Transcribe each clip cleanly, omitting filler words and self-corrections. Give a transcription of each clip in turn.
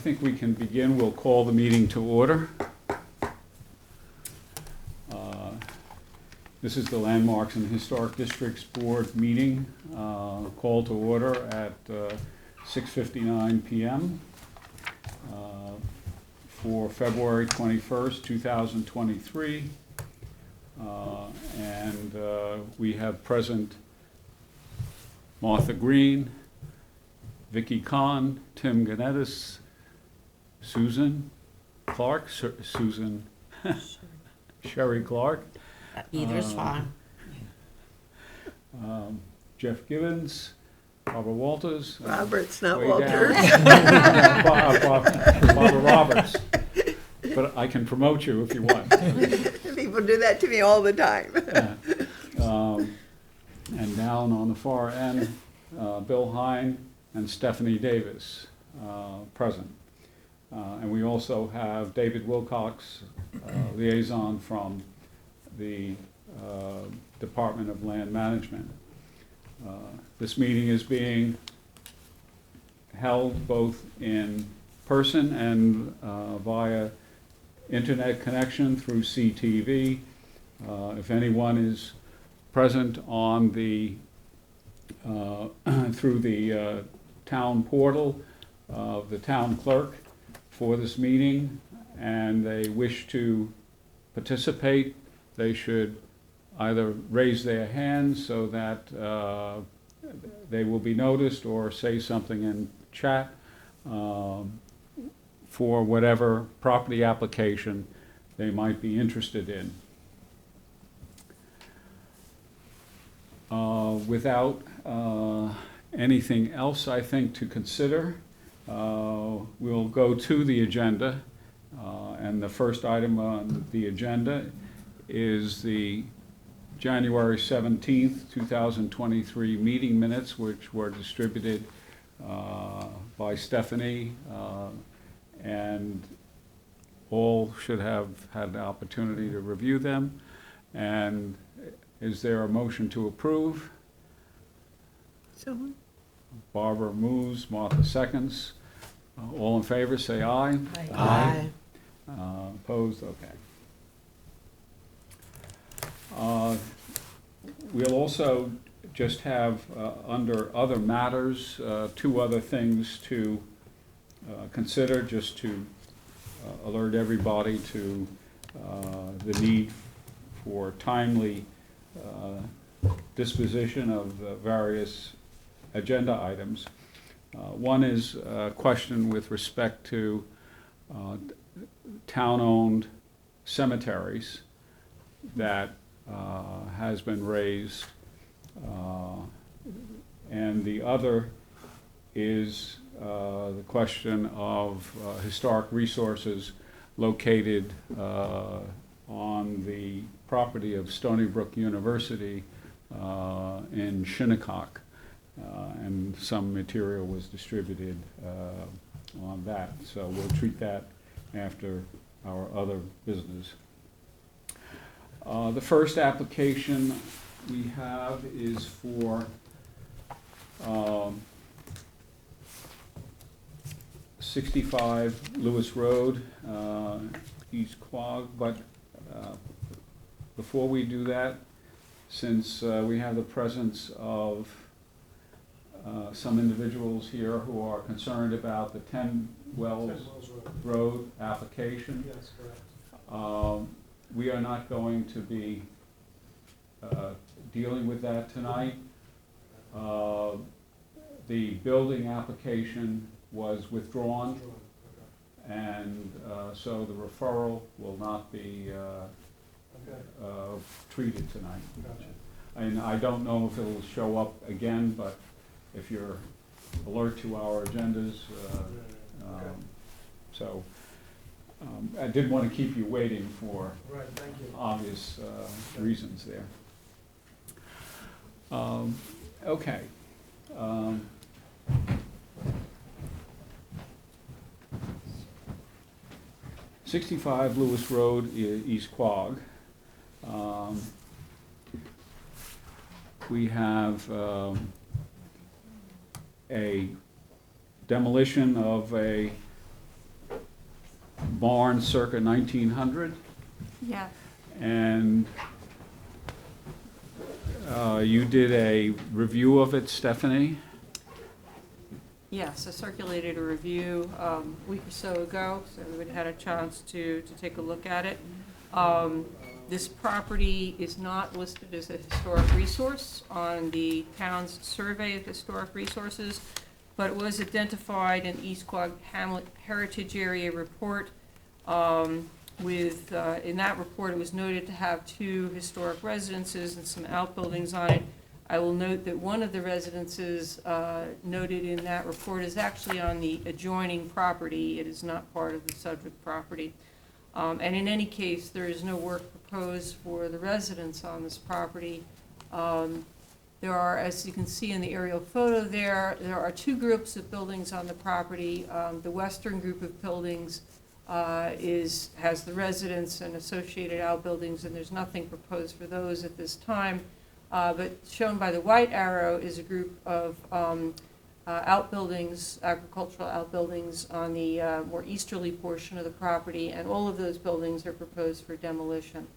think we can begin. We'll call the meeting to order. This is the Landmarks and Historic Districts Board meeting, called to order at 6:59 p.m. For February 21st, 2023. And we have present Martha Green, Vicky Kahn, Tim Ganettis, Susan Clark, Susan Sherry Clark. Either's fine. Jeff Gibbons, Barbara Walters. Roberts, not way Walters. Barbara Roberts. But I can promote you if you want. People do that to me all the time. And down on the far end, Bill Hine and Stephanie Davis present. And we also have David Wilcox, liaison from the Department of Land Management. This meeting is being held both in person and via internet connection through CTV. If anyone is present on the through the town portal of the town clerk for this meeting and they wish to participate, they should either raise their hands so that they will be noticed or say something in chat for whatever property application they might be interested in. Without anything else, I think, to consider, we'll go to the agenda. And the first item on the agenda is the January 17th, 2023 meeting minutes, which were distributed by Stephanie, and all should have had the opportunity to review them. And is there a motion to approve? So, Barbara moves, Martha seconds. All in favor, say aye. Aye. Opposed? Okay. We'll also just have, under other matters, two other things to consider, just to alert everybody to the need for timely disposition of the various agenda items. One is a question with respect to town-owned cemeteries that has been raised, and the other is the question of historic resources located on the property of Stony Brook University in Shinnecock, and some material was distributed on that. So we'll treat that after our other business. The first application we have is for 65 Lewis Road, East Quogue, but before we do that, since we have the presence of some individuals here who are concerned about the 10 Wells Road application. Yes, correct. We are not going to be dealing with that tonight. The building application was withdrawn, and so the referral will not be treated tonight. Gotcha. And I don't know if it'll show up again, but if you're alert to our agendas, so I did want to keep you waiting for Right, thank you. obvious reasons there. Okay. 65 Lewis Road, East Quogue. We have a demolition of a barn circa 1900, Yeah, and you did a review of it, Stephanie? yes, I circulated a review a week or so ago, so everybody had a chance to take a look at it. This property is not listed as a historic resource on the town's survey of historic resources, but it was identified in East Quogue Hamlet Heritage Area report. In that report, it was noted to have 2 historic residences and some outbuildings on it. I will note that one of the residences noted in that report is actually on the adjoining property. It is not part of the subject property. And in any case, there is no work proposed for the residents on this property. There are, as you can see in the aerial photo there are 2 groups of buildings on the property. The western group of buildings has the residence and associated outbuildings, and there's nothing proposed for those at this time. But shown by the white arrow is a group of outbuildings, agricultural outbuildings on the more easterly portion of the property, and all of those buildings are proposed for demolition.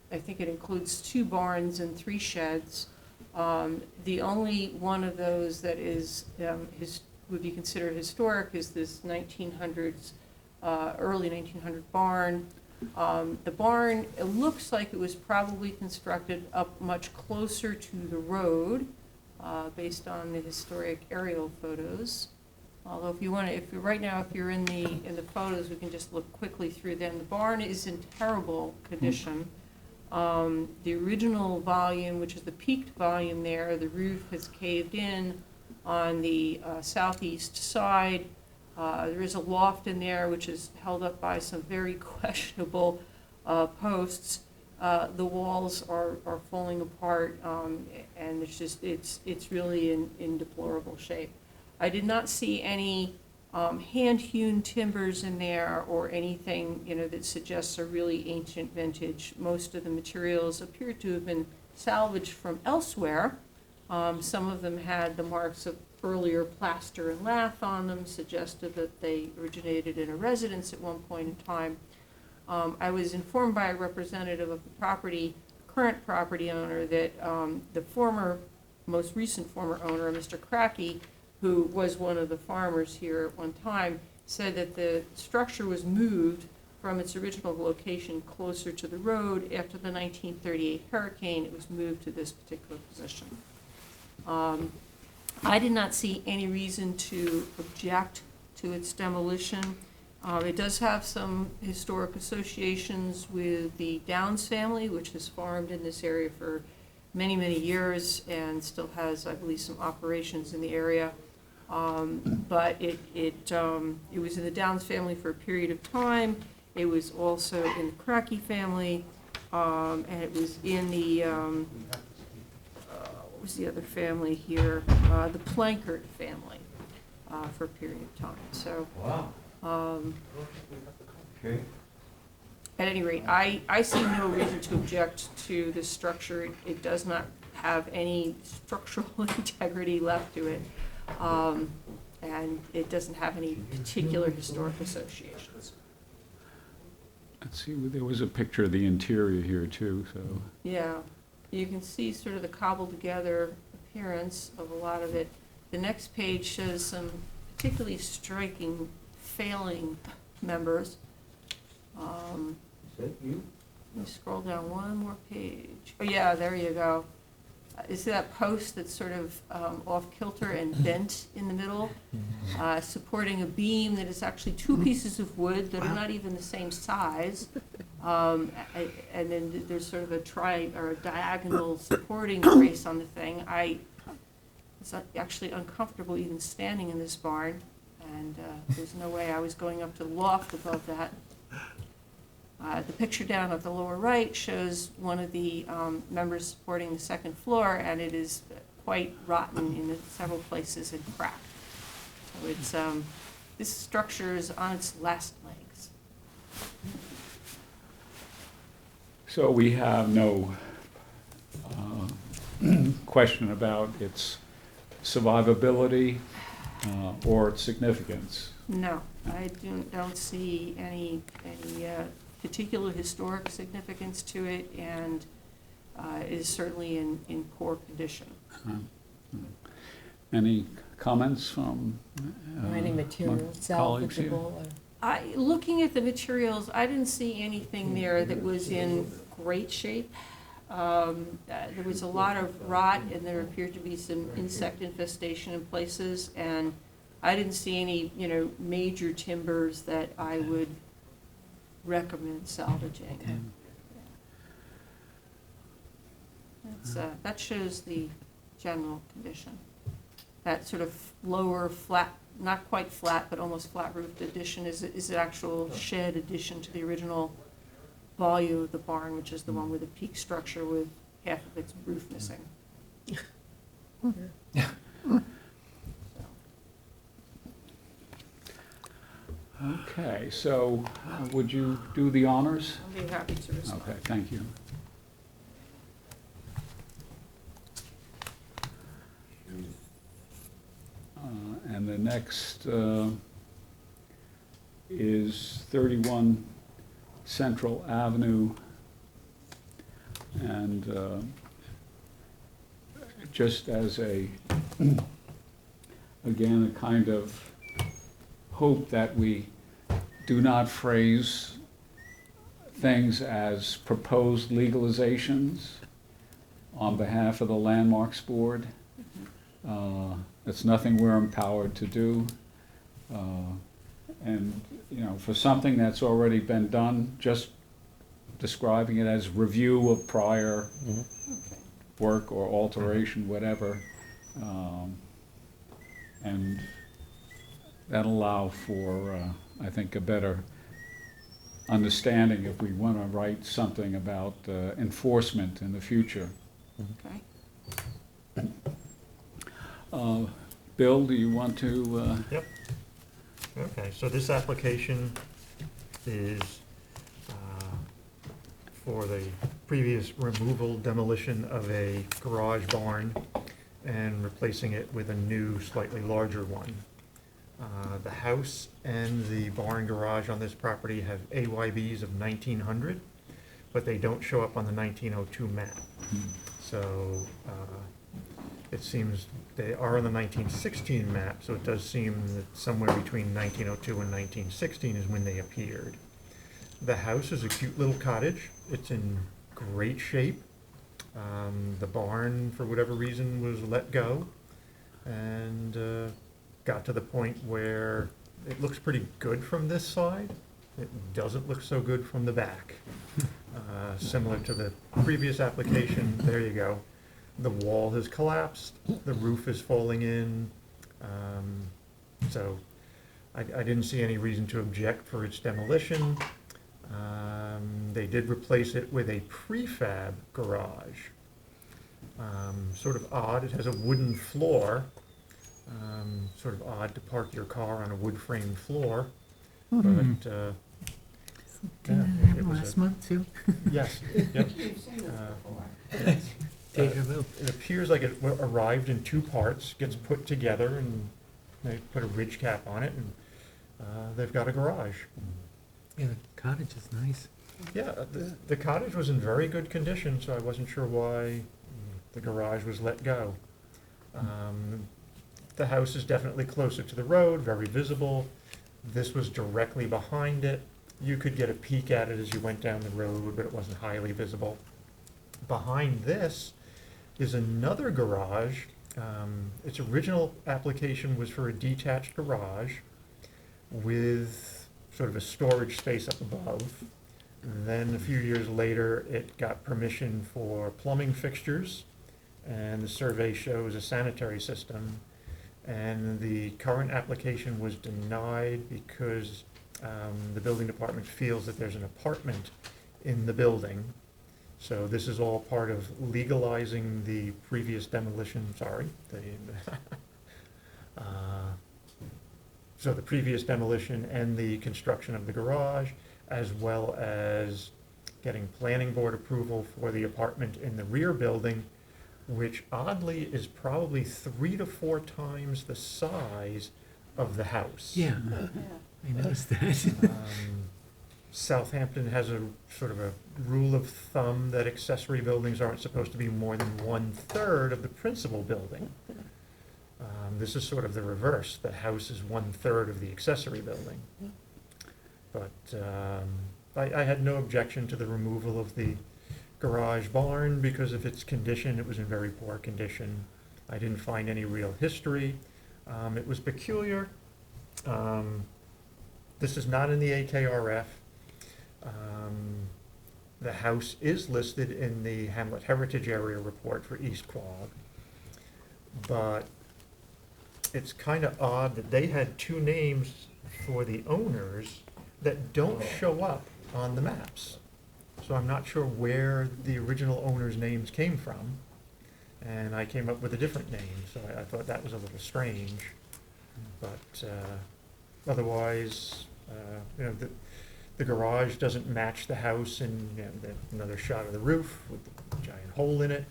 I think it includes 2 barns and 3 sheds. The only one of those that is would be considered historic is this 1900s, early 1900 barn. The barn, it looks like it was probably constructed up much closer to the road, based on the historic aerial photos. Although if you're in the photos, we can just look quickly through them. The barn is in terrible condition. The original volume, which is the peaked volume there, the roof has caved in on the southeast side. There is a loft in there which is held up by some very questionable posts. The walls are falling apart, and it's really in deplorable shape. I did not see any hand-hewn timbers in there or anything, that suggests a really ancient vintage. Most of the materials appear to have been salvaged from elsewhere. Some of them had the marks of earlier plaster and lath on them, suggested that they originated in a residence at one point in time. I was informed by a representative of the current property owner, that the most recent former owner, Mr. Cracky, who was one of the farmers here at one time, said that the structure was moved from its original location closer to the road. After the 1938 hurricane, it was moved to this particular position. I did not see any reason to object to its demolition. It does have some historic associations with the Downs family, which has farmed in this area for many, many years and still has, I believe, some operations in the area. But it was in the Downs family for a period of time. It was also in the Cracky family, and it was in the, what was the other family here? The Plankert family, for a period of time. So, Okay. at any rate, I see no reason to object to this structure. It does not have any structural integrity left to it, and it doesn't have any particular historic associations. Let's see, there was a picture of the interior here too, so. Yeah, you can see sort of the cobbled together appearance of a lot of it. The next page shows some particularly striking failing members. Is that you? Let me scroll down one more page. Oh yeah, there you go. You see that post that's sort of off kilter and bent in the middle, supporting a beam that is actually 2 pieces of wood that are not even the same size. And then there's sort of a diagonal supporting brace on the thing. It's actually uncomfortable even standing in this barn, and there's no way I was going up to the loft above that. The picture down at the lower right shows one of the members supporting the second floor, and it is quite rotten in several places and cracked. So it's this structure is on its last legs. So we have no question about its survivability. or its significance? No, I don't see any particular historic significance to it, and it is certainly in poor condition. Any comments from Or any material colleagues here? salvageable? Looking at the materials, I didn't see anything there that was in great shape. There was a lot of rot, and there appeared to be some insect infestation in places, and I didn't see any, major timbers that I would recommend salvaging. Okay. That shows the general condition. That sort of lower flat, not quite flat, but almost flat roofed addition is an actual shed addition to the original volume of the barn, which is the one with a peak structure with half of its roof missing. Okay, so would you do the honors? I'll be happy to respond. Okay, thank you. And the next is 31 Central Avenue. And just as again, a kind of hope that we do not phrase things as proposed legalizations on behalf of the Landmarks Board. It's nothing we're empowered to do. And, for something that's already been done, just describing it as review of prior work or alteration, whatever. And that'll allow for, I think, a better understanding if we want to write something about enforcement in the future. Okay. Bill, do you want to? Yep. Okay, so this application is for the previous removal, demolition of a garage barn and replacing it with a new, slightly larger one. The house and the barn garage on this property have AYBs of 1900, but they don't show up on the 1902 map. So it seems they are on the 1916 map, so it does seem that somewhere between 1902 and 1916 is when they appeared. The house is a cute little cottage. It's in great shape. The barn, for whatever reason, was let go and got to the point where it looks pretty good from this side. It doesn't look so good from the back. Similar to the previous application, there you go. The wall has collapsed, the roof is falling in. So I didn't see any reason to object for its demolition. They did replace it with a prefab garage. Sort of odd, it has a wooden floor. Sort of odd to park your car on a wood frame floor, but yeah, it was Last month too. yes, yep. It appears like it arrived in two parts, gets put together, and they put a ridge cap on it, and they've got a garage. Yeah, the cottage is nice. Yeah, the cottage was in very good condition, so I wasn't sure why the garage was let go. The house is definitely closer to the road, very visible. This was directly behind it. You could get a peek at it as you went down the road, but it wasn't highly visible. Behind this is another garage. Its original application was for a detached garage with sort of a storage space up above. Then a few years later, it got permission for plumbing fixtures, and the survey shows a sanitary system. And the current application was denied because the building department feels that there's an apartment in the building. So this is all part of legalizing the previous demolition, so the previous demolition and the construction of the garage, as well as getting planning board approval for the apartment in the rear building, which oddly is probably 3 to 4 times the size of the house. Yeah, Yeah. I noticed that. Southampton has a sort of a rule of thumb that accessory buildings aren't supposed to be more than 1/3 of the principal building. This is sort of the reverse. The house is 1/3 of the accessory building. But I had no objection to the removal of the garage barn because of its condition. It was in very poor condition. I didn't find any real history. It was peculiar. This is not in the AKRF. The house is listed in the Hamlet Heritage Area Report for East Quogue, but it's kind of odd that they had 2 names for the owners that don't show up on the maps. So I'm not sure where the original owners' names came from, and I came up with a different name, so I thought that was a little strange. But otherwise, the garage doesn't match the house, and another shot of the roof with the giant hole in it.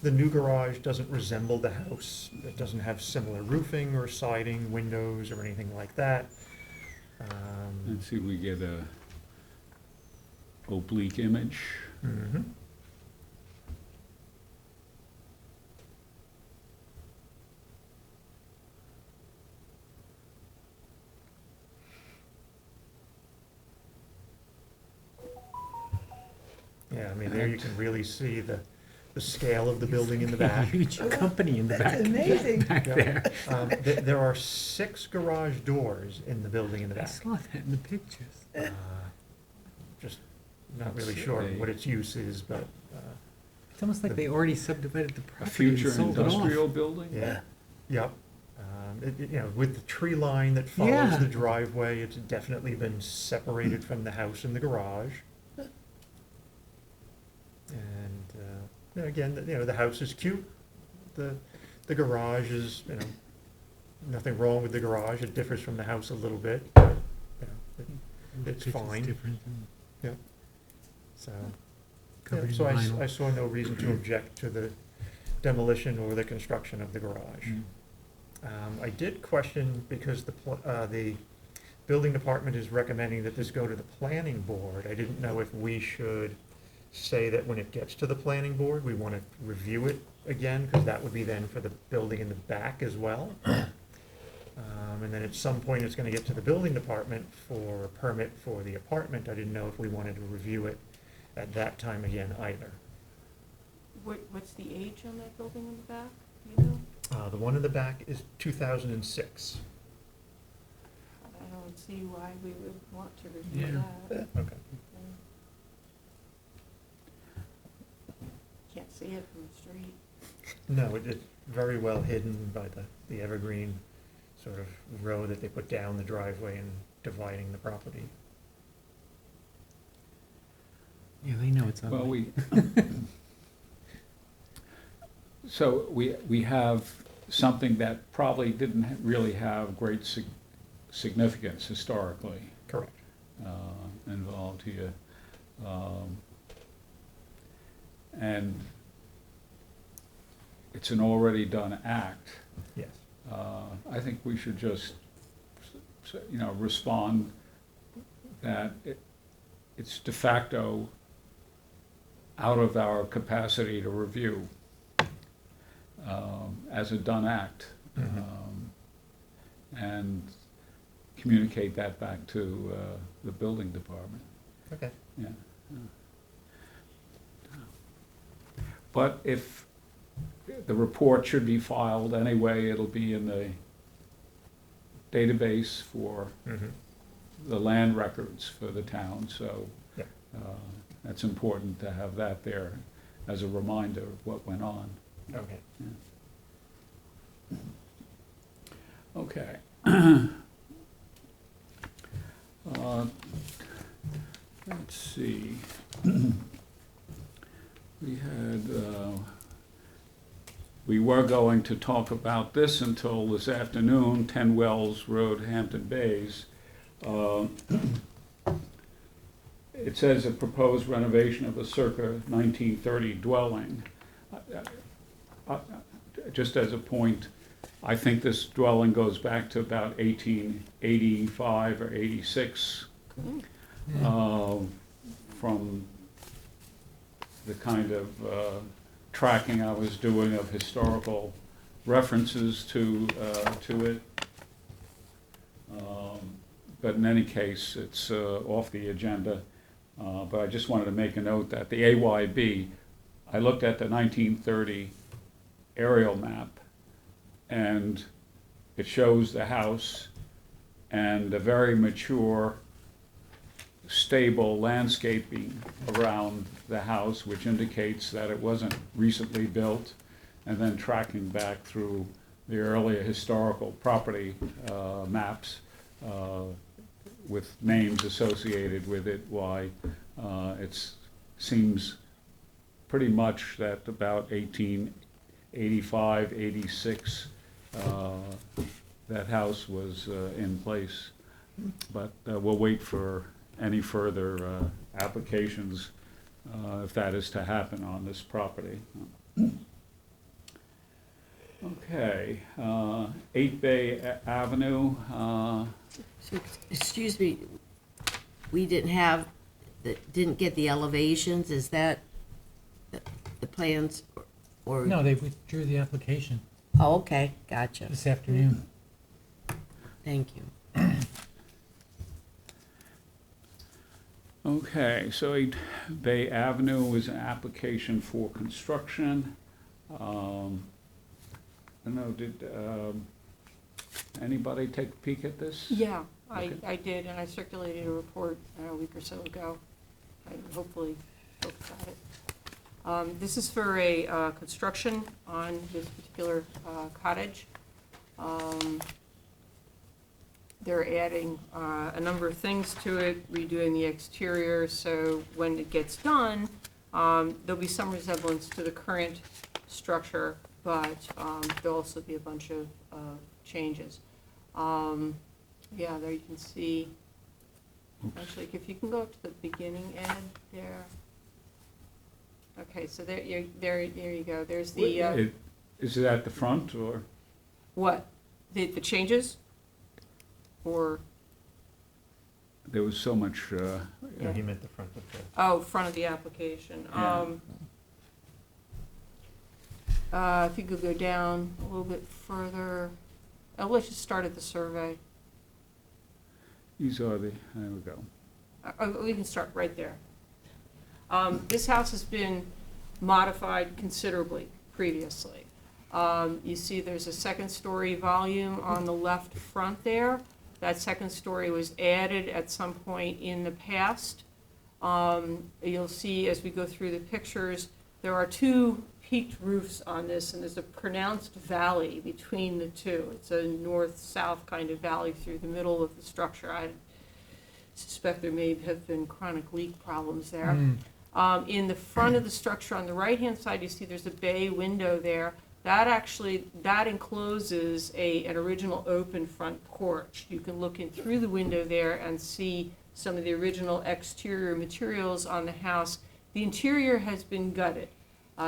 The new garage doesn't resemble the house. It doesn't have similar roofing or siding, windows, or anything like that. Let's see if we get a oblique image. Mhm. Yeah, I mean, there you can really see the scale of the building in the back. Huge company in the back. That's amazing. Back there. There are 6 garage doors in the building in the I back. saw that in the pictures. Just not really Let's sure see. what its use is, but, It's almost like they already subdivided the A property and future sold it off. industrial building? yeah, yep. With the tree line that follows Yeah. the driveway, it's definitely been separated from the house and the garage. And, again, the house is cute. The garage is, nothing wrong with the garage. It differs from the house a little bit, but, The it's picture's fine. different and so. covered in So I vinyl. saw no reason to object to the demolition or the construction of the garage. Mm. I did question, because the building department is recommending that this go to the planning board. I didn't know if we should say that when it gets to the planning board, we want to review it again, because that would be then for the building in the back as well. And then at some point, it's going to get to the building department for a permit for the apartment. I didn't know if we wanted to review it at that time again either. What's the age on that building in the back, do you know? The one in the back is 2006. I don't see why we would want to review Yeah. that. Okay. Can't see it from the street. No, it's very well hidden by the evergreen sort of row that they put down the driveway and dividing the property. Yeah, they know it's Well, ugly. so we have something that probably didn't really have great significance historically Correct. involved here. And it's an already done act. Yes. I think we should just, respond that it's de facto out of our capacity to review as a done act. Mhm. And communicate that back to the building department. Okay. Yeah. But if the report should be filed anyway, it'll be in the database for Mhm. the land records for the town, so Yeah. that's important to have that there as a reminder of what went on. Okay. Okay. Let's see. We were going to talk about this until this afternoon, 10 Wells Road, Hampton Bays. It says a proposed renovation of a circa 1930 dwelling. just as a point, I think this dwelling goes back to about 1885 or 86. From the kind of tracking I was doing of historical references to it. But in any case, it's off the agenda. But I just wanted to make a note that the AYB, I looked at the 1930 aerial map, and it shows the house and a very mature, stable landscaping around the house, which indicates that it wasn't recently built, and then tracking back through the earlier historical property maps with names associated with it, why it seems pretty much that about 1885, 86, that house was in place. But we'll wait for any further applications if that is to happen on this property. Okay, 8 Bay Avenue, So, excuse me, we didn't get the elevations, is that the plans or? No, they withdrew the application Oh, okay, gotcha, this afternoon. thank you. okay, so 8 Bay Avenue was an application for construction. I don't know, did anybody take a peek at this? Yeah, Okay. I did, and I circulated a report a week or so ago. I hopefully folks got it. This is for a construction on this particular cottage. They're adding a number of things to it, redoing the exterior, so when it gets done, there'll be some resemblance to the current structure, but there'll also be a bunch of changes. Yeah, there you can see, actually, if you can go up to the beginning, Ed, there. Okay, so there you go, there's the, Is it at the front, or? what, the changes? Or, There was so much, No, he meant the front of the. oh, front of the application. Yeah. If you could go down a little bit further, let's just start at the survey. these are the, there we go. We can start right there. This house has been modified considerably previously. You see there's a second-story volume on the left front there. That second story was added at some point in the past. You'll see as we go through the pictures, there are two peaked roofs on this, and there's a pronounced valley between the two. It's a north-south kind of valley through the middle of the structure. I suspect there may have been chronic leak problems there. In the front of the structure on the right-hand side, you see there's a bay window there. That encloses an original open front porch. You can look in through the window there and see some of the original exterior materials on the house. The interior has been gutted,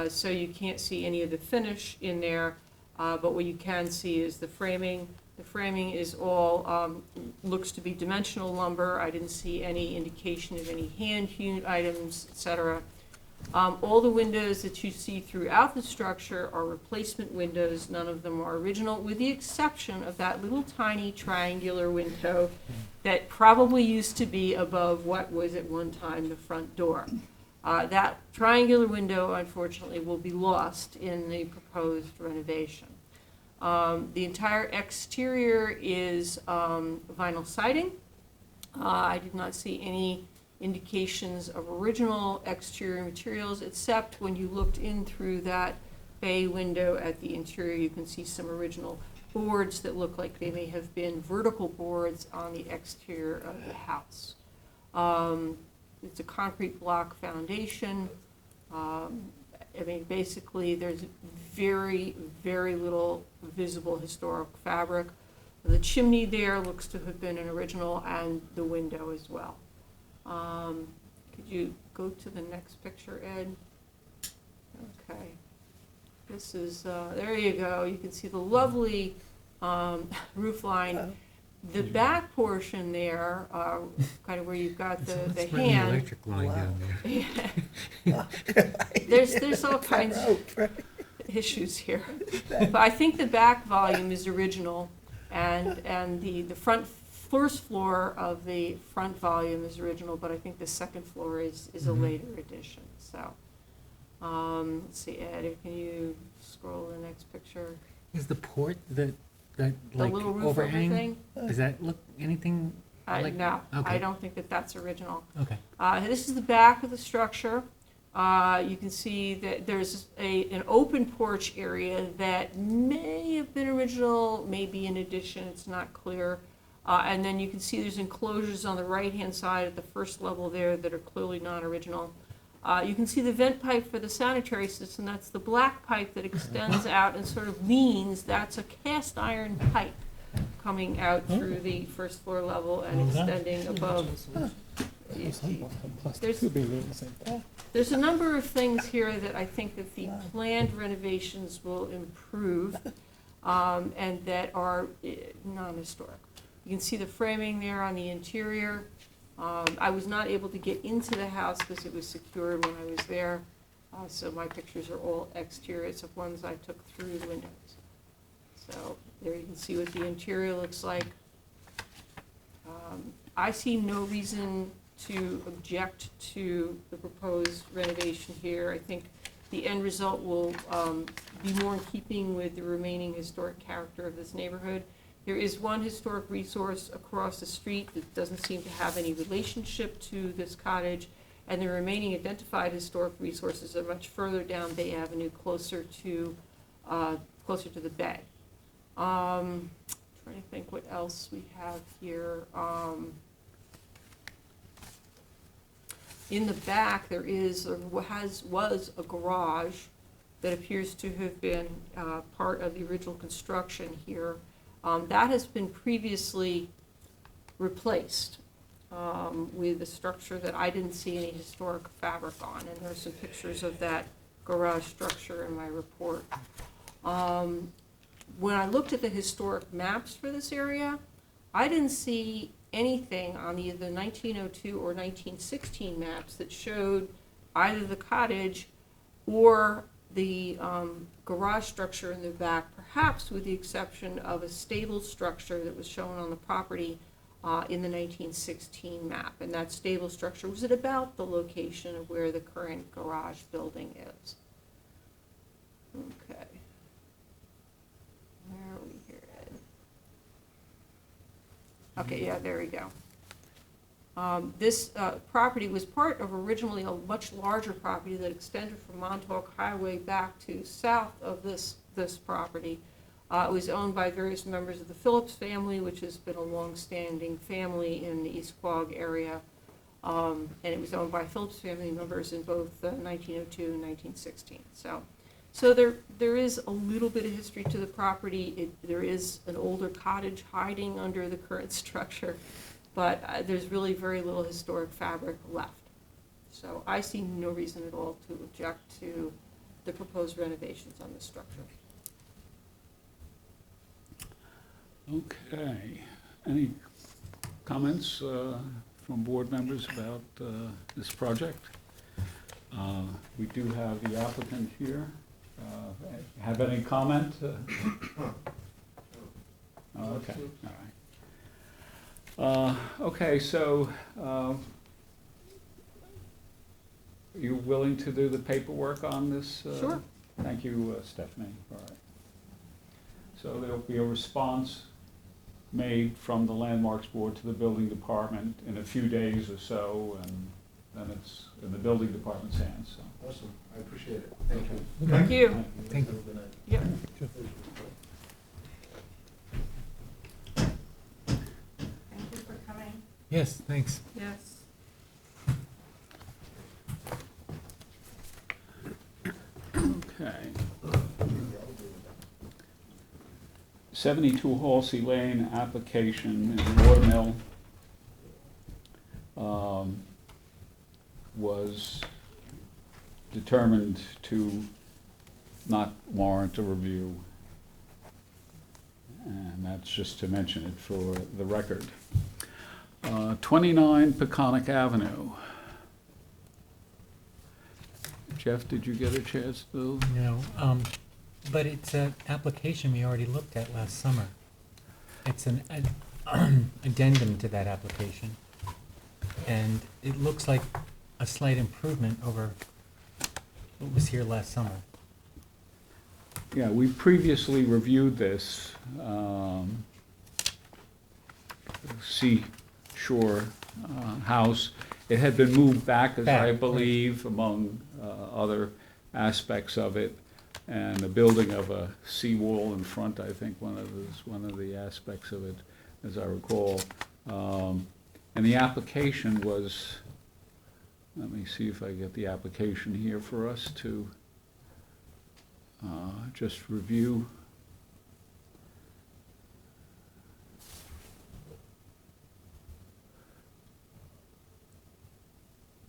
so you can't see any of the finish in there, but what you can see is the framing. The framing is all, looks to be dimensional lumber. I didn't see any indication of any hand-hewn items, et cetera. All the windows that you see throughout the structure are replacement windows. None of them are original, with the exception of that little tiny triangular window that probably used to be above what was at one time the front door. That triangular window, unfortunately, will be lost in the proposed renovation. The entire exterior is vinyl siding. I did not see any indications of original exterior materials, except when you looked in through that bay window at the interior, you can see some original boards that look like they may have been vertical boards on the exterior of the house. It's a concrete block foundation. I mean, basically, there's very, very little visible historic fabric. The chimney there looks to have been an original, and the window as well. Could you go to the next picture, Ed? Okay. This is, there you go, you can see the lovely roof line. The back portion there, kind of where you've got the Let's run the hand, electric line down there. there's all kinds of issues here. But I think the back volume is original, and the first floor of the front volume is original, but I think the second floor is a later addition, so. Let's see, Ed, can you scroll the next picture? Is the port that The like little roof overhang? thing? Does that look anything like? No, I Okay. don't think that that's original. Okay. This is the back of the structure. You can see that there's an open porch area that may have been original, maybe in addition, it's not clear. And then you can see there's enclosures on the right-hand side at the first level there that are clearly non-original. You can see the vent pipe for the sanitary system. That's the black pipe that extends out and sort of leans. That's a cast iron pipe coming out through the first floor level and extending above. There's a number of things here that I think that the planned renovations will improve, and that are non-historic. You can see the framing there on the interior. I was not able to get into the house because it was secured when I was there, so my pictures are all exteriors of ones I took through the windows. So there you can see what the interior looks like. I see no reason to object to the proposed renovation here. I think the end result will be more in keeping with the remaining historic character of this neighborhood. There is one historic resource across the street that doesn't seem to have any relationship to this cottage, and the remaining identified historic resources are much further down Bay Avenue, closer to the bay. Trying to think what else we have here. In the back, there was a garage that appears to have been part of the original construction here. That has been previously replaced with a structure that I didn't see any historic fabric on, and there are some pictures of that garage structure in my report. When I looked at the historic maps for this area, I didn't see anything on either the 1902 or 1916 maps that showed either the cottage or the garage structure in the back, perhaps with the exception of a stable structure that was shown on the property in the 1916 map. And that stable structure was at about the location of where the current garage building is. Okay. Where are we here, Ed? Okay, yeah, there we go. This property was part of originally a much larger property that extended from Montauk Highway back to south of this property. It was owned by various members of the Phillips family, which has been a long-standing family in the East Quogue area. And it was owned by Phillips family members in both 1902 and 1916. So there is a little bit of history to the property. There is an older cottage hiding under the current structure, but there's really very little historic fabric left. So I see no reason at all to object to the proposed renovations on this structure. Okay. Any comments from board members about this project? We do have the applicant here. Have any comment? Okay, all right. Okay, so you willing to do the paperwork on this? Sure. Thank you, Stephanie. All right. So there'll be a response made from the Landmarks Board to the Building Department in a few days or so, and then it's in the Building Department's hands, so. Awesome, I appreciate it. Thank you. Thank you. Thank you. Yep. Thank you for coming. Yes, thanks. Yes. Okay. 72 Halsey Lane application in Watermill was determined to not warrant a review. And that's just to mention it for the record. 29 Peconic Avenue. Jeff, did you get a chance to? No, but it's an application we already looked at last summer. It's an addendum to that application. And it looks like a slight improvement over what was here last summer. Yeah, we previously reviewed this seashore house. It had been moved back, as I Back, believe, among other aspects of it, and the building of a seawall in front, I think, one of the aspects of it, as I recall. And the application was, let me see if I get the application here for us to just review.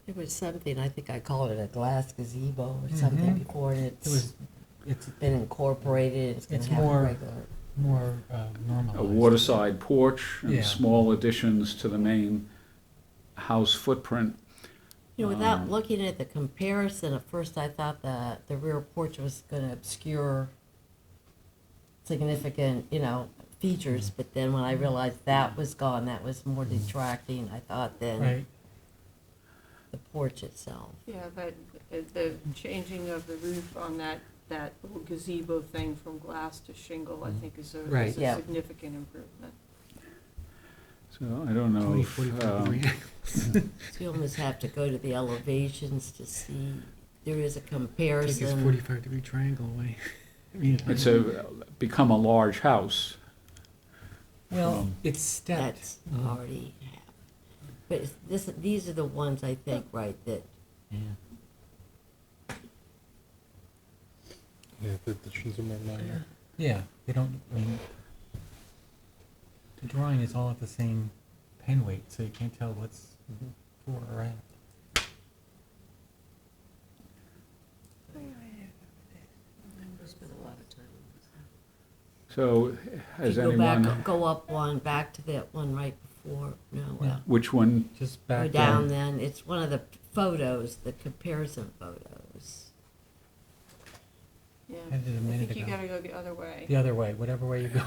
There was something, I think I called it a glass gazebo or something Mhm. before, and It's it's been incorporated, it's gonna It's have a more- regular. more normalized. A waterside porch and Yeah. small additions to the main house footprint. You know, without Um, looking at the comparison, at first I thought that the rear porch was gonna obscure significant, features, but then when I realized that was gone, that was more detracting, I thought, than Right, the porch itself. Yeah, but the changing of the roof on that little gazebo thing from glass to shingle, I think is Right. is a Yeah. significant improvement. So I don't know 20, if, 45 degree. So you almost have to go to the elevations to see, there is a Take his comparison. 45-degree triangle away. I mean, it's become a large house. well, it's stepped. That's already happened. But these are the ones, I think, right, that, Yeah. Yeah, the additions are more minor. Yeah, they don't, I mean, the drawing is all at the same pen weight, so you can't tell what's for or at. spent a lot of time. So has If you go anyone, back, go up one, back to that one right before, no, Yeah. which one? Just go back down down. then, it's one of the photos, the comparison photos. Yeah, I did a I minute think you ago. gotta go the other way. The other way, whatever way you go.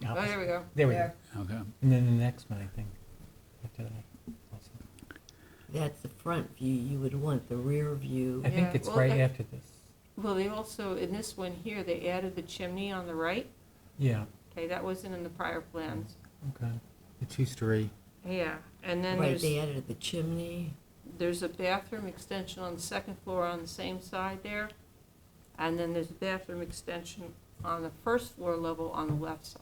Oh, there we go. There we go. Okay. And then the next one, I think, after that. also. That's the front view, you would want the rear view. I think Yeah, it's well, right after this. Well, they also, in this one here, they added the chimney on the right. Yeah, Okay, that wasn't in the prior plans. okay. The two-story. Yeah, and then Right, they added the chimney. there's a bathroom extension on the second floor on the same side there. And then there's a bathroom extension on the first floor level on the left side.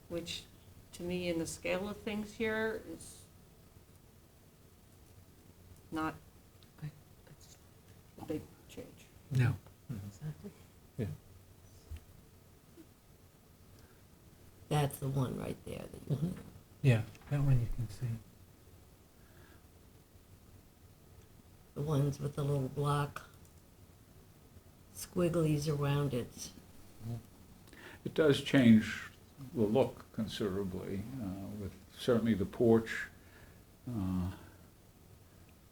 Which, to me, in the scale of things here, is not a big change. No. That's the one right there that you want. Yeah, that one you can see. The ones with the little block squigglies around it. It does change the look considerably, with certainly the porch.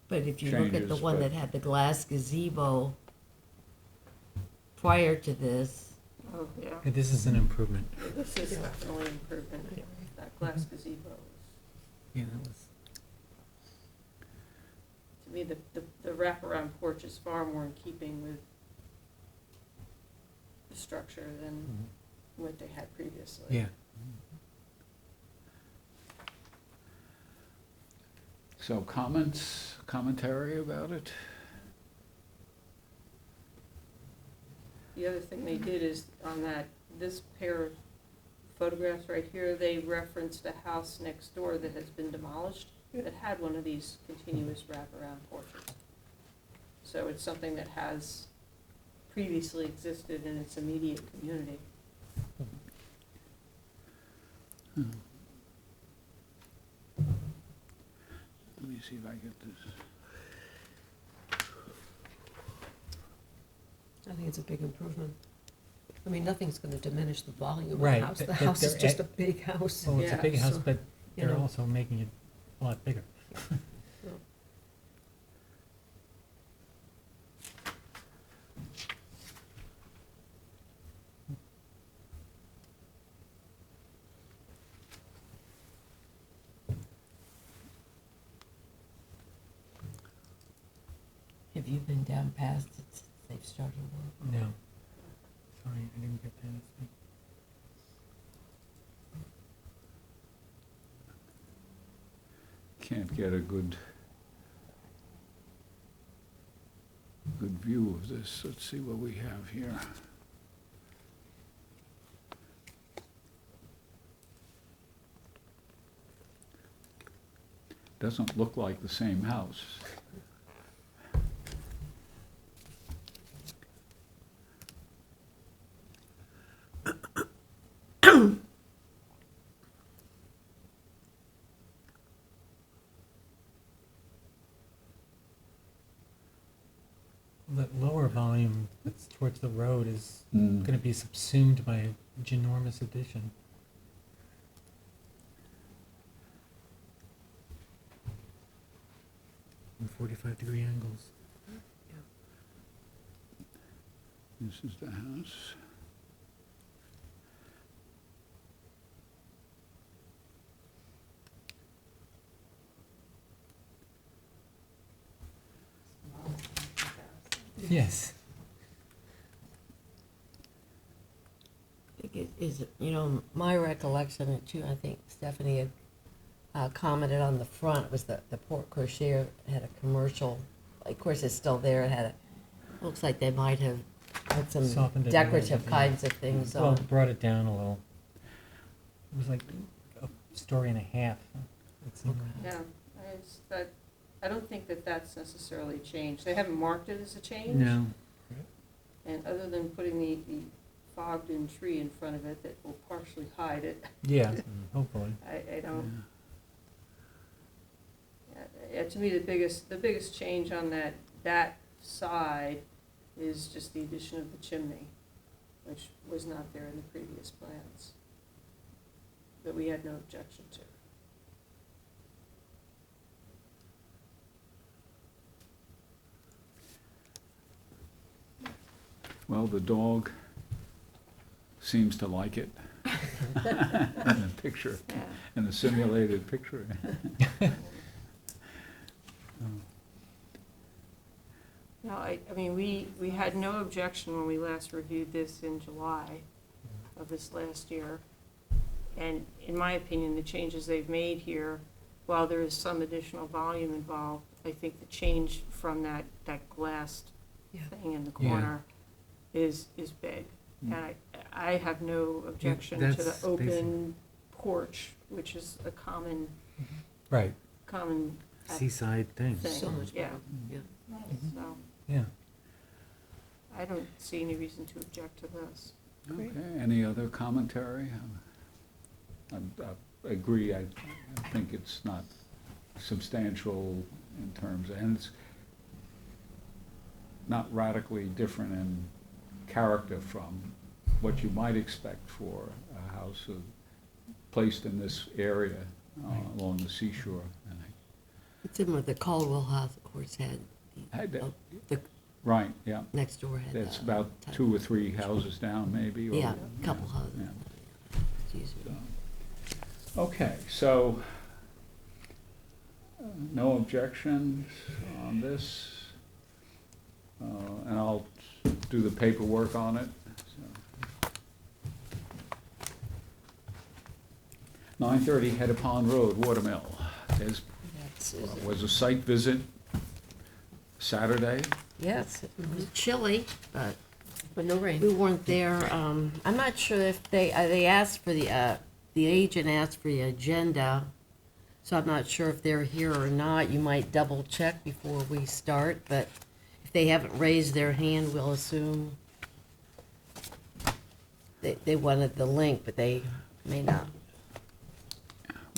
But if you look at the Changes, one but- that had the glass gazebo prior to this, Oh, yeah. Yeah, this is an improvement. This is definitely improvement. That glass gazebo is, Yeah, that was, to me, the wraparound porch is far more in keeping with the structure than what they had previously. yeah. So commentary about it? The other thing they did is on this pair of photographs right here, they referenced a house next door that has been demolished that had one of these continuous wraparound porches. So it's something that has previously existed in its immediate community. Let me see if I get this. I think it's a big improvement. I mean, nothing's gonna diminish the volume of the Right, house. The but house is they're just a at- big house. Well, it's a Yeah, big house, so, but you they're know. also making it a lot bigger. Have you been down past it since they've started work? No. Sorry, I didn't get that. Can't get a good view of this. Let's see what we have here. Doesn't look like the same house. That lower volume that's towards the road is Mm. gonna be subsumed by a ginormous addition. And 45-degree angles. This is the house. Yes. I think it is, you know, my recollection, and too, I think Stephanie had commented on the front, was that the porte cochere had a commercial, of course, it's still there, it had a, looks like they might have put some Softened it a little decorative bit, yeah. kinds of things Well, on. brought it down a little. It was like a story and a half. It seemed. Yeah, I don't think that that's necessarily changed. They haven't marked it as a change. No. And other than putting the fogged-in tree in front of it that will partially hide it, Yeah, hopefully. I don't. Yeah, to me, the biggest change on that side is just the addition of the chimney, which was not there in the previous plans, that we had no objection to. Well, the dog seems to like it. In the picture, Yeah. in the simulated picture. No, I mean, we had no objection when we last reviewed this in July of this last year. And in my opinion, the changes they've made here, while there is some additional volume involved, I think the change from that glass Yeah. thing in the Yeah. corner is big. And I have no objection to the that's open porch, which is a common Right. Seaside thing. thing. So much Yeah, better, yeah. so Yeah. I don't see any reason to object to this. Okay, any other commentary? I agree, I think it's not substantial in terms, and it's not radically different in character from what you might expect for a house placed in this area along the seashore. And It's in what the Caldwell House, of course, had, the right, yeah, next door had. that's about 2 or 3 houses down maybe. Or, Yeah, a couple houses. yeah. Excuse me. Okay, so, no objections on this, and I'll do the paperwork on it. So. 930 Head Pond Road, Watermill. There's, was a site visit Saturday. Yes, it was chilly, but But no rain. we weren't there. I'm not sure if they asked for the agent asked for the agenda, so I'm not sure if they're here or not. You might double check before we start, but if they haven't raised their hand, we'll assume they wanted the link, but they may not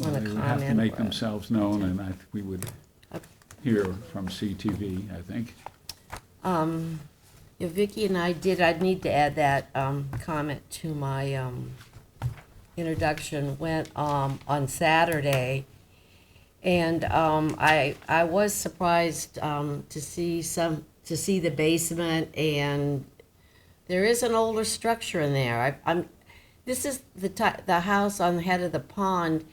Well, want they to would have to comment. make or- themselves known, and we would Uh, hear from CTV, I think. Yeah, Vicky and I'd need to add that comment to my introduction, went on Saturday. And I was surprised to see the basement, and there is an older structure in there. This is the house on the head of the pond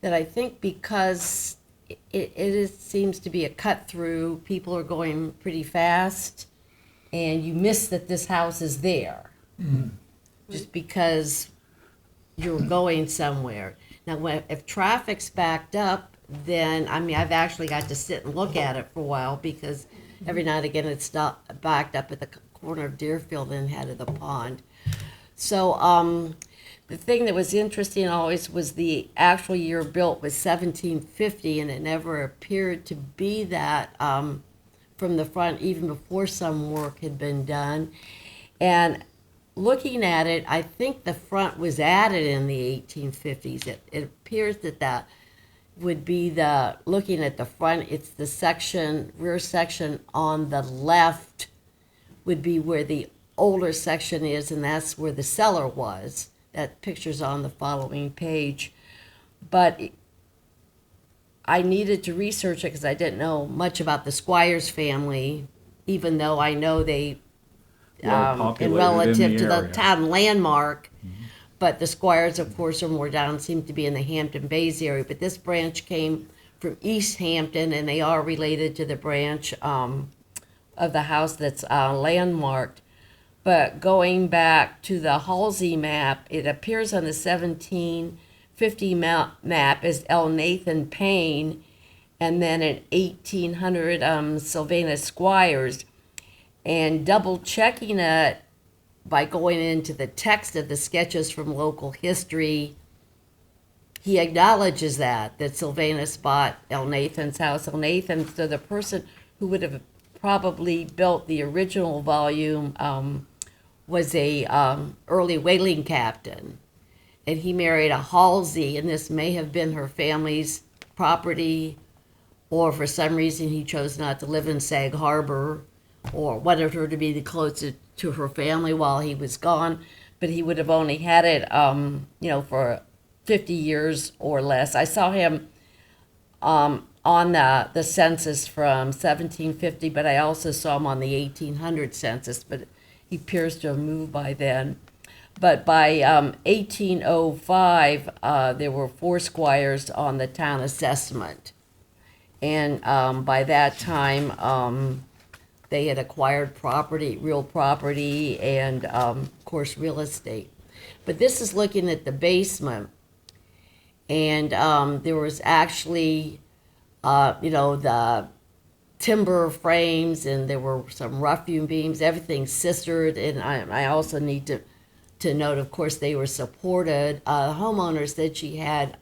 that I think, because seems to be a cut through, people are going pretty fast, and you miss that this house is there. Just because you're going somewhere. Now, if traffic's backed up, then, I mean, I've actually got to sit and look at it for a while, because every now and again it's backed up at the corner of Deerfield and head of the pond. So the thing that was interesting always was the actual year built was 1750, and it never appeared to be that from the front, even before some work had been done. And looking at it, I think the front was added in the 1850s. It appears that would be looking at the front, it's the rear section on the left would be where the older section is, and that's where the cellar was. That picture's on the following page. But I needed to research it because I didn't know much about the Squires family, even though I know they, Well in populated relative in to the area. town landmark. But the Squires, of course, are more down, seem to be in the Hampton Bays area. But this branch came from East Hampton, and they are related to the branch of the house that's landmarked. But going back to the Halsey map, it appears on the 1750 map as L. Nathan Payne, and then in 1800 Sylvanus Squires. And double checking it, by going into the text of the sketches from local history, he acknowledges that Sylvanus bought El Nathan's house. El Nathan, so the person who would have probably built the original volume was a early whaling captain, and he married a Halsey, and this may have been her family's property, or for some reason he chose not to live in Sag Harbor, or wanted her to be the closest to her family while he was gone, but he would have only had it, for 50 years or less. I saw him on the census from 1750, but I also saw him on the 1800 census, but he appears to have moved by then. But by 1805, there were 4 squires on the town assessment, and by that time, they had acquired real property, and, of course, real estate. But this is looking at the basement, and there was actually, the timber frames, and there were some rough hewn beams, everything sistered, and I also need to note, of course, they were supported. The homeowner said she had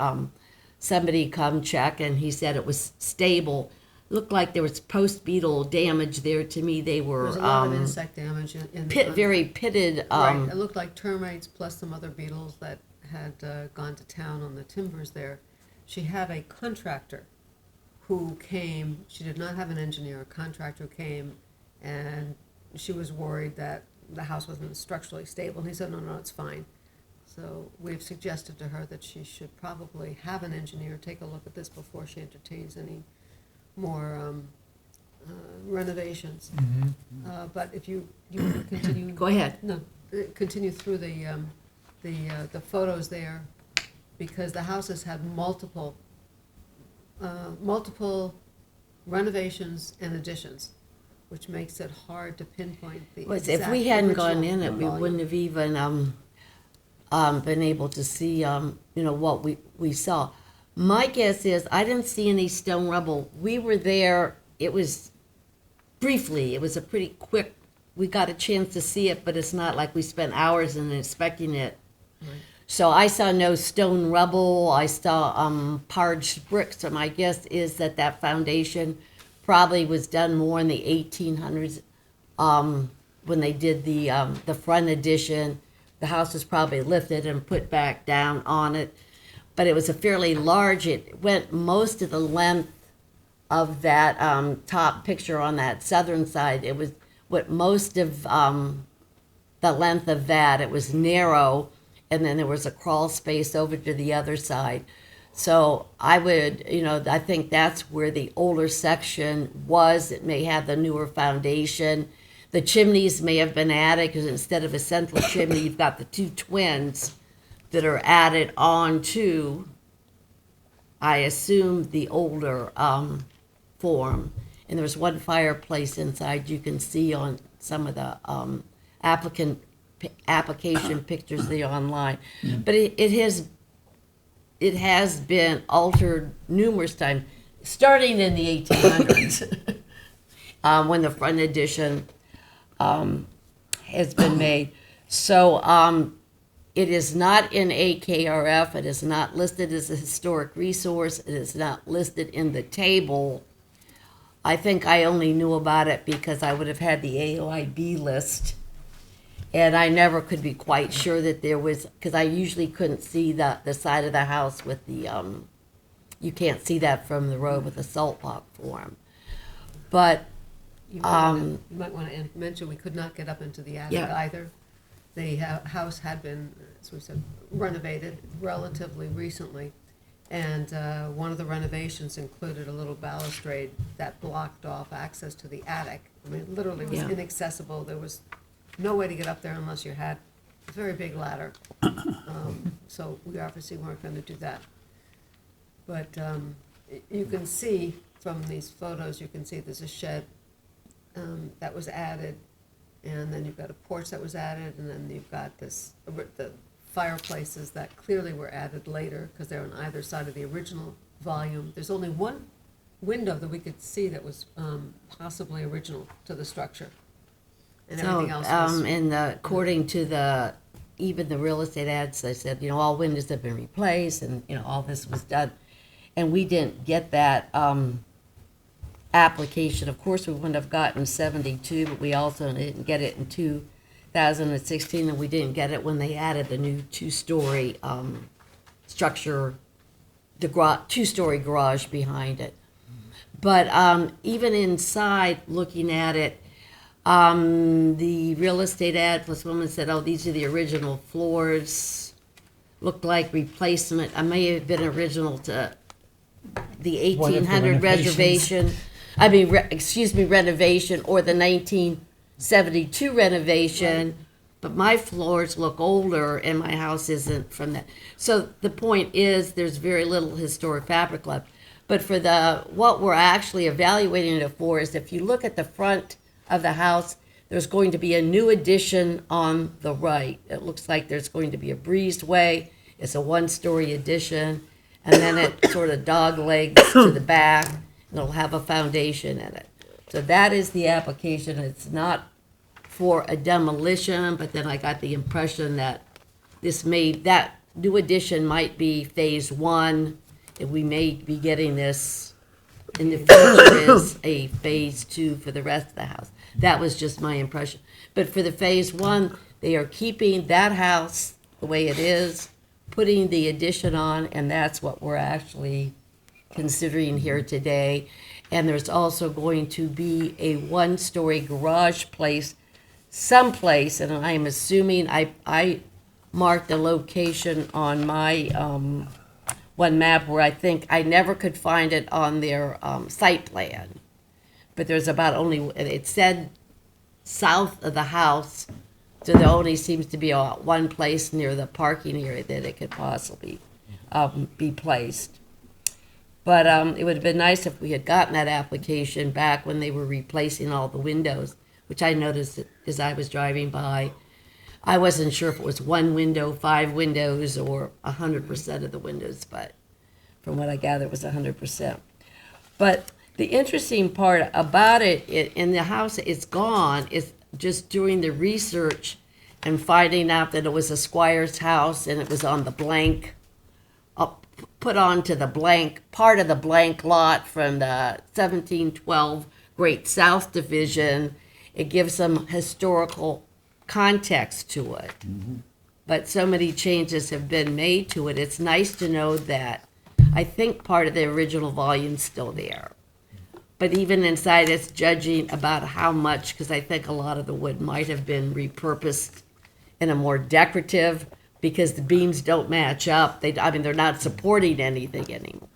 somebody come check, and he said it was stable. Looked like there was post-beetle damage there. To me, they were There's a lot of insect damage very pitted. Right, it looked like termites plus some other beetles that had gone to town on the timbers there. She had a contractor who came, she did not have an engineer, a contractor came, and she was worried that the house wasn't structurally stable, and he said, no, it's fine. So we've suggested to her that she should probably have an engineer take a look at this before she entertains any more renovations. But if you continue. Go ahead. No, continue through the photos there, because the house has had multiple renovations and additions, which makes it hard to pinpoint the exact If we hadn't gone in it, we volume. wouldn't have even been able to see, what we saw. My guess is, I didn't see any stone rubble. We were there, it was briefly, it was a pretty quick, we got a chance to see it, but it's not like we spent hours in inspecting it. Right. So I saw no stone rubble, I saw parged bricks, so my guess is that foundation probably was done more in the 1800s, when they did the front addition. The house was probably lifted and put back down on it. But it was a fairly large, it went most of the length of that top picture on that southern side. It what most of the length of that. It was narrow, and then there was a crawl space over to the other side. So I would, I think that's where the older section was. It may have the newer foundation. The chimneys may have been added because instead of a central chimney, you've got the two twins that are added on to, I assume, the older form. And there's one fireplace inside you can see on some of the application pictures there online. But it has been altered numerous times, starting in the 1800s, when the front addition has been made. So it is not in AKRF. It is not listed as a historic resource. It is not listed in the table. I think I only knew about it because I would have had the AOIB list. And I never could be quite sure that there was, because I usually couldn't see the side of the house with the, you can't see that from the road with the salt block form. But, You might want to mention, we could not get up into the attic Yeah. either. The house had been, as we said, renovated relatively recently. And one of the renovations included a little balustrade that blocked off access to the attic. I mean, it literally was Yeah. inaccessible. There was no way to get up there unless you had a very big ladder. So we obviously weren't going to do that. But you can see from these photos, you can see there's a shed that was added, and then you've got a porch that was added, and then you've got the fireplaces that clearly were added later because they're on either side of the original volume. There's only one window that we could see that was possibly original to the structure. And everything else was. According to even the real estate ads, they said, all windows have been replaced and, all this was done. And we didn't get that application. Of course, we wouldn't have gotten 72, but we also didn't get it in 2016, and we didn't get it when they added the new two-story structure, the two-story garage behind it. But even inside, looking at it, the real estate ad plus woman said, oh, these are the original floors. Looked like replacement. I may have been original to the One of the 1800 renovations. renovation or the 1972 renovation. But my floors look older and my house isn't from that. So the point is there's very little historic fabric left. But for what we're actually evaluating it for is if you look at the front of the house, there's going to be a new addition on the right. It looks like there's going to be a breezeway. It's a one-story addition, and then it sort of dog legs to the back, and it'll have a foundation in it. So that is the application. It's not for a demolition, but then I got the impression that that new addition might be phase one, and we may be getting this in the future as a phase two for the rest of the house. That was just my impression. But for the phase one, they are keeping that house the way it is, putting the addition on, and that's what we're actually considering here today. And there's also going to be a one-story garage place someplace, and I'm assuming I marked a location on my one map where I think I never could find it on their site plan. But there's it said south of the house, so there only seems to be one place near the parking area that it could possibly be placed. But it would have been nice if we had gotten that application back when they were replacing all the windows, which I noticed as I was driving by. I wasn't sure if it was one window, 5 windows, or 100% of the windows, but from what I gather, it was 100%. But the interesting part about it in the house, it's gone, is just doing the research and finding out that it was a squire's house and it was on the blank, put onto the blank, part of the blank lot from the 1712 Great South Division. It gives some historical context to it. Mm-hmm. But so many changes have been made to it. It's nice to know that I think part of the original volume's still there. But even inside, it's judging about how much, because I think a lot of the wood might have been repurposed in a more decorative, because the beams don't match up. I mean, they're not supporting anything anymore.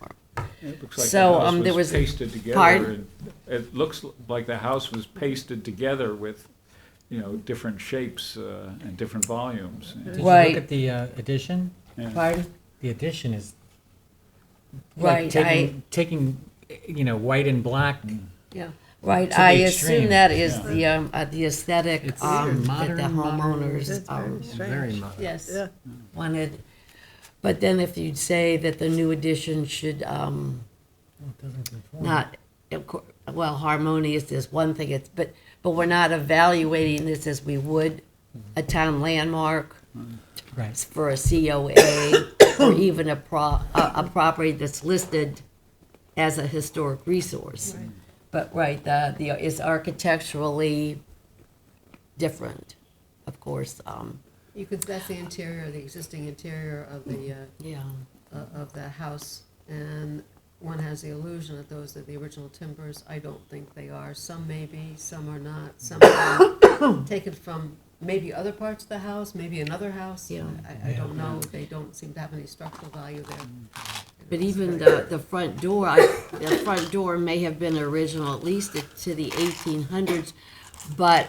It looks like the So, house there was was- pasted together. Pardon? It looks like the house was pasted together with, different shapes and different volumes. Did you Right. look at the addition? Yeah. Pardon? The addition is Right, like taking, white and black. Yeah, right. To the I extreme. assume that is Yeah. the aesthetic It's that the modern, homeowners That's very Very strange. modern. Yes. Yeah. wanted. But then if you'd say that the new addition should It doesn't conform. not, well, harmonious is one thing, but we're not evaluating this as we would a town landmark Right. for a COA or even a property that's listed as a historic resource. But, right, it's architecturally different, of course, That's the interior, the existing interior of the, yeah. of the house. And one has the illusion that those are the original timbers. I don't think they are. Some may be, some are not. Some are taken from maybe other parts of the house, maybe another house. Yeah. I don't know. They don't seem to have any structural value there. But even the front door, the front door may have been original, at least to the 1800s, but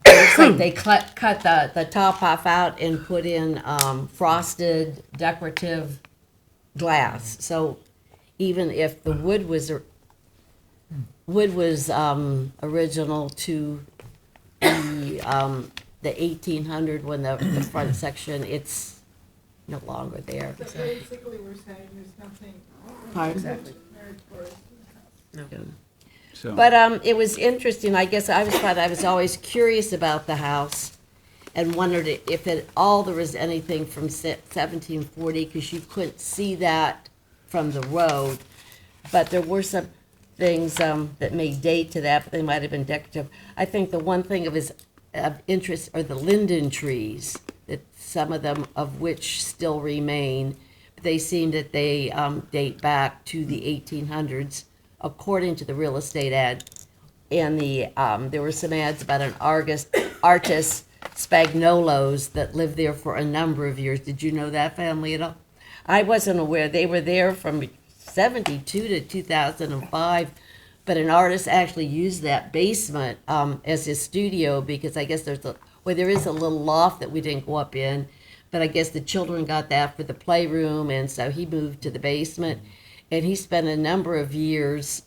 it looks like they cut the top off out and put in frosted decorative glass. So even if the wood was original to the 1800 when the front section, it's no longer there. So basically, we're saying there's nothing Pardon? meritorious in the house. So, But it was interesting. I guess I was always curious about the house, and wondered if at all there was anything from 1740, because you couldn't see that from the road. But there were some things that may date to that, but they might have been decorative. I think the one thing of interest are the linden trees, that some of them of which still remain. They seem that they date back to the 1800s, according to the real estate ad. And there were some ads about an artist, Spagnolos, that lived there for a number of years. Did you know that family at all? I wasn't aware. They were there from 72 to 2005, but an artist actually used that basement as his studio, because I guess there is a little loft that we didn't go up in, but I guess the children got that for the playroom, and so he moved to the basement, and he spent a number of years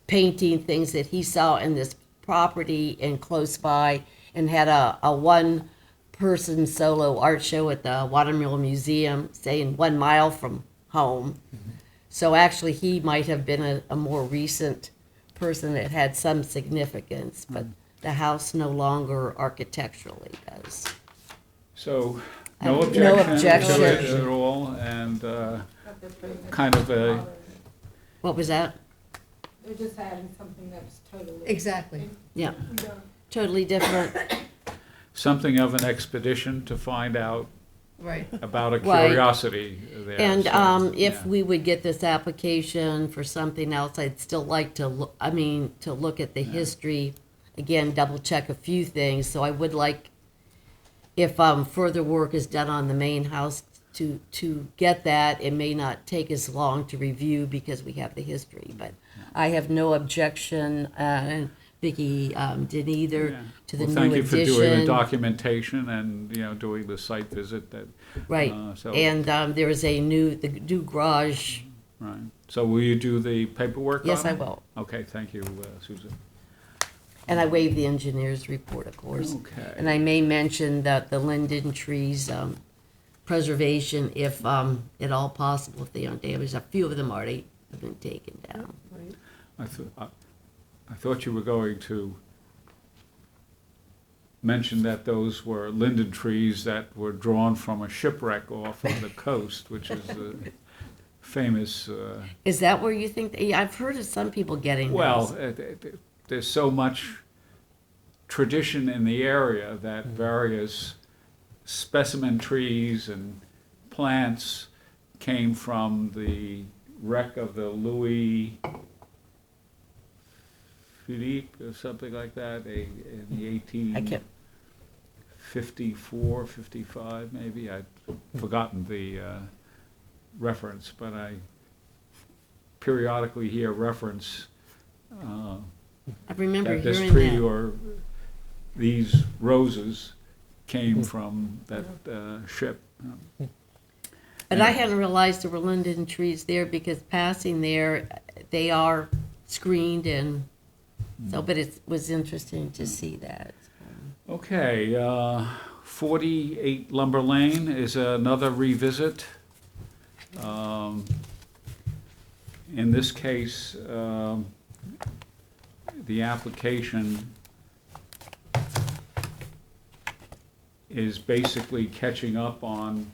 painting things that he saw in this property and close by, and had a one-person solo art show at the Watermill Museum, saying 1 mile from home. So actually, he might have been a more recent person that had some significance, but the house no longer architecturally does. so No no objection objection. to it at all, and kind of a, What was that? They're just adding something that's totally. Exactly. Yeah, We don't- totally different. something of an expedition to find out Right. about a Right. curiosity there. And so, if yeah. we would get this application for something else, I'd still like to look, to look at the history, again, double check a few things. So I would like, if further work is done on the main house, to get that. It may not take as long to review because we have the history, but I have no objection, and Vicki didn't either, Yeah. to the Well, new thank you for doing the addition. documentation and, doing the site visit that. Right, So, and there is the new garage. right. So will you do the paperwork on Yes, I it? will. Okay, thank you, Susan. And I waive the engineer's report, of course. Okay. And I may mention that the linden trees preservation, if at all possible, if they aren't damaged. A few of them already have been taken down. I thought you were going to mention that those were linden trees that were drawn from a shipwreck off of the coast, which is a famous, Is that where you think, I've heard of some people getting well, those. there's so much tradition in the area that Mm-hmm. various specimen trees and plants came from the wreck of the Louis Philippe or something like that, in the I can't, 54, 55 maybe. I've forgotten the reference, but I periodically hear reference I remember that this hearing tree that. or these roses came from that ship. But I hadn't realized there were linden trees there because passing there, they are screened and so, but it was interesting to see that. Okay, 48 Lumber Lane is another revisit. In this case, the application is basically catching up on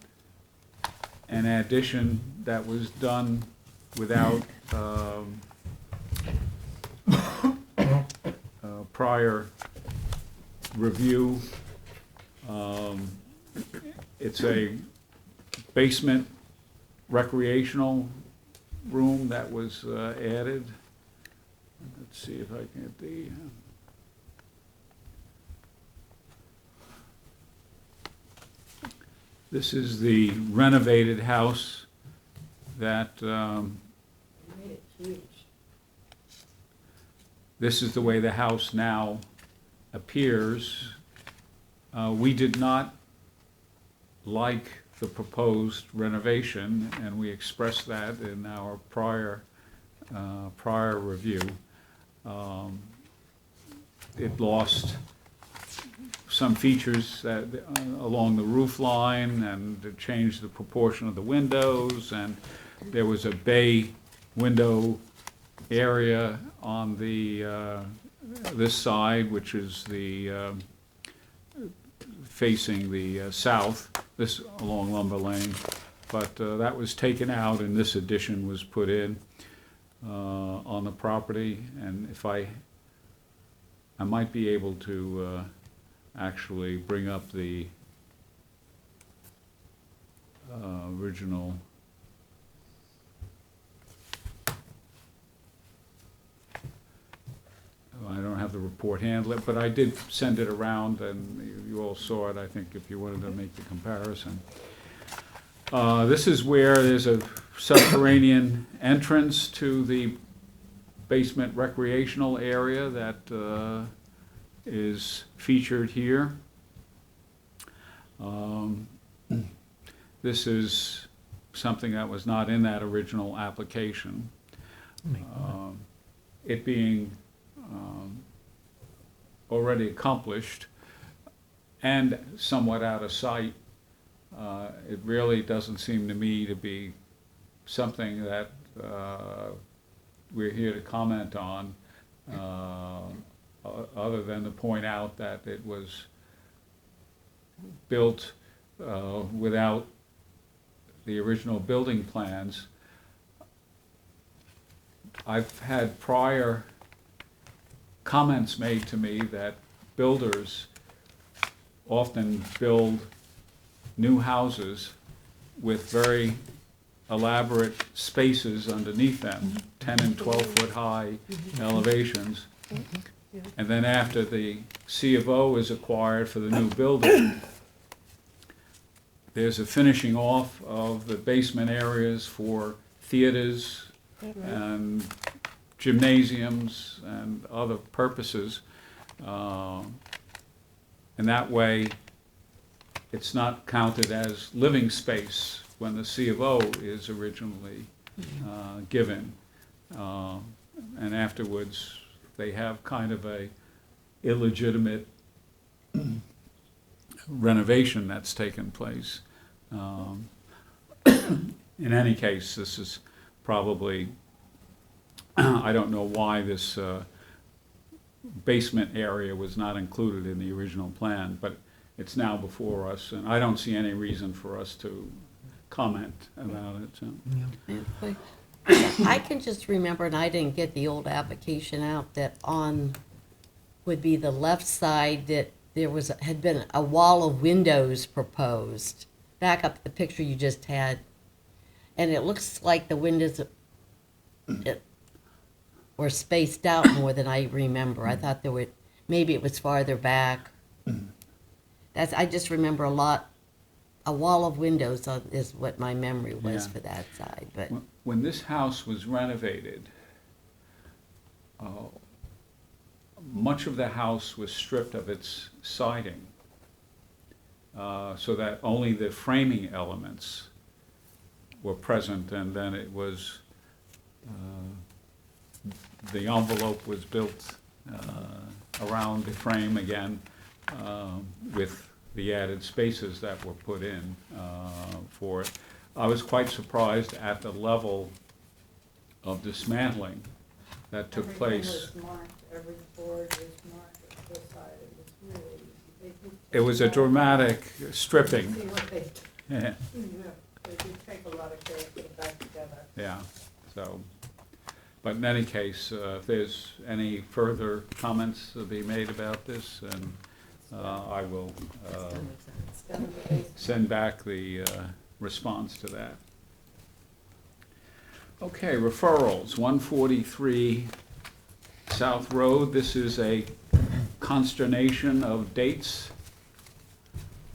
an addition that was done without prior review. It's a basement recreational room that was added. Let's see if I can get the... This is the renovated house that, this is the way the house now appears. We did not like the proposed renovation, and we expressed that in our prior review. It lost some features that, along the roof line, and it changed the proportion of the windows, and there was a bay window area on the this side, which is the facing the south, this along Lumber Lane, but that was taken out and this addition was put in on the property. And if I might be able to actually bring up the original. I don't have the report handle, but I did send it around, and you all saw it, I think, if you wanted to make the comparison. This is where there's a subterranean entrance to the basement recreational area that is featured here. This is something that was not in that original application. It being already accomplished and somewhat out of sight, it really doesn't seem to me to be something that we're here to comment on, other than to point out that it was built without the original building plans. I've had prior comments made to me that builders often build new houses with very elaborate spaces underneath them, 10 and 12 foot high elevations. And then after the C of O is acquired for the new building, there's a finishing off of the basement areas for theaters and gymnasiums and other purposes. And that way, it's not counted as living space when the C of O is originally given. And afterwards, they have kind of a illegitimate renovation that's taken place. In any case, this is probably, I don't know why this basement area was not included in the original plan, but it's now before us, and I don't see any reason for us to comment about it. So. I can just remember, and I didn't get the old application out, that on would be the left side that there had been a wall of windows proposed. Back up the picture you just had, and it looks like the windows were spaced out more than I remember. I thought there would, maybe it was farther back. I just remember a wall of windows is what my memory was Yeah. for that side, but. When this house was renovated, much of the house was stripped of its siding, so that only the framing elements were present, and then it was, the envelope was built around the frame again, with the added spaces that were put in for it. I was quite surprised at the level of dismantling that took place. Everything was marked, every board was marked at this side, it was really easy. They did It was a take dramatic stripping. See what they, Yeah, yeah, they did take a lot of care to put it back together. yeah, so, but in any case, if there's any further comments to be made about this, and I will It's down to the base. send back the response to that. Okay, referrals, 143 South Road. This is a consternation of dates,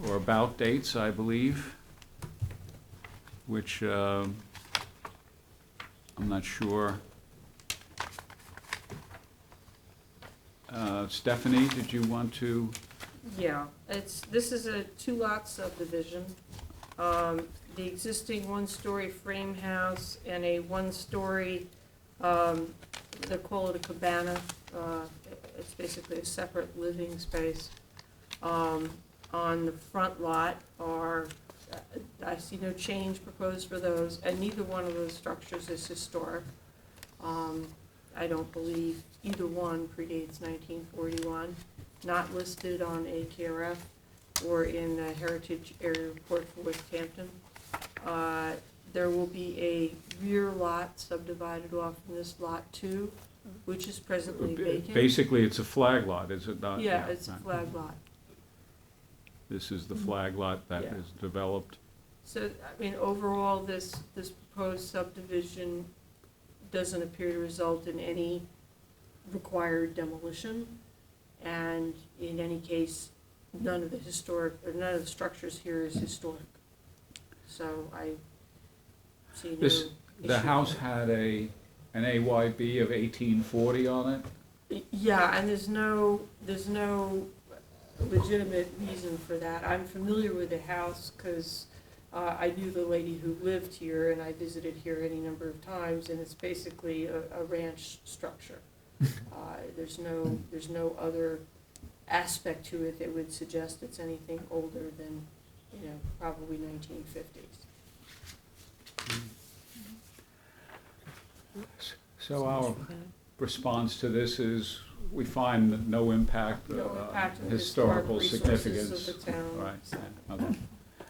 or about dates, I believe, which I'm not sure. Stephanie, did you want to? Yeah, this is a two-lot subdivision. The existing one-story frame house and a one-story, they call it a cabana. It's basically a separate living space. On the front lot I see no change proposed for those, and neither one of those structures is historic. I don't believe either one predates 1941, not listed on AKRF or in the Heritage Area Report for Southampton. There will be a rear lot subdivided off from this lot 2, which is presently vacant. Basically, it's a flag lot, is it not? Yeah, it's a right. flag lot. This is the flag lot that Yeah. is developed. So, I mean, overall, this proposed subdivision doesn't appear to result in any required demolition. And in any case, none of the structures here is historic. So I see no This, the issue. house had an AYB of 1840 on it? Yeah, and there's no legitimate reason for that. I'm familiar with the house because I knew the lady who lived here, and I visited here any number of times, and it's basically a ranch structure. There's no other aspect to it that would suggest it's anything older than, probably 1950s. So our response to this is, we find no impact, No impact on the historical historic resources significance. of the town. Right, yeah, okay.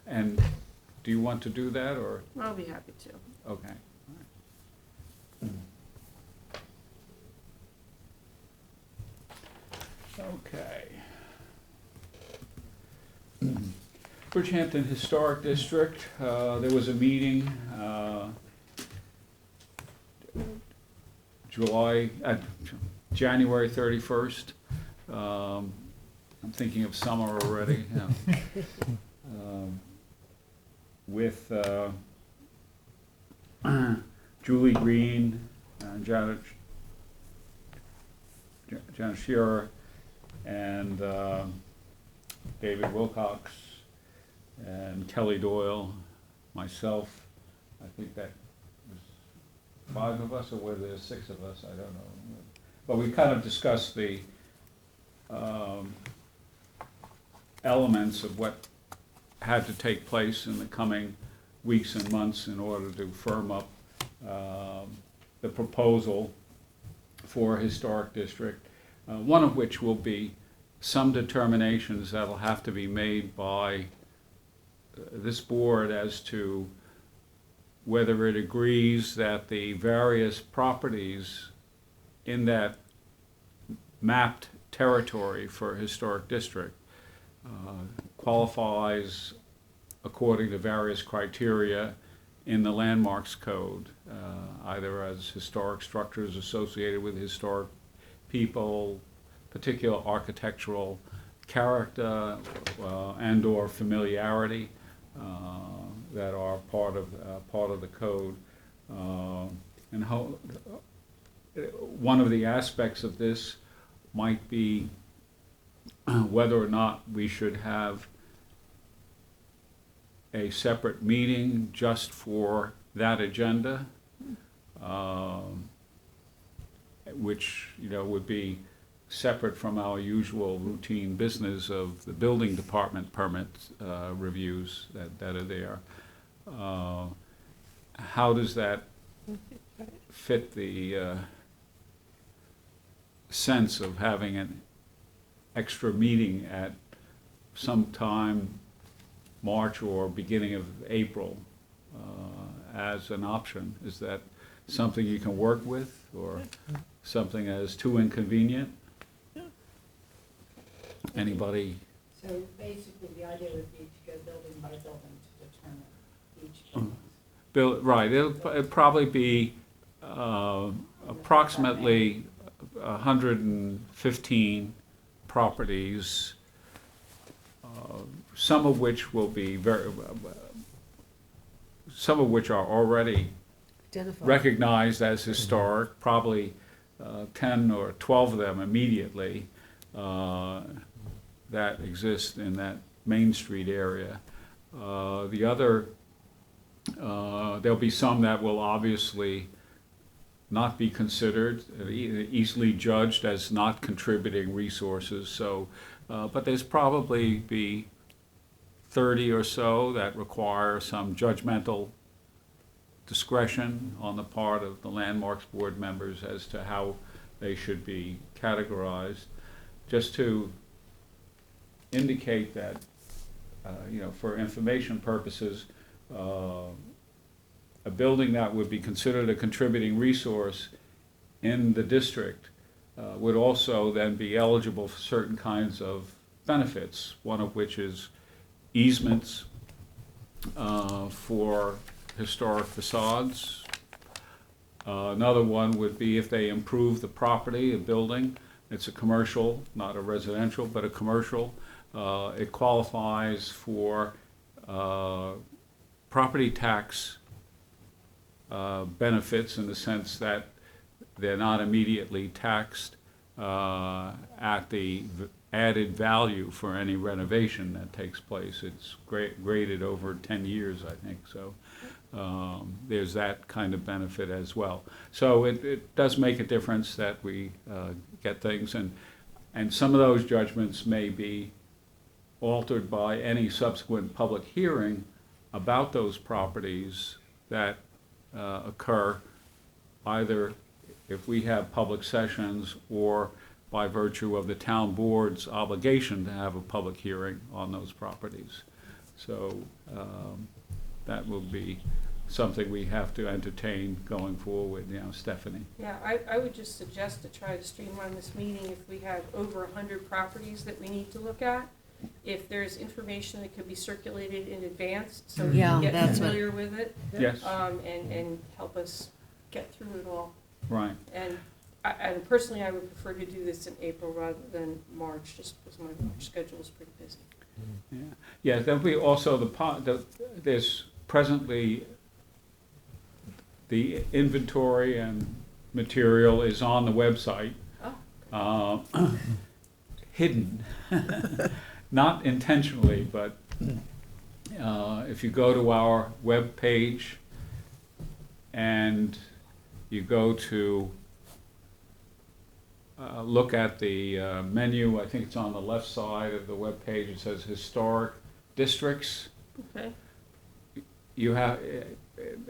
And do you want to do that, or, I'll be happy to. okay. all right. Okay. Bridgehampton Historic District, there was a meeting, January 31st. I'm thinking of summer already, yeah. With Julie Green, Janet Shearer, and David Wilcox, and Kelly Doyle, myself. I think that was 5 of us, or were there 6 of us, I don't know. But we kind of discussed the elements of what had to take place in the coming weeks and months in order to firm up the proposal for a historic district, one of which will be some determinations that'll have to be made by this board as to whether it agrees that the various properties in that mapped territory for a historic district qualifies according to various criteria, in the landmarks code, either as historic structures associated with historic people, particular architectural character, and/or familiarity, that are part of the code. And one of the aspects of this might be whether or not we should have a separate meeting just for that agenda, which, would be separate from our usual routine business of the building department permit reviews that are there. How does that fit the sense of having an extra meeting at some time March or beginning of April as an option? Is that something you can work with, or something that is too inconvenient? Anybody? So basically, the idea would be to go building by building to determine each building. Right, it'll probably be approximately 115 properties, some of which will be some of which are already Identify. recognized as historic, probably 10 or 12 of them immediately that exist in that Main Street area. The other, there'll be some that will obviously not be considered, easily judged as not contributing resources. So, but there's probably be 30 or so that require some judgmental discretion on the part of the Landmarks Board members as to how they should be categorized. Just to indicate that, for information purposes, a building that would be considered a contributing resource in the district would also then be eligible for certain kinds of benefits, one of which is easements for historic facades. Another one would be if they improve the property, a building, it's a commercial, not a residential, but a commercial, it qualifies for property tax benefits, in the sense that they're not immediately taxed at the added value for any renovation that takes place. It's graded over 10 years, I think, so there's that kind of benefit as well. So it does make a difference that we get things, and some of those judgments may be altered by any subsequent public hearing about those properties that occur, either if we have public sessions or by virtue of the town board's obligation to have a public hearing on those properties. So that will be something we have to entertain going forward, Stephanie. Yeah, I would just suggest to try to streamline this meeting if we have over 100 properties that we need to look at. If there's information that could be circulated in advance, so we Yeah, can get that's what- familiar with it, Yes, and help us get through it all. right. And personally, I would prefer to do this in April rather than March, just because my March schedule is pretty busy. Yeah, there'll be also there's presently the inventory and material is on the website. Hidden, not intentionally, but if you go to our web page and you go to look at the menu, I think it's on the left side of the web page, it says Historic Districts. Okay. You have,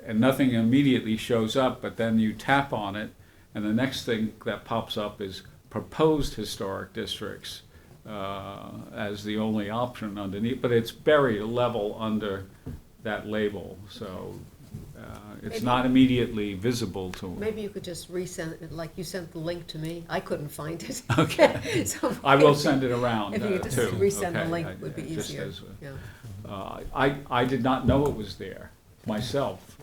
and nothing immediately shows up, but then you tap on it, and the next thing that pops up is Proposed Historic Districts as the only option underneath, but it's buried a level under that label, so it's not immediately visible to. Maybe you could just resend it, like you sent the link to me. I couldn't find it. Okay. So I will send it around If you could just too. resend the Okay. link, would be Just easier. as Yeah. I did not know it was there. myself,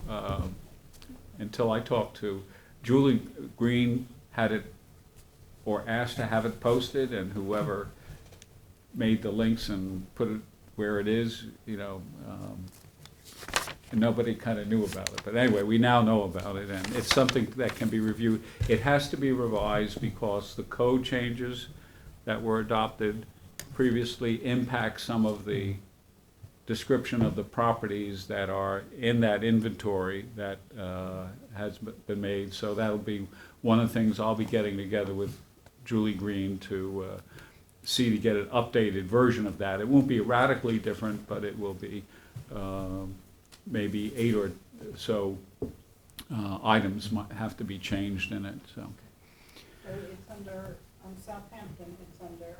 until I talked to Julie Green, had it, or asked to have it posted, and whoever made the links and put it where it is, and nobody kind of knew about it. But anyway, we now know about it, and it's something that can be reviewed. It has to be revised because the code changes that were adopted previously impact some of the description of the properties that are in that inventory that has been made. So that'll be one of the things I'll be getting together with Julie Green to see, to get an updated version of that. It won't be radically different, but it will be maybe 8 or so items might have to be changed in it, so. So it's under, Southampton, it's under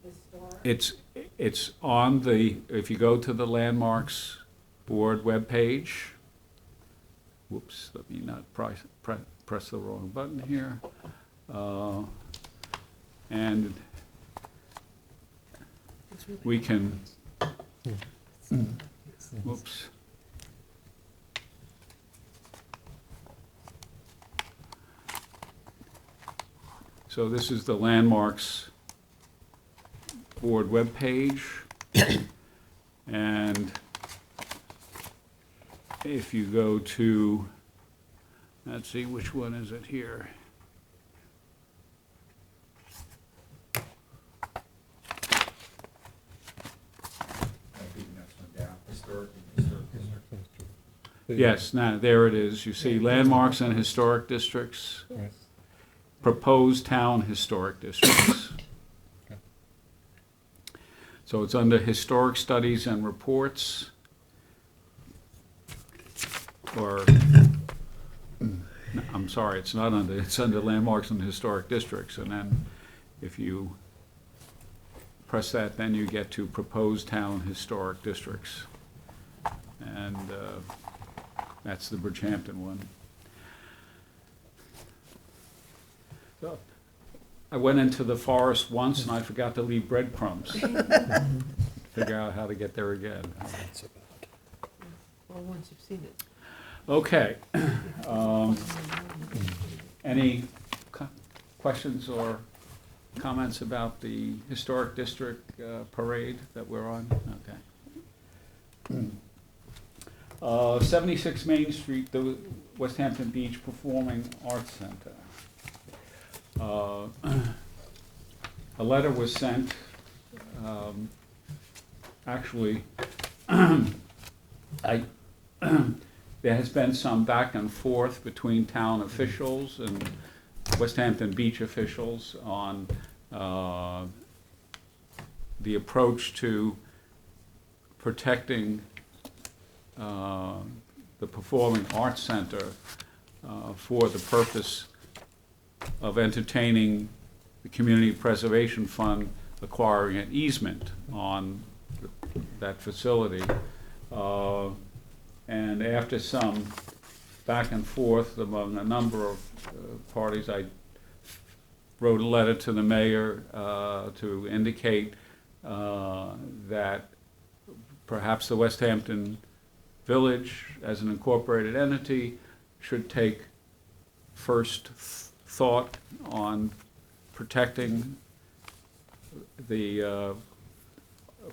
historic? It's on the, if you go to the Landmarks Board webpage, whoops, let me not press the wrong button here. And It's really we can, whoops. So this is the Landmarks Board webpage. And if you go to, let's see, which one is it here? Yes, now, there it is. You see landmarks and historic districts, Right. proposed town historic districts. Okay. So it's under historic studies and reports, or, I'm sorry, it's not under, it's under landmarks and historic districts. And then if you press that, then you get to proposed town historic districts. And that's the Bridgehampton one. So, I went into the forest once and I forgot to leave breadcrumbs. Figure out how to get there again. Well, once you've seen it. Okay. Any questions or comments about the historic district parade that we're on? Okay. 76 Main Street, the West Hampton Beach Performing Arts Center. A letter was sent, actually, there has been some back and forth between town officials and West Hampton Beach officials on the approach to protecting the Performing Arts Center for the purpose of entertaining the Community Preservation Fund acquiring an easement on that facility. And after some back and forth among a number of parties, I wrote a letter to the mayor to indicate that perhaps the West Hampton Village, as an incorporated entity, should take first thought on protecting the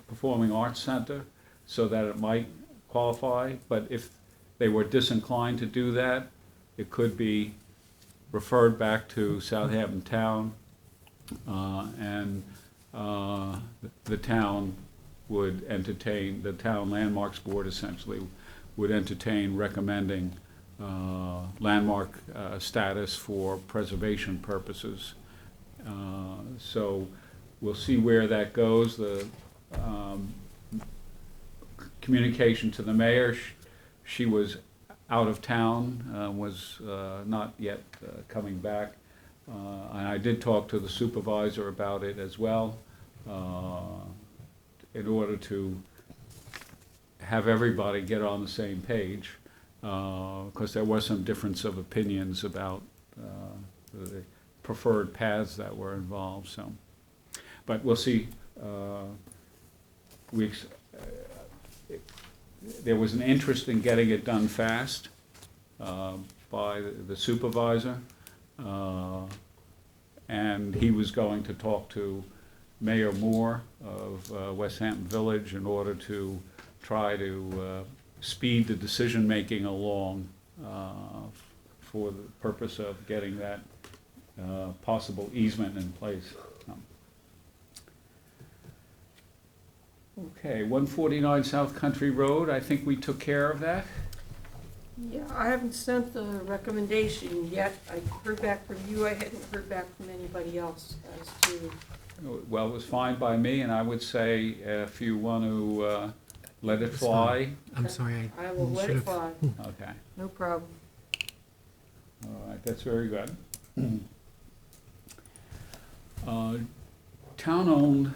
Performing Arts Center so that it might qualify. But if they were disinclined to do that, it could be referred back to Southampton Town, and the town would entertain, the Town Landmarks Board essentially would entertain recommending landmark status for preservation purposes. So we'll see where that goes. The communication to the mayor, she was out of town, was not yet coming back. And I did talk to the supervisor about it as well, in order to have everybody get on the same page, because there was some difference of opinions about the preferred paths that were involved. So, but we'll see. there was an interest in getting it done fast by the supervisor. And he was going to talk to Mayor Moore of West Hampton Village in order to try to speed the decision-making along for the purpose of getting that possible easement in place. Okay, 149 South Country Road, I think we took care of that. Yeah, I haven't sent the recommendation yet. I heard back from you, I hadn't heard back from anybody else as to, Well, it was fine by me, and I would say if you want to let it fly. I'm sorry, I will let it should've- fly, Okay, no problem. all right, that's very good. Town-owned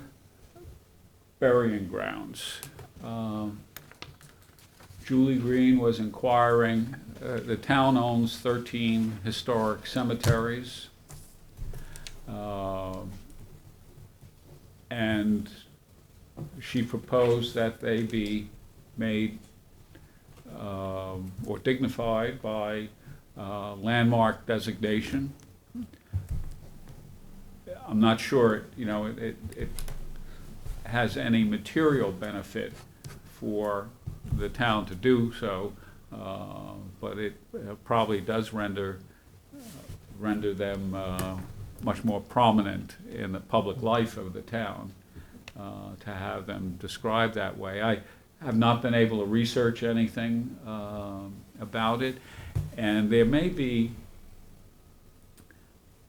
burying grounds. Julie Green was inquiring, the town owns 13 historic cemeteries. And she proposed that they be made or dignified by landmark designation. I'm not sure, you know, it has any material benefit for the town to do so, but it probably does render them much more prominent in the public life of the town to have them described that way. I have not been able to research anything about it, and there may be,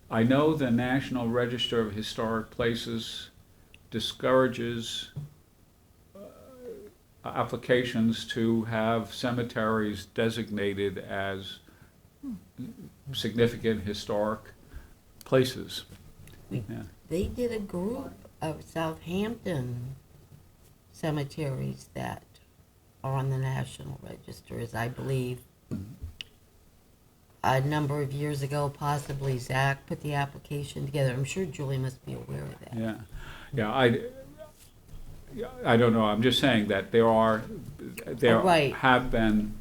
I know the National Register of Historic Places discourages applications to have cemeteries designated as significant historic places. Yeah. They did a group of Southampton cemeteries that are on the National Register, as I believe a number of years ago, possibly Zach put the application together. I'm sure Julie must be aware of that. Yeah, I don't know, I'm just saying that there Right. have been,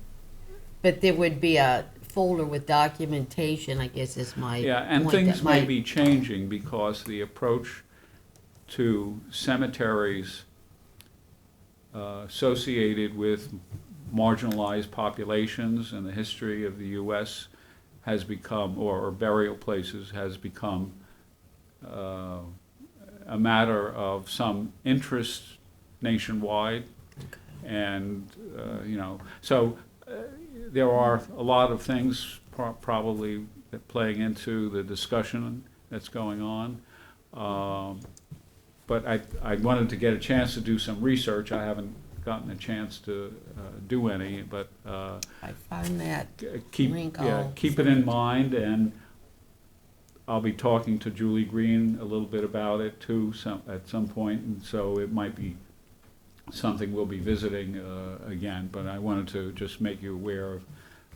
But there would be a folder with documentation, I guess is my yeah, and point, things that may might- be changing because the approach to cemeteries associated with marginalized populations in the history of the US has become, or burial places has become a matter of some interest nationwide. And, you know, so there are a lot of things probably playing into the discussion that's going on. But I wanted to get a chance to do some research. I haven't gotten a chance to do any, but I find that keep link keep it in mind, and I'll be talking to Julie Green a little bit about it too at some point, and so it might be something we'll be visiting again. But I wanted to just make you aware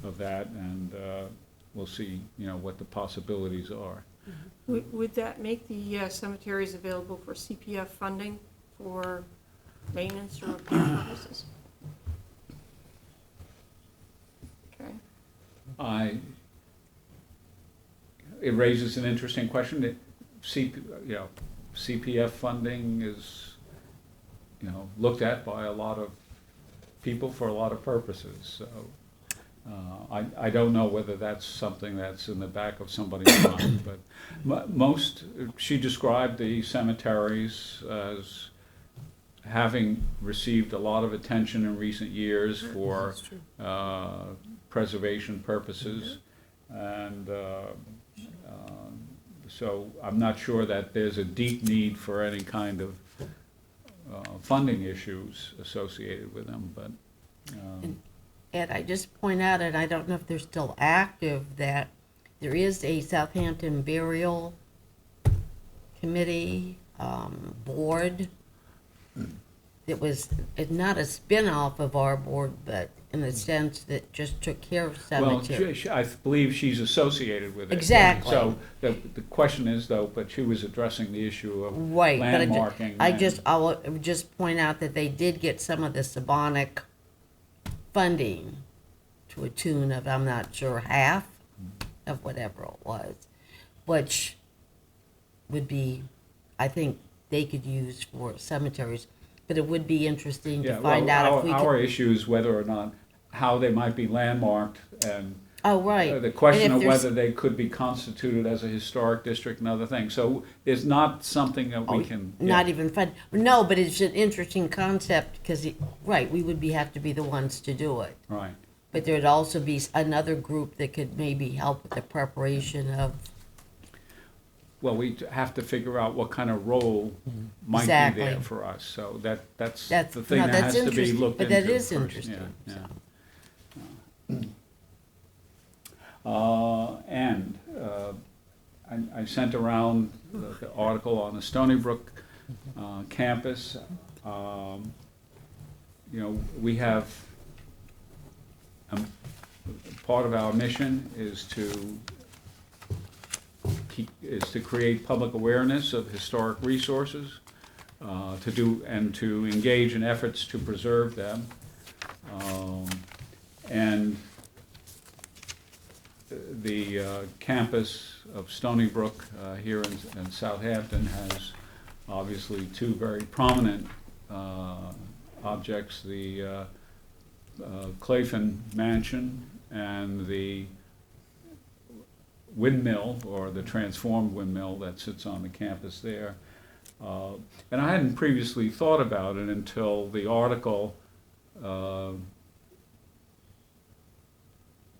of that, and we'll see, you know, what the possibilities are. Would that make the cemeteries available for CPF funding for maintenance or repair purposes? Okay. It raises an interesting question. CPF funding is, you know, looked at by a lot of people for a lot of purposes. So I don't know whether that's something that's in the back of somebody's mind, but she described the cemeteries as having received a lot of attention in recent years for preservation purposes, and so I'm not sure that there's a deep need for any kind of funding issues associated with them, but And I just point out, and I don't know if they're still active, that there is a Southampton Burial Committee board. It was not a spin-off of our board, but in the sense that just took care of well, cemeteries. I believe she's associated with it. Exactly. So the question is though, but she was addressing the issue of Right, but landmarking. I would just point out that they did get some of the Sabonic funding to a tune of, I'm not sure, half of whatever it was, which would be, I think they could use for cemeteries, but it would be interesting to Yeah, find well, out if we our could. issue is whether or not, how they might be landmarked, and Oh, right. the question And if of there's- whether they could be constituted as a historic district and other things. So it's not something that we can. Not yeah. even fun, no, but it's an interesting concept, because, right, we would have to be the ones to do it. Right. But there'd also be another group that could maybe help with the preparation of, Well, we have to figure out what kind of role might be there Exactly. for us. So that's that's, the thing no, that that's has to be interesting, looked but into that is first. interesting, Yeah, so. yeah. And I sent around the article on the Stony Brook campus. You know, we have, part of our mission is to create public awareness of historic resources, to engage in efforts to preserve them. And the campus of Stony Brook here in Southampton has obviously two very prominent objects, the Clayton Mansion and the windmill, or the transformed windmill that sits on the campus there. And I hadn't previously thought about it until the article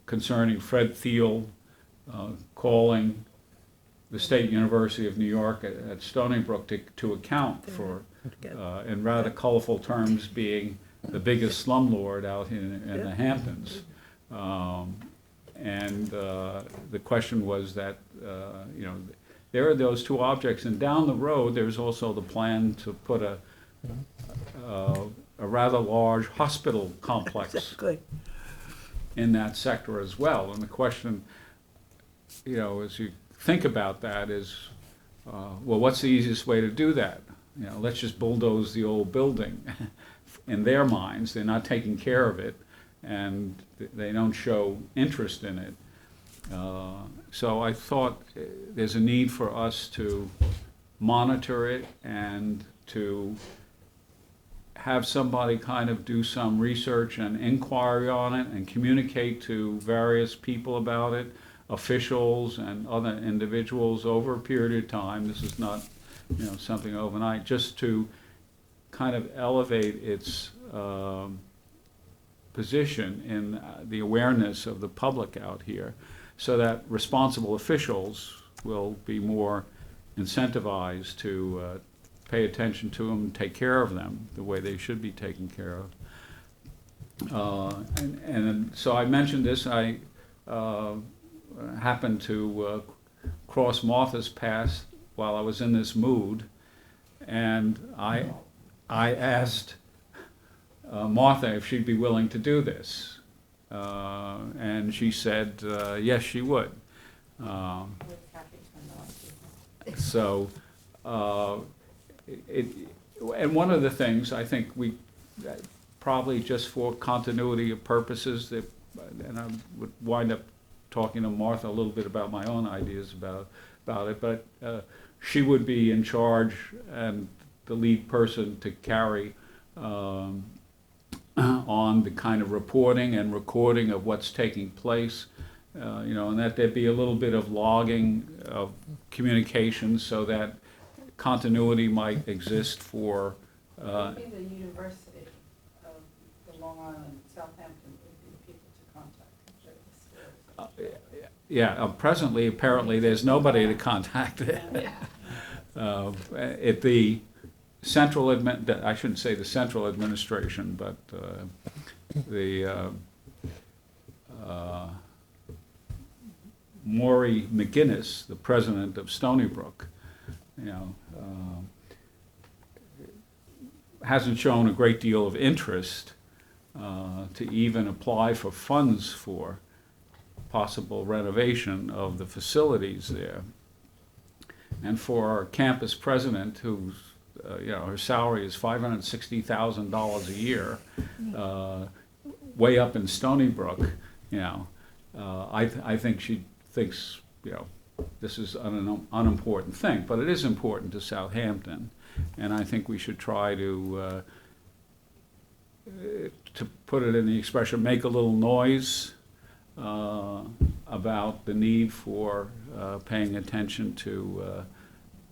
concerning Fred Thiel calling the State University of New York at Stony Brook to account for, in rather colorful terms, being the biggest slumlord out in the Hamptons. And the question was that, you know, there are those two objects, and down the road, there's also the plan to put a rather large hospital complex Exactly. in that sector as well. And the question, you know, as you think about that is, well, what's the easiest way to do that? You know, let's just bulldoze the old building. In their minds, they're not taking care of it, and they don't show interest in it. So I thought there's a need for us to monitor it and to have somebody kind of do some research and inquiry on it and communicate to various people about it, officials and other individuals over a period of time. This is not, you know, something overnight, just to kind of elevate its position in the awareness of the public out here, so that responsible officials will be more incentivized to pay attention to them, take care of them the way they should be taken care of. And so I mentioned this. I happened to cross Martha's path while I was in this mood, and I asked Martha if she'd be willing to do this, and she said yes, she would. So, and one of the things I think we probably just for continuity of purposes, that, and I would wind up talking to Martha a little bit about my own ideas about it, but she would be in charge and the lead person to carry on the kind of reporting and recording of what's taking place, you know, and that there'd be a little bit of logging of communications so that continuity might exist for. It would be the University of the Long Island, Southampton would be the people to contact. Yeah, presently, apparently, there's nobody to contact. At the central I shouldn't say the central administration, but the Maury McGinnis, the president of Stony Brook, you know, hasn't shown a great deal of interest to even apply for funds for possible renovation of the facilities there. And for our campus president, who's, you know, her salary is $560,000 a year, way up in Stony Brook, I think she thinks, this is an unimportant thing, but it is important to Southampton, and I think we should try to put it in the expression, make a little noise about the need for paying attention to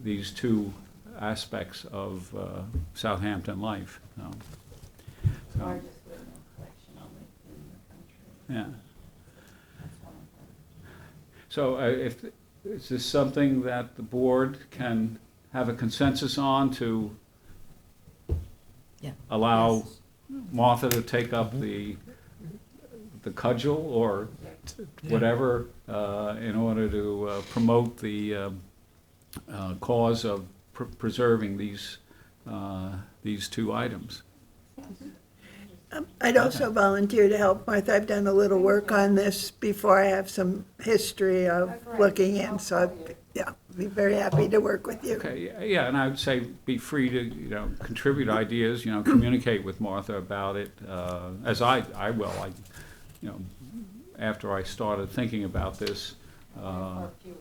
these two aspects of Southampton life. Largest windmill collection in the country. Yeah. That's one of them. So is this something that the board can have a consensus on to Yeah. allow Yes. Martha to take up the cudgel or whatever in order to promote the cause of preserving these two items? I'd also volunteer to help Martha. I've done a little work on this before. I have some history of looking in, so I'd be very happy to work with you. Okay, yeah, and I would say be free to, contribute ideas, communicate with Martha about it, as I will. After I started thinking about this. Far fewer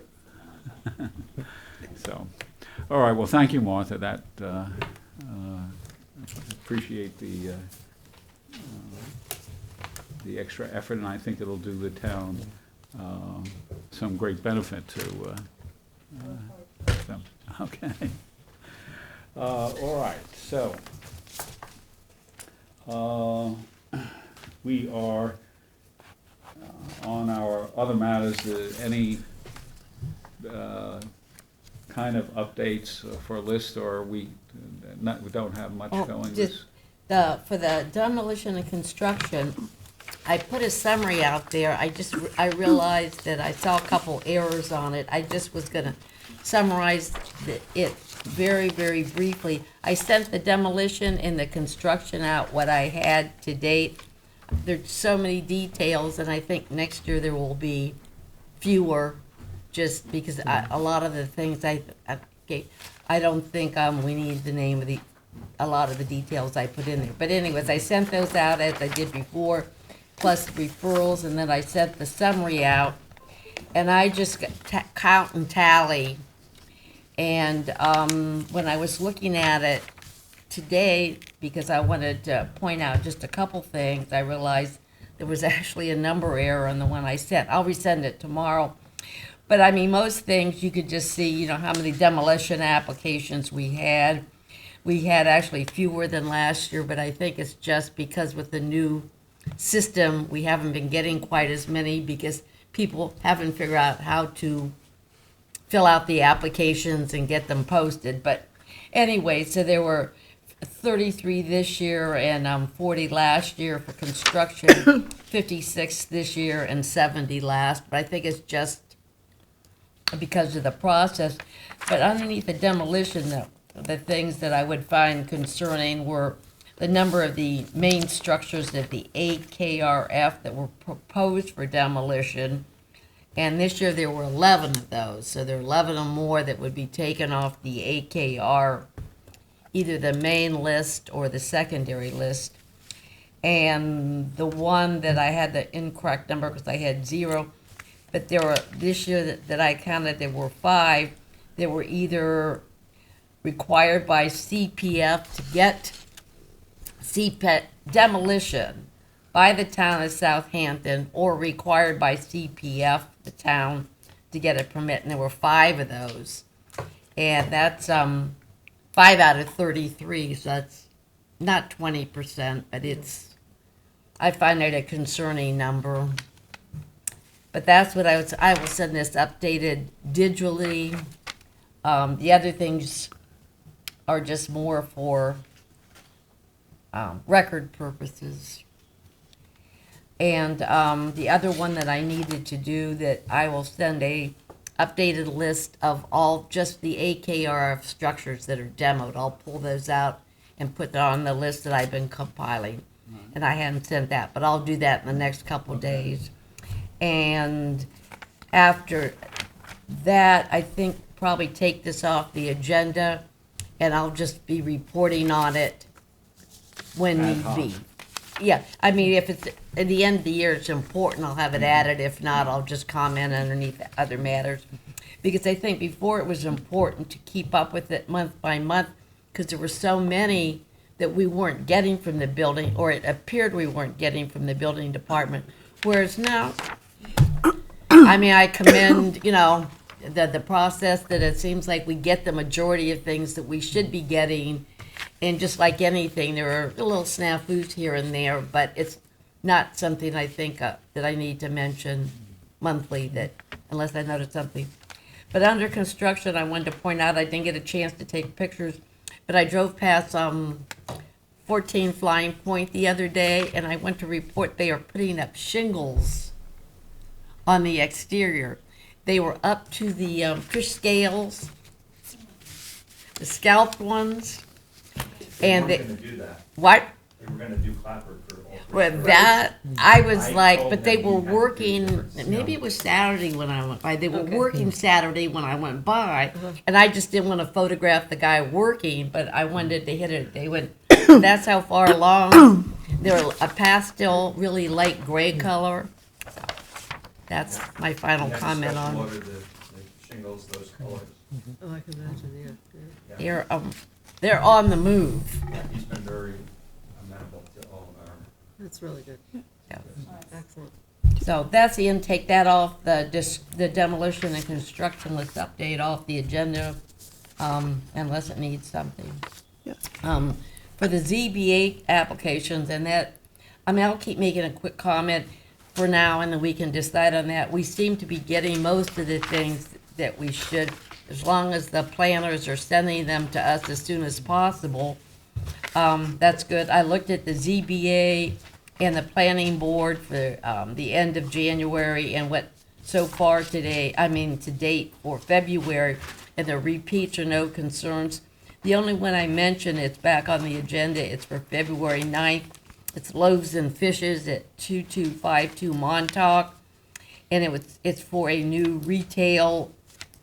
than that. So, all right, well, thank you, Martha, that, appreciate the extra effort, and I think it'll do the town some great benefit to them. Okay. All right, so, we are on our other matters, any kind of updates for a list, or we don't have much Oh, going just this? for the demolition and construction, I put a summary out there. I realized that I saw a couple errors on it. I just was gonna summarize it very, very briefly. I sent the demolition and the construction out, what I had to date. There's so many details, and I think next year there will be fewer, just because a lot of the things I don't think we need the name of a lot of the details I put in there. But anyways, I sent those out as I did before, plus referrals, and then I sent the summary out, and I just count and tally. And when I was looking at it today, because I wanted to point out just a couple things, I realized there was actually a number error on the one I sent. I'll resend it tomorrow. But I mean, most things you could just see, how many demolition applications we had. We had actually fewer than last year, but I think it's just because with the new system, we haven't been getting quite as many because people haven't figured out how to fill out the applications and get them posted. But anyway, so there were 33 this year and 40 last year for construction, 56 this year and 70 last. But I think it's just because of the process. But underneath the demolition, the things that I would find concerning were the number of the main structures at the AKRF that were proposed for demolition. And this year there were 11 of those. So there are 11 or more that would be taken off the AKR, either the main list or the secondary list. And the one that I had the incorrect number because I had 0, but there were, this year that I counted, there were 5 that were either required by CPF to get CPF demolition by the town of Southampton or required by CPF, the town, to get a permit. And there were 5 of those. And that's 5 out of 33, so that's not 20%, but I find it a concerning number. But that's what I will send this updated digitally. The other things are just more for record purposes. And the other one that I needed to do, that I will send a updated list of all just the AKRF structures that are demoed. I'll pull those out and put that on the list that I've been compiling. And I hadn't sent that, but I'll do that in the next couple of days. And after that, I think probably take this off the agenda, and I'll just be reporting on it when Ad need hoc. be. Yeah, I mean, if it's, at the end of the year, it's important, I'll have it added. If not, I'll just comment underneath other matters. Because I think before it was important to keep up with it month by month, because there were so many that we weren't getting from the building, or it appeared we weren't getting from the building department. Whereas now, I mean, I commend, the process that it seems like we get the majority of things that we should be getting. And just like anything, there are little snafus here and there, but it's not something I think that I need to mention monthly, that unless I notice something. But under construction, I wanted to point out, I didn't get a chance to take pictures, but I drove past 14 Flying Point the other day, and I went to report they are putting up shingles on the exterior. They were up to the fish scales, the scalped ones, and They weren't gonna do that. what? They were gonna do clapboard for all three. Well, that, I was I like, told but they them were we had to do working, different maybe it stuff. was Saturday when I went by, they were Okay. working Saturday when I went by, and I just didn't want to photograph the guy working, but I wanted to hit it, they went, that's how far along. They're a pastel, really light gray color. So, that's my final We had to comment special on, order the shingles, those colors. Oh, I can imagine, yeah. they're on the move. Yeah, he's been very amenable to all of our. That's really good. Yeah. Excellent. So that's the intake, that off the demolition and construction, let's update off the agenda, unless it needs something. Yeah. For the ZBA applications and that, I mean, I'll keep making a quick comment for now and then we can decide on that. We seem to be getting most of the things that we should, as long as the planners are sending them to us as soon as possible. That's good. I looked at the ZBA and the planning board for the end of January and what so far to date for February, and the repeats are no concerns. The only one I mentioned, it's back on the agenda, it's for February 9th. It's Loaves and Fishes at 2252 Montauk. And it's for a new retail,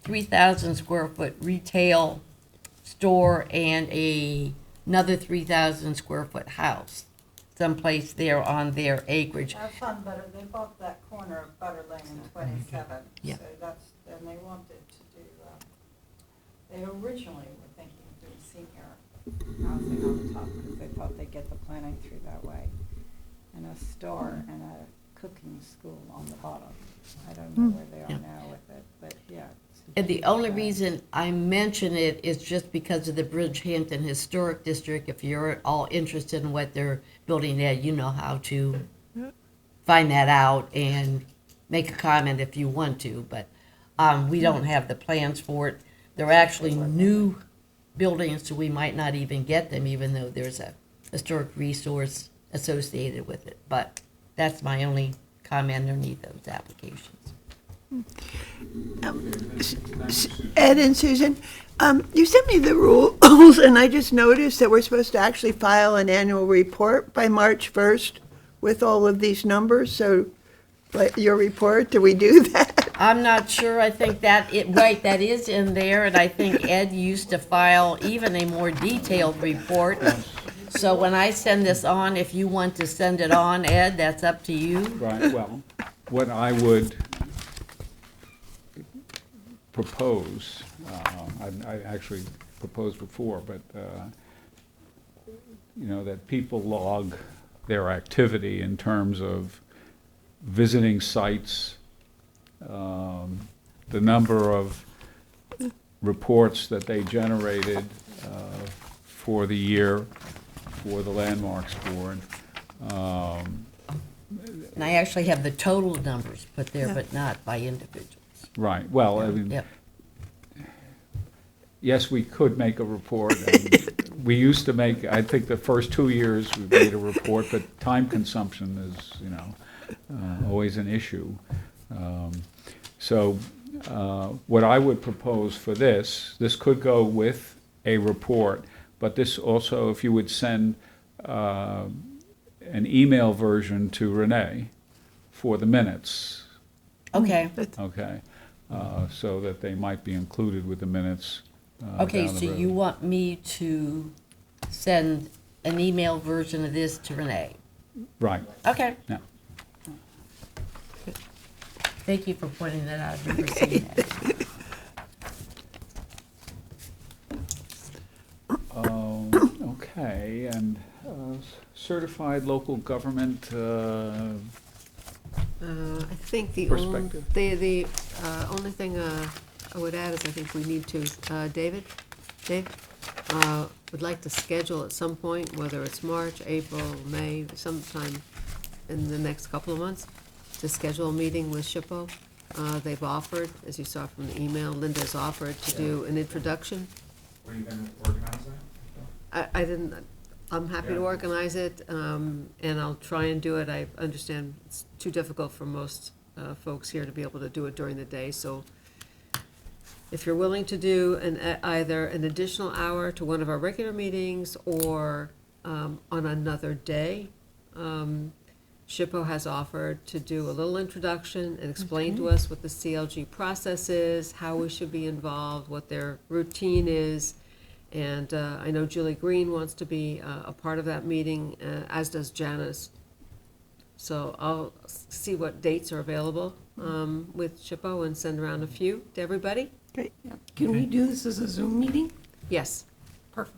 3,000 square foot retail store and another 3,000 square foot house, someplace there on their acreage. Have fun, Butter, they bought that corner of Butter Lane and 27. Yeah. So and they wanted to do, they originally were thinking of doing senior housing on the top, because they thought they'd get the planning through that way. And a store and a cooking school on the bottom. I don't know where they Yeah. are now with it, but yeah. it's a And the big, only reason I mention it is just because of the Bridgehampton Historic District. If you're all interested in what they're building there, you know how to find that out and make a comment if you want to, but we don't have the plans for it. They're actually new buildings, so we might not even get them, even though there's a historic resource associated with it. But that's my only comment underneath those applications. Ed and Susan, you sent me the rules, and I just noticed that we're supposed to actually file an annual report by March 1st with all of these numbers, so, like, your report, do we do that? I'm not sure, I think that, that is in there, and I think Ed used to file even a more detailed report. So when I send this on, if you want to send it on, Ed, that's up to you. Right, well, what I would propose, I actually proposed before, but, that people log their activity in terms of visiting sites, the number of reports that they generated for the year for the Landmarks Board. And I actually have the total numbers put there, but not by individuals. Right, well, I mean, Yep. yes, we could make a report. And we used to make, I think the first 2 years we made a report, but time consumption is, always an issue. So what I would propose for this could go with a report, but this also, if you would send an email version to Renee for the minutes, Okay, okay? So that they might be included with the minutes okay, down the so road. you want me to send an email version of this to Renee? Right. Okay. Yeah. Thank you for pointing that out. I've never seen that. Okay, and certified local government, I think the Perspective. only thing I would add is I think we need to, Dave, would like to schedule at some point, whether it's March, April, May, sometime in the next couple of months, to schedule a meeting with SHPO. They've offered, as you saw from the email, Linda's offered to do an introduction. Were you gonna organize that? I didn't, I'm happy to Yeah. organize it, and I'll try and do it. I understand it's too difficult for most folks here to be able to do it during the day, so if you're willing to do either an additional hour to one of our regular meetings or on another day, SHPO has offered to do a little introduction and explain to us what the CLG process is, how we should be involved, what their routine is. And I know Julie Green wants to be a part of that meeting, as does Janice. So I'll see what dates are available with SHPO and send around a few to everybody. Can we do this as a Zoom meeting? Yes, Perfect.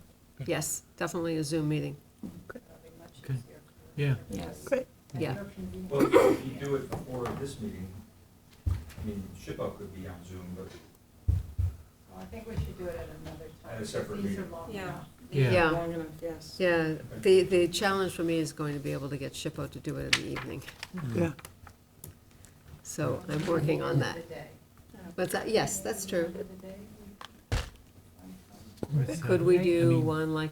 yes, definitely a Zoom meeting. Okay. Yeah. Yes. Great. Yeah, Well, if you do it before this meeting, I mean, SHPO could be on Zoom, but Well, I think we should do it at another time. At a separate because these are meeting. long Yeah. enough. Yeah. Yeah. Long enough, yes. yeah. The challenge for me is going to be able to get SHPO to do it in the evening. Yeah. So I'm working on that. The day. But yes, that's true. The day. What's Could we Saturday? I do mean, one like,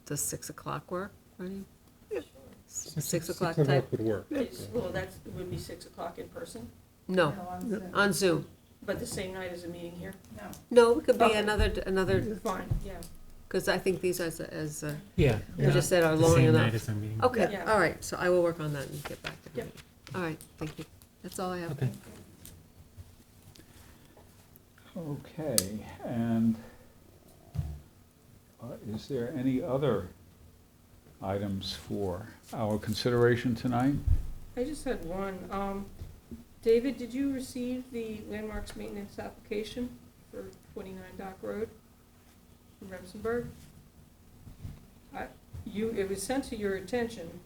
does 6 o'clock work, Rennie? Yeah. 6 o'clock 6 type? would work. Well, would be 6 o'clock in person, No, on Zoom. on Zoom. but the same night as a meeting here? No. No, it could be Okay. another, Fine, yeah. because I think these, as Yeah. you just said, are The long same night enough. as our meeting. Okay, Yeah. all right, so I will work on that and get back to you. Yep. All right, thank you. That's all I have. Okay. okay, and is there any other items for our consideration tonight? I just had one. David, did you receive the landmarks maintenance application for 29 Dock Road in Remsenburg? It was sent to your attention.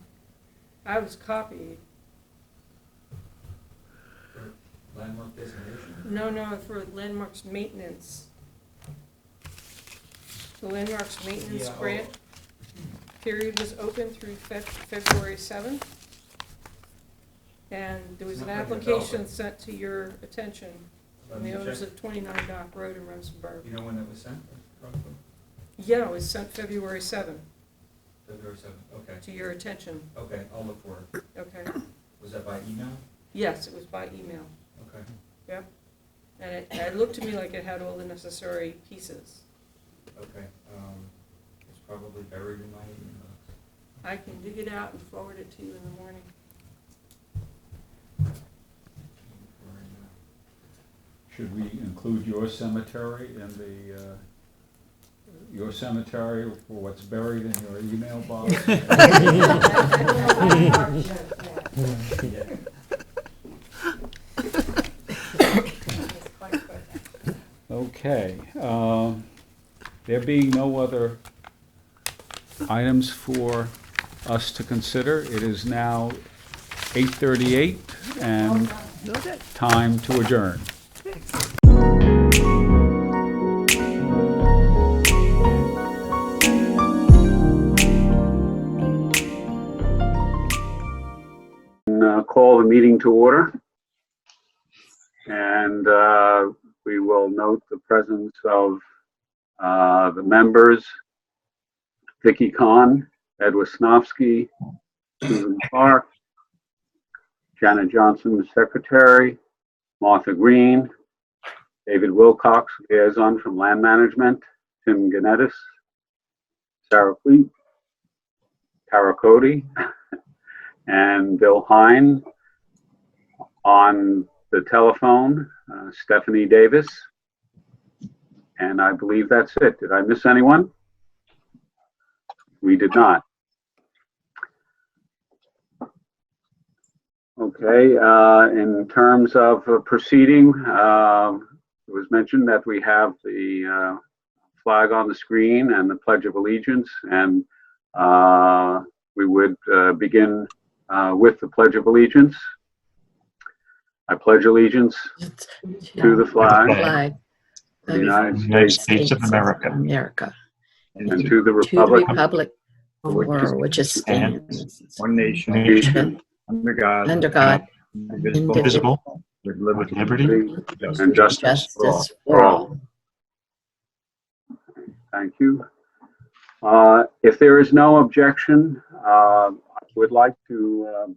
I was copied. for landmark designation? No, for landmarks maintenance. The landmarks maintenance Yeah, oh. grant period was open through February 7th. And there was an Not like a application developer. sent to your attention Let from me the owners check. of 29 Dock Road in Remsenburg. You know when that was sent, roughly? Yeah, it was sent February 7th February 7th, okay. to your attention, Okay, I'll look for it. okay? Was that by email? Yes, it was by email, Okay. yep. And it looked to me like it had all the necessary pieces. Okay, it's probably buried in my email. I can dig it out and forward it to you in the morning. Should we include your cemetery in the, your cemetery for what's buried in your email box? Okay, there being no other items for us to consider, it is now 8:38 and No, that, time to adjourn. Call the meeting to order. And we will note the presence of the members, Vicky Kahn, Ed Wisnowski, Susan Clark, Janet Johnson, the secretary, Martha Green, David Wilcox, liaison from Land Management, Tim Ganettis, Sarah Fleet, Tara Cody, and Bill Hine. On the telephone, Stephanie Davis. And I believe that's it. Did I miss anyone? We did not. Okay, in terms of proceeding, it was mentioned that we have the flag on the screen and the Pledge of Allegiance, and we would begin with the Pledge of Allegiance. I pledge allegiance to the flag Flag of the United States of America. and to the To the republic republic for which it stands, One nation, nation, under God, under God, indivisible, indivisible, with liberty and justice for all. Thank you. If there is no objection, I would like to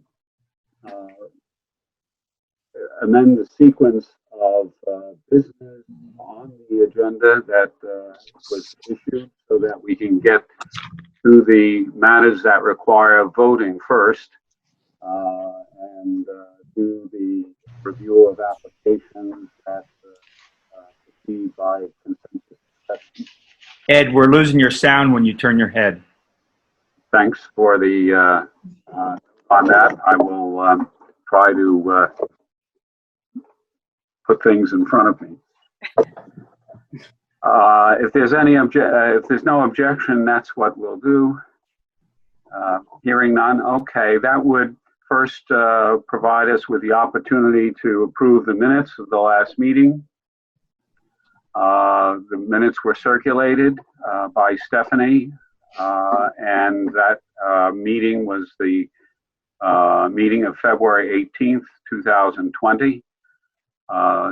amend the sequence of business on the agenda that was issued so that we can get to the matters that require voting first and do the review of applications that proceed by consensus. Ed, we're losing your sound when you turn your head. Thanks for the on that. I will try to put things in front of me. If there's no objection, that's what we'll do. Hearing none, okay, that would first provide us with the opportunity to approve the minutes of the last meeting. The minutes were circulated by Stephanie, and that meeting was the meeting of February 18th, 2020.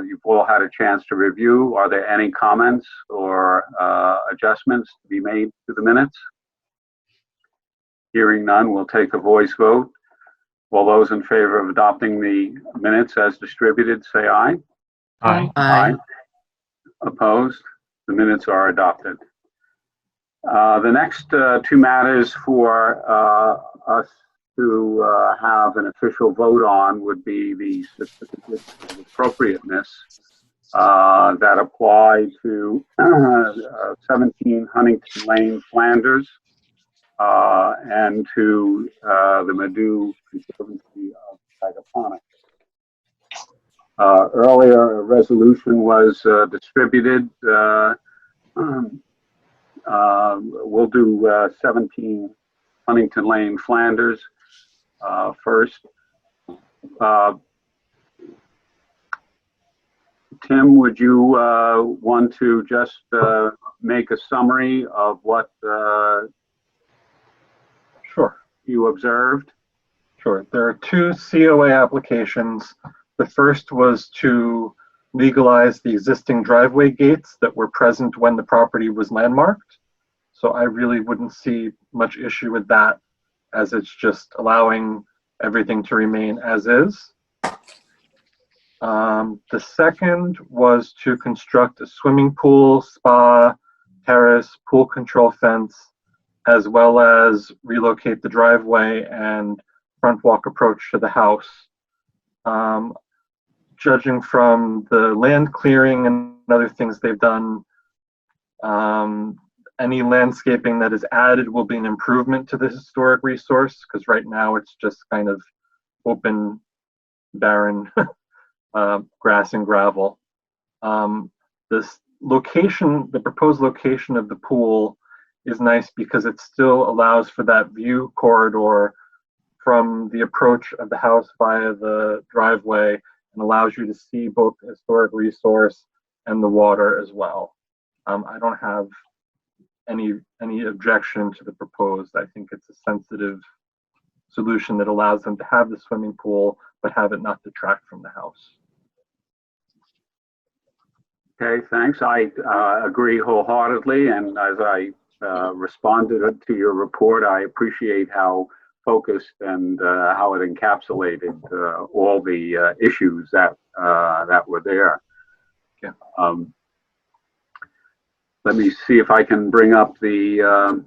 You've all had a chance to review. Are there any comments or adjustments to be made to the minutes? Hearing none, we'll take a voice vote. All those in favor of adopting the minutes as distributed, say aye. Aye. Opposed? The minutes are adopted. The next two matters for us to have an official vote on would be the certificates of appropriateness that apply to 17 Huntington Lane, Flanders, and to the Madu Conservancy of Sagaponic. Earlier, a resolution was distributed. We'll do 17 Huntington Lane, Flanders first. Tim, would you want to just make a summary of what Sure. you observed? Sure. There are two COA applications. The first was to legalize the existing driveway gates that were present when the property was landmarked. So I really wouldn't see much issue with that, as it's just allowing everything to remain as is. The second was to construct a swimming pool, spa, terrace, pool control fence, as well as relocate the driveway and front walk approach to the house. Judging from the land clearing and other things they've done, any landscaping that is added will be an improvement to the historic resource, because right now it's just kind of open, barren grass and gravel. This location, the proposed location of the pool, is nice because it still allows for that view corridor from the approach of the house via the driveway, and allows you to see both the historic resource and the water as well. I don't have any objection to the proposed. I think it's a sensitive solution that allows them to have the swimming pool, but have it not detract from the house. Okay, thanks. I agree wholeheartedly, and as I responded to your report, I appreciate how focused and how it encapsulated all the issues that were there. Yeah. Let me see if I can bring up the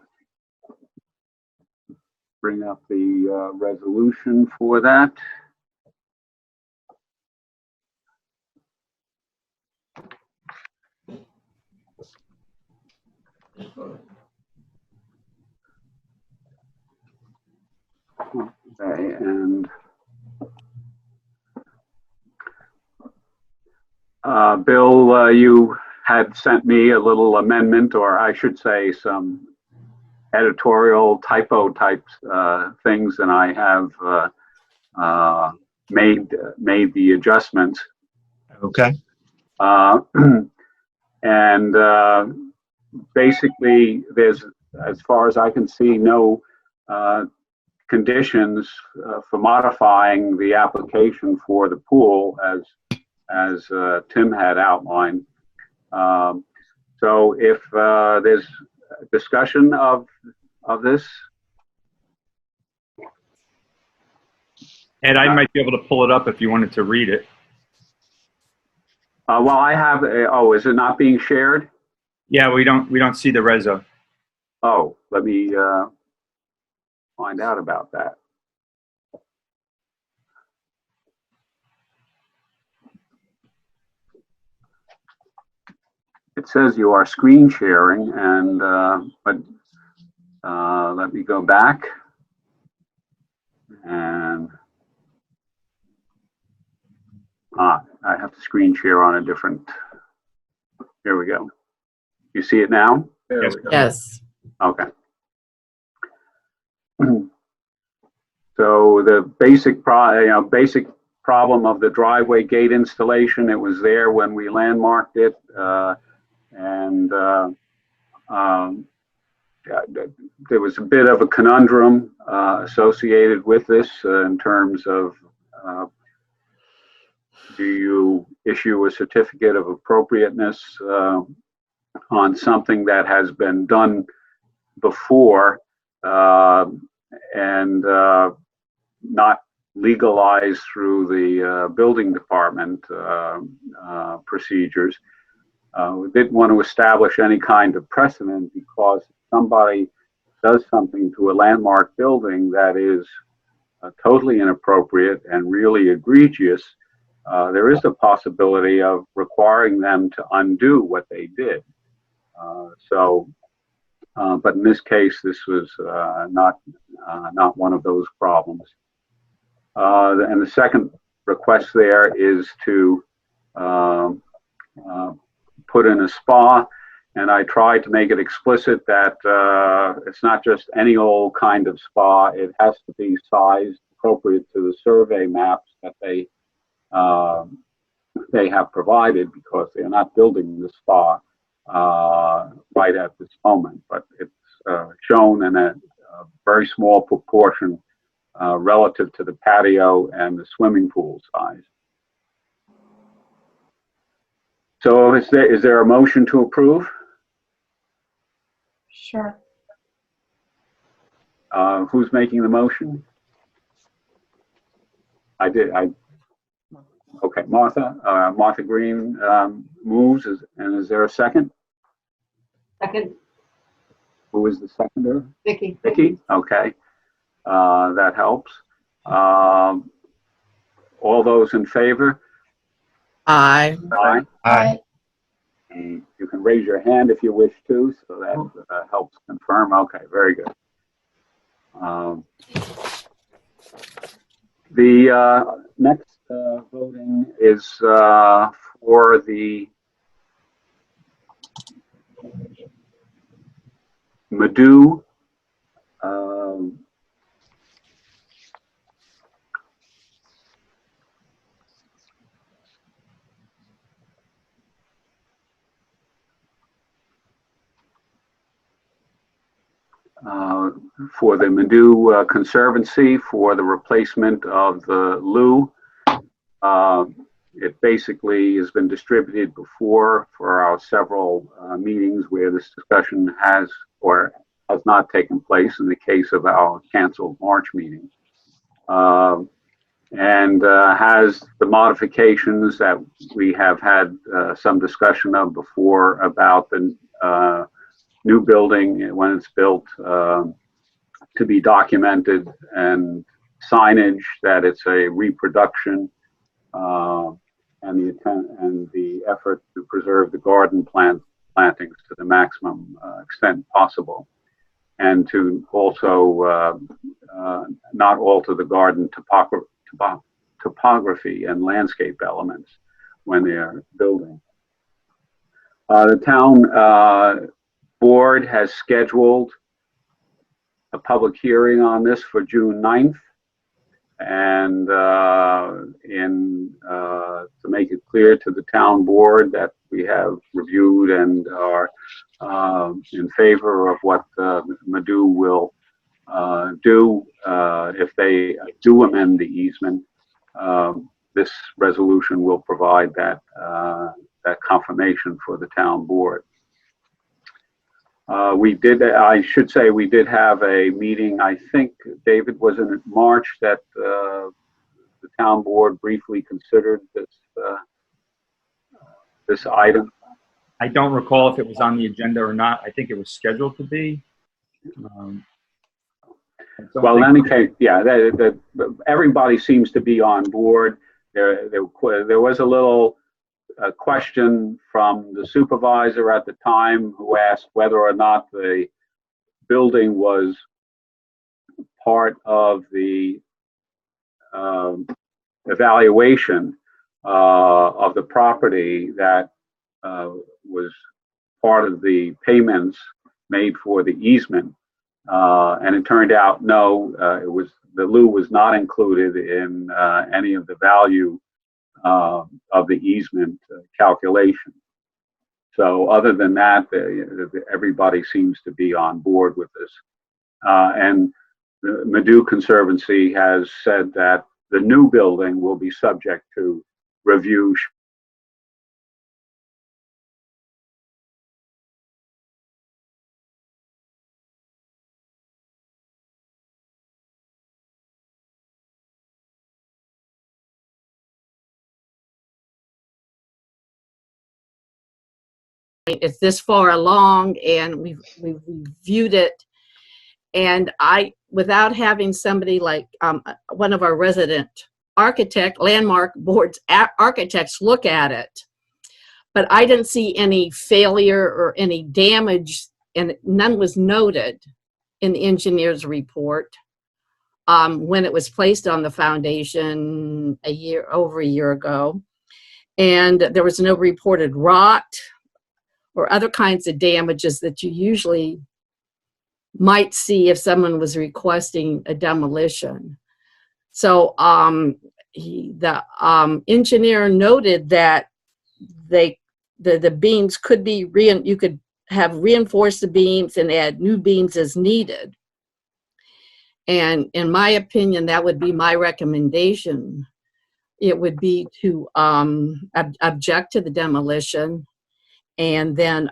resolution for that. Okay, and Bill, you had sent me a little amendment, or I should say some editorial typo type things, and I have made the adjustments. Okay. And basically, there's, as far as I can see, no conditions for modifying the application for the pool as Tim had outlined. So if there's discussion of this. Ed, I might be able to pull it up if you wanted to read it. Well, I have, oh, is it not being shared? Yeah, we don't see the reso. Oh, let me find out about that. It says you are screen sharing, and but let me go back, and I have to screen share on a different. Here we go. You see it now? Yes. Yes. Okay. So the basic problem of the driveway gate installation, it was there when we landmarked it, and there was a bit of a conundrum associated with this in terms of do you issue a certificate of appropriateness on something that has been done before and not legalized through the building department procedures. We didn't want to establish any kind of precedent, because if somebody does something to a landmark building that is totally inappropriate and really egregious, there is a possibility of requiring them to undo what they did. But in this case, this was not one of those problems. And the second request there is to put in a spa, and I tried to make it explicit that it's not just any old kind of spa. It has to be sized appropriate to the survey maps that they have provided, because they're not building the spa right at this moment, but it's shown in a very small proportion relative to the patio and the swimming pool size. So is there a motion to approve? Sure. Who's making the motion? I did. Okay, Martha Green moves, and is there a second? Second, Who is the seconder? Vicky. Vicky? Okay, that helps. All those in favor? Aye. Aye. Aye. And you can raise your hand if you wish to, so that helps confirm. Okay, very good. The next voting is for the Madhu for the Madhu Conservancy for the replacement of the loo. It basically has been distributed before for our several meetings where this discussion has or has not taken place in the case of our canceled March meeting. And has the modifications that we have had some discussion of before about the new building when it's built to be documented, and signage that it's a reproduction, and the effort to preserve the garden plantings to the maximum extent possible, and to also not alter the garden topography and landscape elements when they are building. The town board has scheduled a public hearing on this for June 9th. And to make it clear to the town board that we have reviewed and are in favor of what Madhu will do if they do amend the easement, this resolution will provide that confirmation for the town board. I should say, we did have a meeting, I think, David, was in March, that the town board briefly considered this item. I don't recall if it was on the agenda or not. I think it was scheduled to be. Well, in any case, yeah, everybody seems to be on board. There was a little question from the supervisor at the time who asked whether or not the building was part of the evaluation of the property that was part of the payments made for the easement. And it turned out, no, the loo was not included in any of the value of the easement calculation. So other than that, everybody seems to be on board with this. And the Madhu Conservancy has said that the new building will be subject to review. It's this far along, and we've reviewed it, and without having somebody like one of our resident landmark board's architects look at it, but I didn't see any failure or any damage, and none was noted in the engineer's report when it was placed on the foundation over a year ago, and there was no reported rot or other kinds of damages that you usually might see if someone was requesting a demolition. So the engineer noted that the beams could be you could have reinforced the beams and add new beams as needed. And in my opinion, that would be my recommendation. It would be to object to the demolition, and then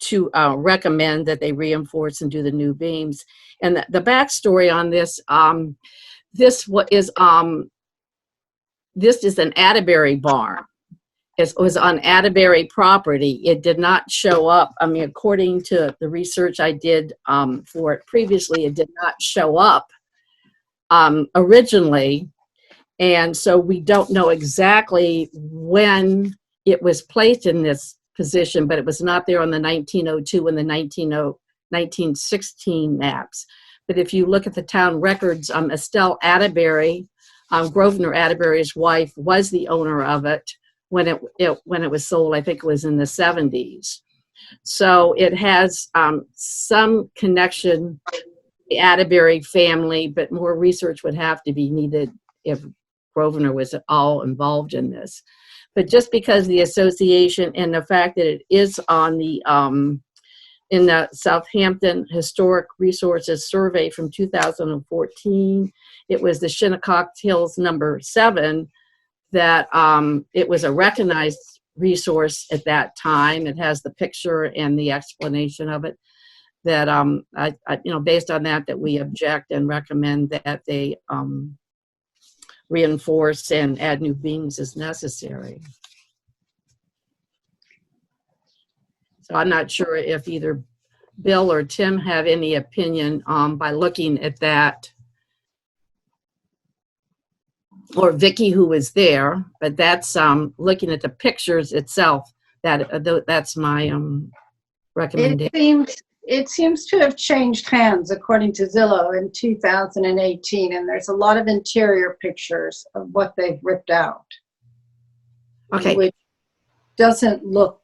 to recommend that they reinforce and do the new beams. And the backstory on this, this is an Atterbury barn. It was on Atterbury property. It did not show up. I mean, according to the research I did for it previously, it did not show up originally. And so we don't know exactly when it was placed in this position, but it was not there on the 1902 and the 1916 maps. But if you look at the town records, Estelle Atterbury, Grosvenor Atterbury's wife, was the owner of it when it was sold. I think it was in the 70s. So it has some connection to the Atterbury family, but more research would have to be needed if Grosvenor was all involved in this. But just because the association and the fact that it is on the in the Southampton Historic Resources Survey from 2014, it was the Shinnecock Hills number 7, that it was a recognized resource at that time. It has the picture and the explanation of it. That based on that we object and recommend that they reinforce and add new beams as necessary. So I'm not sure if either Bill or Tim have any opinion by looking at that, or Vicky, who was there, but that's looking at the pictures itself, that's my recommendation. It seems to have changed hands according to Zillow in 2018, and there's a lot of interior pictures of what they've ripped out. Okay. Which doesn't look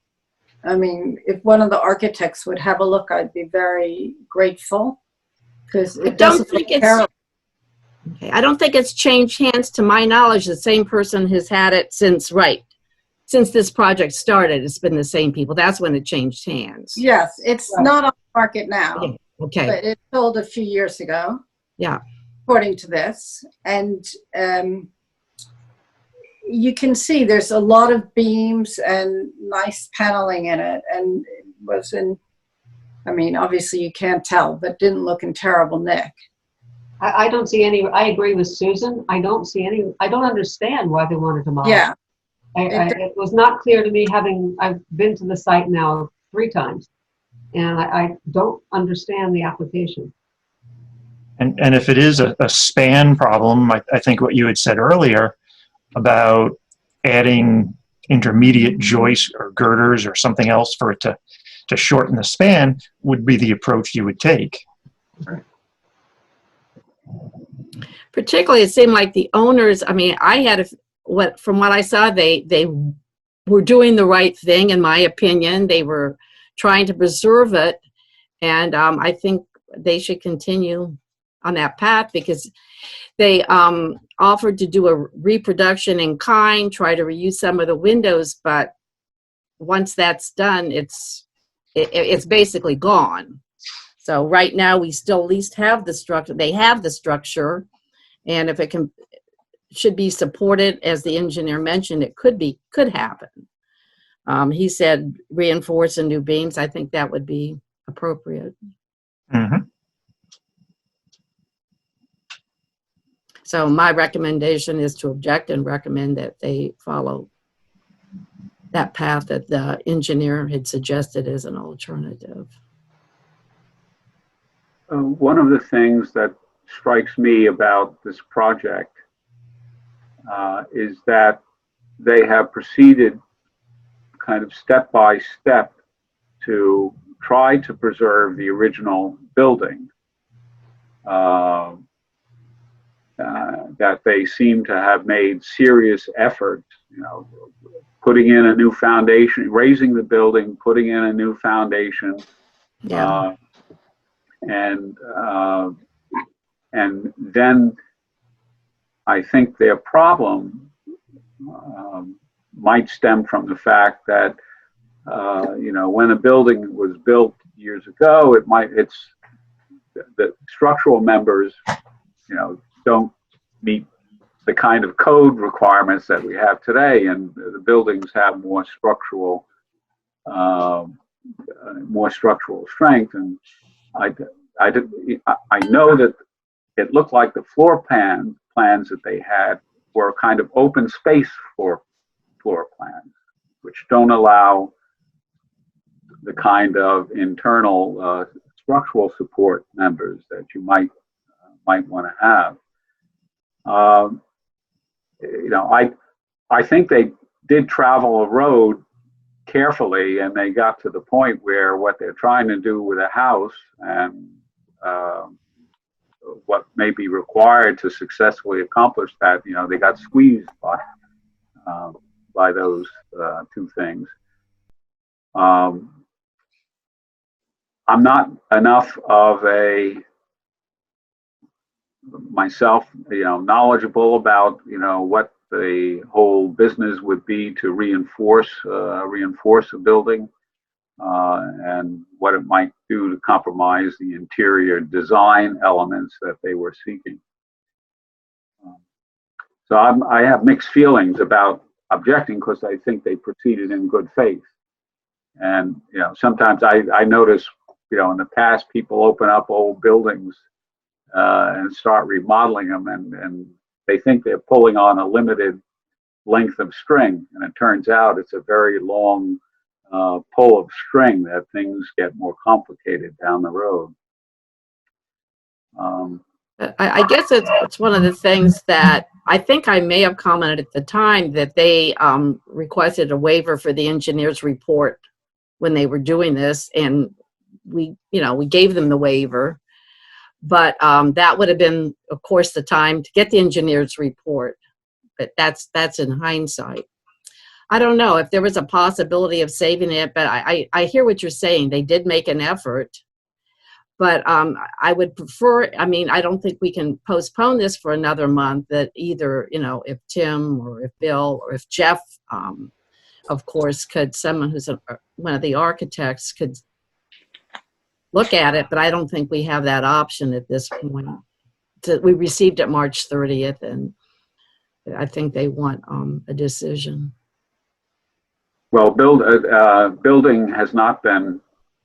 I mean, if one of the architects would have a look, I'd be very grateful, because I it don't doesn't look think it's, terrible. okay, I don't think it's changed hands to my knowledge. The same person has had it since this project started. It's been the same people. That's when it changed hands. Yes, it's Right. not on the market now, Yeah, okay, but it sold a few years ago, yeah. according to this. And you can see there's a lot of beams and nice paneling in it, and it was in, I mean, obviously you can't tell, but didn't look in terrible nick. I don't see any, I agree with Susan. I don't see any, I don't understand why they wanted to demolish. Yeah, It was not clear to me, I've been to the site now 3 times, and I don't understand the application. And if it is a span problem, I think what you had said earlier about adding intermediate joists or girders or something else for it to shorten the span would be the approach you would take. Particularly, it seemed like the owners, I mean, from what I saw, they were doing the right thing, in my opinion. They were trying to preserve it, and I think they should continue on that path, because they offered to do a reproduction in kind, try to reuse some of the windows, but once that's done, it's basically gone. So right now, we still at least have the structure. They have the structure, and if it should be supported, as the engineer mentioned, it could happen. He said reinforce and new beams. I think that would be appropriate. Mm-hmm. So my recommendation is to object and recommend that they follow that path that the engineer had suggested as an alternative. One of the things that strikes me about this project is that they have proceeded kind of step by step to try to preserve the original building. That they seem to have made serious effort, putting in a new foundation, raising the building, putting in a new foundation. Yeah. And then I think their problem might stem from the fact that when a building was built years ago, the structural members don't meet the kind of code requirements that we have today, and the buildings have more structural strength. And I know that it looked like the floor plans that they had were kind of open space floor plans, which don't allow the kind of internal structural support members that you might want to have. I think they did travel a road carefully, and they got to the point where what they're trying to do with a house and what may be required to successfully accomplish that, they got squeezed by those two things. I'm not enough of myself, knowledgeable about, what the whole business would be to reinforce a building, and what it might do to compromise the interior design elements that they were seeking. So I have mixed feelings about objecting, because I think they proceeded in good faith. And, sometimes I notice, in the past, people open up old buildings and start remodeling them, and they think they're pulling on a limited length of string, and it turns out it's a very long pull of string, that things get more complicated down the road. I guess it's one of the things that I think I may have commented at the time, that they requested a waiver for the engineer's report when they were doing this, and we gave them the waiver. But that would have been, of course, the time to get the engineer's report. But that's in hindsight. I don't know if there was a possibility of saving it, but I hear what you're saying. They did make an effort. But I would prefer, I mean, I don't think we can postpone this for another month, that either, you know, if Tim or if Bill or if Jeff, of course, could, someone who's one of the architects could look at it, but I don't think we have that option at this point. We received it March 30th, and I think they want a decision. Well, building has not been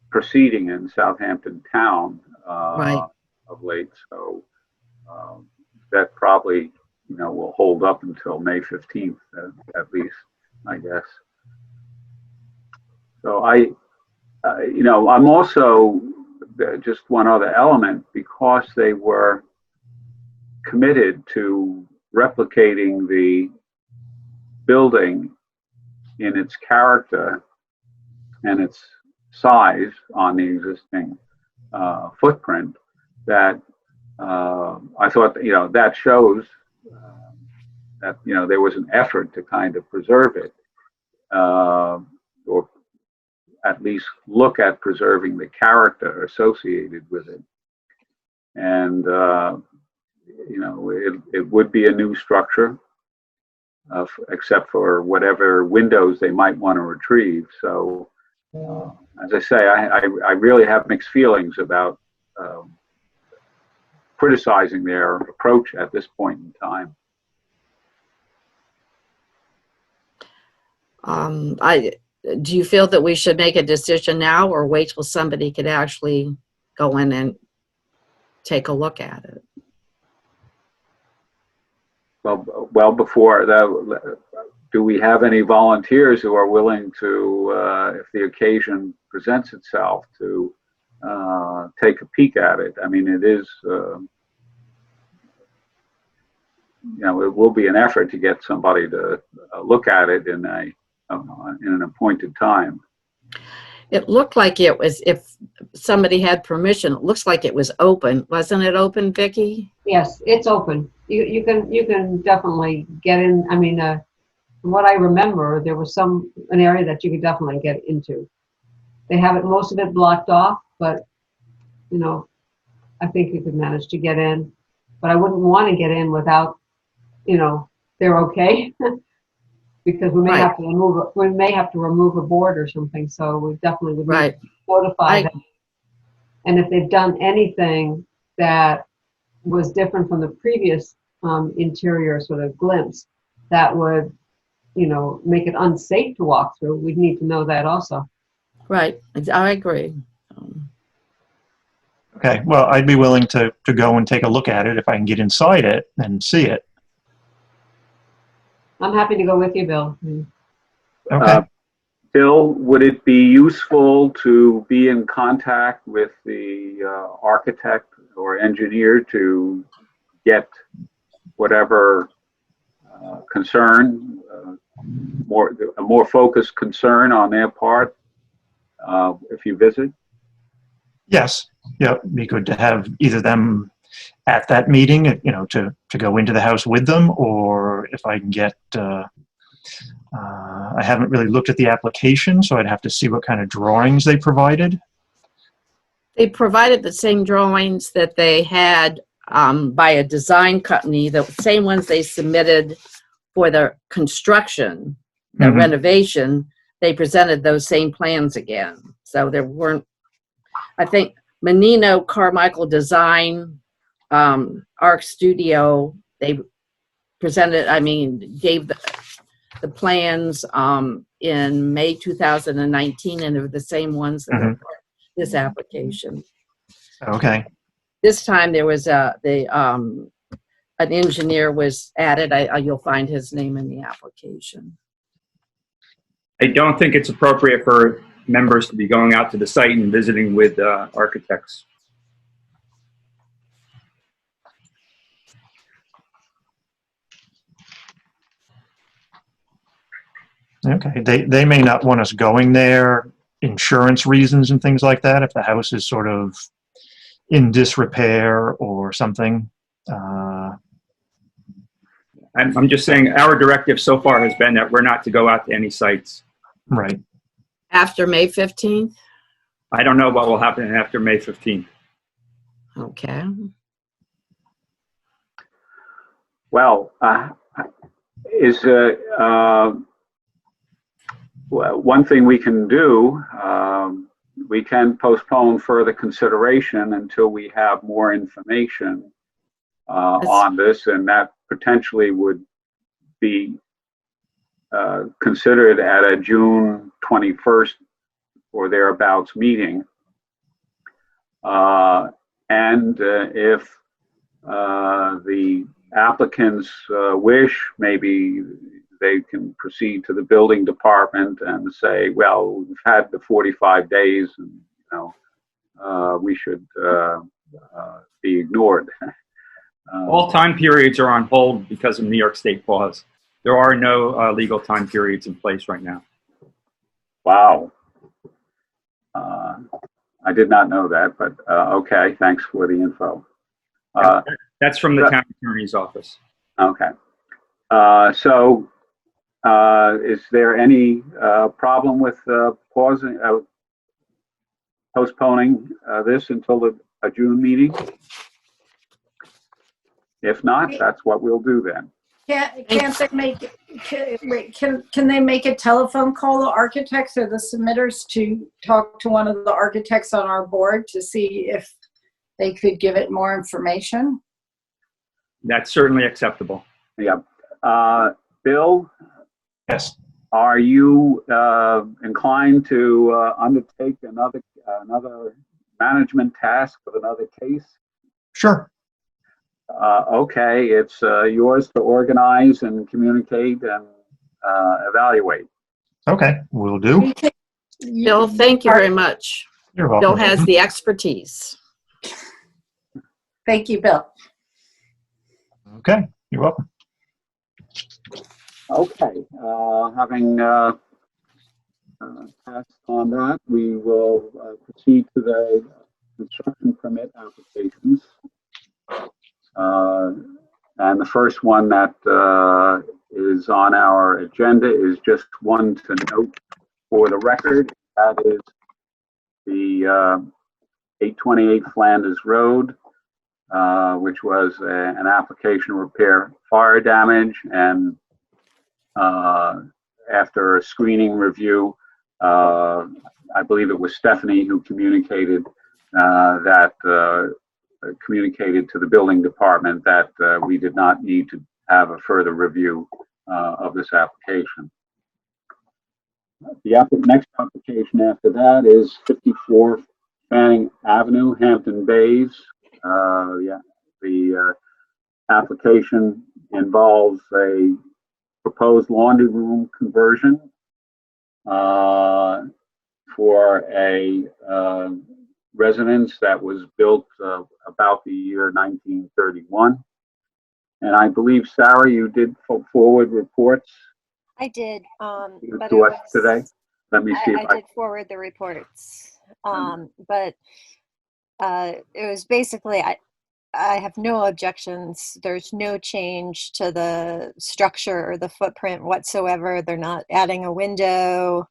proceeding in Southampton town Right. of late, so that probably, you know, will hold up until May 15th at least, I guess. So you know, I'm also, just one other element, because they were committed to replicating the building in its character and its size on the existing footprint, that I thought, you know, that shows that, you know, there was an effort to kind of preserve it, or at least look at preserving the character associated with it. And, you know, it would be a new structure, except for whatever windows they might want to retrieve. So, as I say, I really have mixed feelings about criticizing their approach at this point in time. Do you feel that we should make a decision now, or wait till somebody could actually go in and take a look at it? Well, before that, do we have any volunteers who are willing to, if the occasion presents itself, to take a peek at it? I mean, it is, you know, it will be an effort to get somebody to look at it in an appointed time. It looked like it was, if somebody had permission, it looks like it was open. Wasn't it open, Vicki? Yes, it's open. You can definitely get in. I mean, from what I remember, there was an area that you could definitely get into. They have most of it blocked off, but, you know, I think you could manage to get in. But I wouldn't want to get in without, you know, they're okay. Because we may Right. have to remove a board or something, so we definitely would need Right. to notify them. And if they've done anything that was different from the previous interior sort of glimpse, that would, you know, make it unsafe to walk through, we'd need to know that also. Right. I agree. Okay, well, I'd be willing to go and take a look at it if I can get inside it and see it. I'm happy to go with you, Bill. Okay. Bill, would it be useful to be in contact with the architect or engineer to get whatever concern, a more focused concern on their part if you visit? Yes, yeah, it'd be good to have either them at that meeting, you know, to go into the house with them, or if I can get, I haven't really looked at the application, so I'd have to see what kind of drawings they provided. They provided the same drawings that they had by a design company, the same ones they submitted for the construction, the renovation. They presented those same plans again. So there weren't, I think, Menino Carmichael Design, Arc Studio, they presented, I mean, gave the plans in May 2019, and they're the same ones that are for this application. Okay. This time there was an engineer was added. You'll find his name in the application. I don't think it's appropriate for members to be going out to the site and visiting with architects. Okay, they may not want us going there, insurance reasons and things like that, if the house is sort of in disrepair or something. I'm just saying our directive so far has been that we're not to go out to any sites. Right. After May 15th? I don't know what will happen after May 15th. Okay. Well, one thing we can do, we can postpone further consideration until we have more information on this, and that potentially would be considered at a June 21st or thereabouts meeting. And if the applicants wish, maybe they can proceed to the building department and say, well, we've had the 45 days and, we should be ignored. All time periods are on hold because of New York State laws. There are no legal time periods in place right now. Wow. I did not know that, but okay, thanks for the info. That's from the town attorney's office. Okay. So is there any problem with postponing this until a June meeting? If not, that's what we'll do then. Can't they make, can they make a telephone call to architects or the submitters to talk to one of the architects on our board to see if they could give it more information? That's certainly acceptable. Yeah. Bill? Yes. Are you inclined to undertake another management task of another case? Sure. Okay, it's yours to organize and communicate and evaluate. Okay, will do. Bill, thank you very much. You're welcome. Bill has the expertise. Thank you, Bill. Okay, you're welcome. Okay, having passed on that, we will proceed to the construction permit applications. And the first one that is on our agenda is just one to note for the record. That is the 828 Flanders Road, which was an application to repair fire damage. And after a screening review, I believe it was Stephanie who communicated communicated to the building department that we did not need to have a further review of this application. The next application after that is 54 Fanning Avenue, Hampton Bays. The application involves a proposed laundry room conversion for a residence that was built about the year 1931. And I believe, Sarah, you did forward reports I did, but to us today. Let me see if I did forward the reports, but it was basically, I have no objections. There's no change to the structure or the footprint whatsoever. They're not adding a window.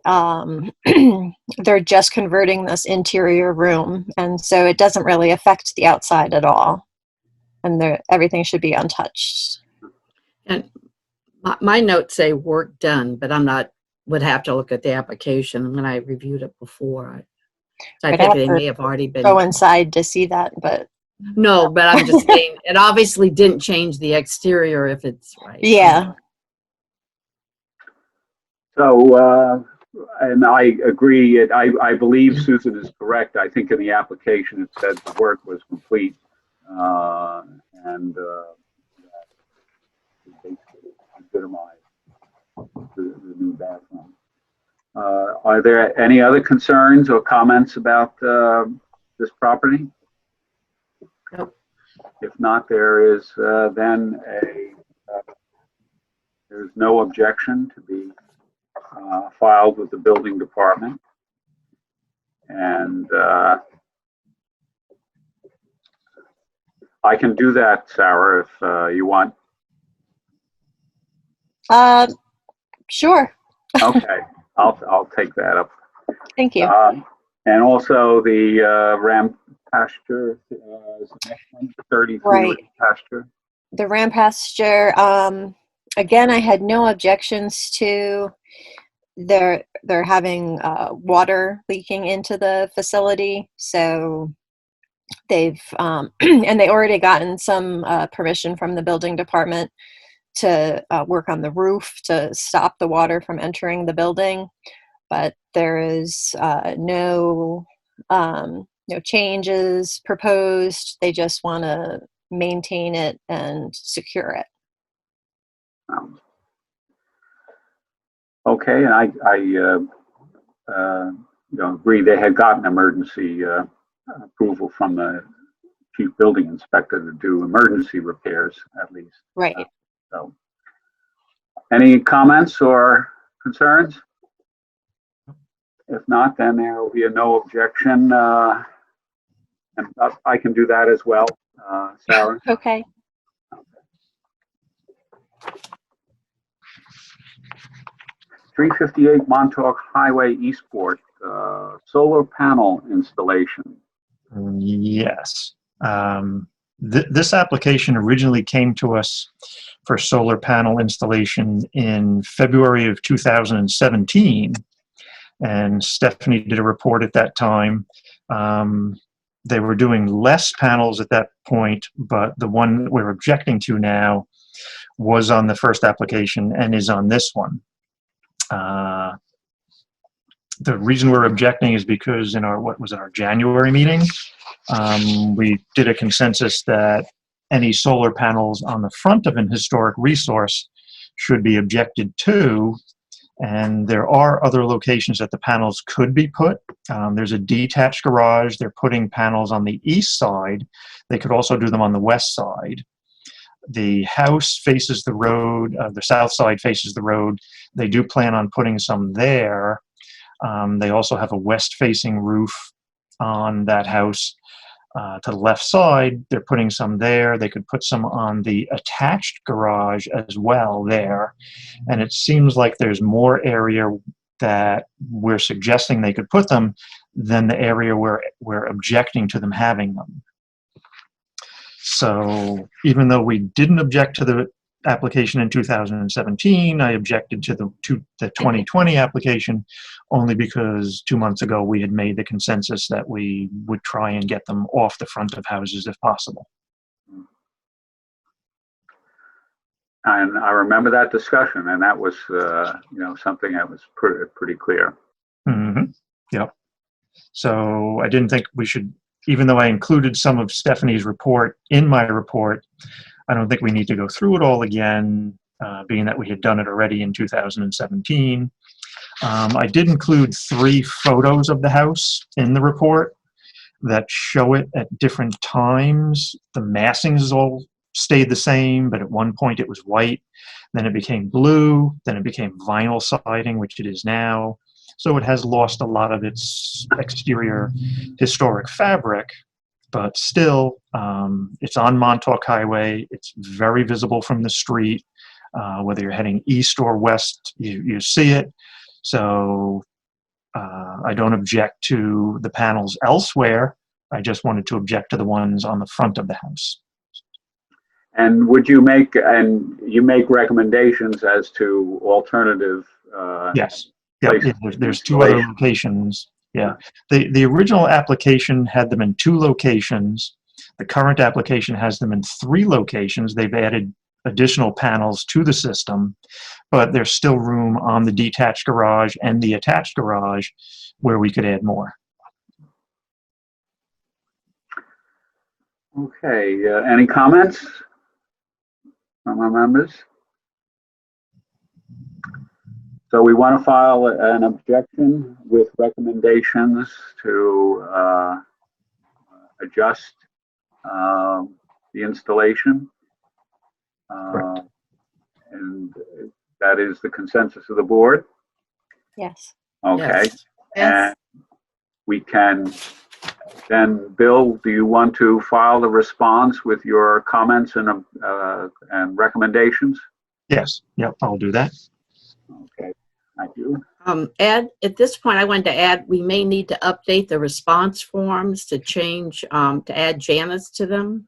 They're just converting this interior room, and so it doesn't really affect the outside at all, and everything should be untouched. And my notes say work done, but would have to look at the application when I reviewed it before. So I think they may have already been. Go inside to see that, but. No, but I'm just saying, it obviously didn't change the exterior if it's right. Yeah. So, and I agree. I believe Susan is correct. I think in the application it said the work was complete, and basically legitimized the new bathroom. Are there any other concerns or comments about this property? Nope. If not, there is then there's no objection to be filed with the building department. And I can do that, Sarah, if you want Uh, sure. Okay, I'll take that up. Thank you. And also the ram pasture is the next one, 33 Right. ram pasture. The ram pasture, again, I had no objections to they're having water leaking into the facility. So they've and they already gotten some permission from the building department to work on the roof to stop the water from entering the building. But there is no changes proposed. They just want to maintain it and secure it. Okay, and I agree they had gotten emergency approval from the chief building inspector to do emergency repairs at least. Right. So, any comments or concerns? If not, then there will be a no objection, and I can do that as well, Sarah. Okay. 358 Montauk Highway Eastport, solar panel installation. Yes. This application originally came to us for solar panel installation in February of 2017, and Stephanie did a report at that time. They were doing less panels at that point, but the one that we're objecting to now was on the first application and is on this one. The reason we're objecting is because in our January meeting, we did a consensus that any solar panels on the front of an historic resource should be objected to, and there are other locations that the panels could be put. There's a detached garage. They're putting panels on the east side. They could also do them on the west side. The house faces the road, the south side faces the road. They do plan on putting some there. They also have a west-facing roof on that house. To the left side, they're putting some there. They could put some on the attached garage as well there. And it seems like there's more area that we're suggesting they could put them than the area where we're objecting to them having them. So even though we didn't object to the application in 2017, I objected to the 2020 application only because 2 months ago we had made the consensus that we would try and get them off the front of houses if possible. And I remember that discussion, and that was, something that was pretty clear. Mm-hmm. Yep. So I didn't think we should, even though I included some of Stephanie's report in my report, I don't think we need to go through it all again, being that we had done it already in 2017. I did include 3 photos of the house in the report that show it at different times. The massings all stayed the same, but at one point it was white, then it became blue, then it became vinyl siding, which it is now. So it has lost a lot of its exterior historic fabric, but still, it's on Montauk Highway. It's very visible from the street. Whether you're heading east or west, you see it. So I don't object to the panels elsewhere. I just wanted to object to the ones on the front of the house. And you make recommendations as to alternative? Yes. Yep. There's 2 other locations. Yeah. The original application had them in 2 locations. The current application has them in 3 locations. They've added additional panels to the system, but there's still room on the detached garage and the attached garage where we could add more. Okay. Any comments from our members? So we want to file an objection with recommendations to adjust the installation. And that is the consensus of the board? Yes. Okay. Yes. And we can then, Bill, do you want to file the response with your comments and recommendations? Yes, yep, I'll do that. Okay, thank you. Ed, at this point, I wanted to add, we may need to update the response forms to change, to add Janice to them.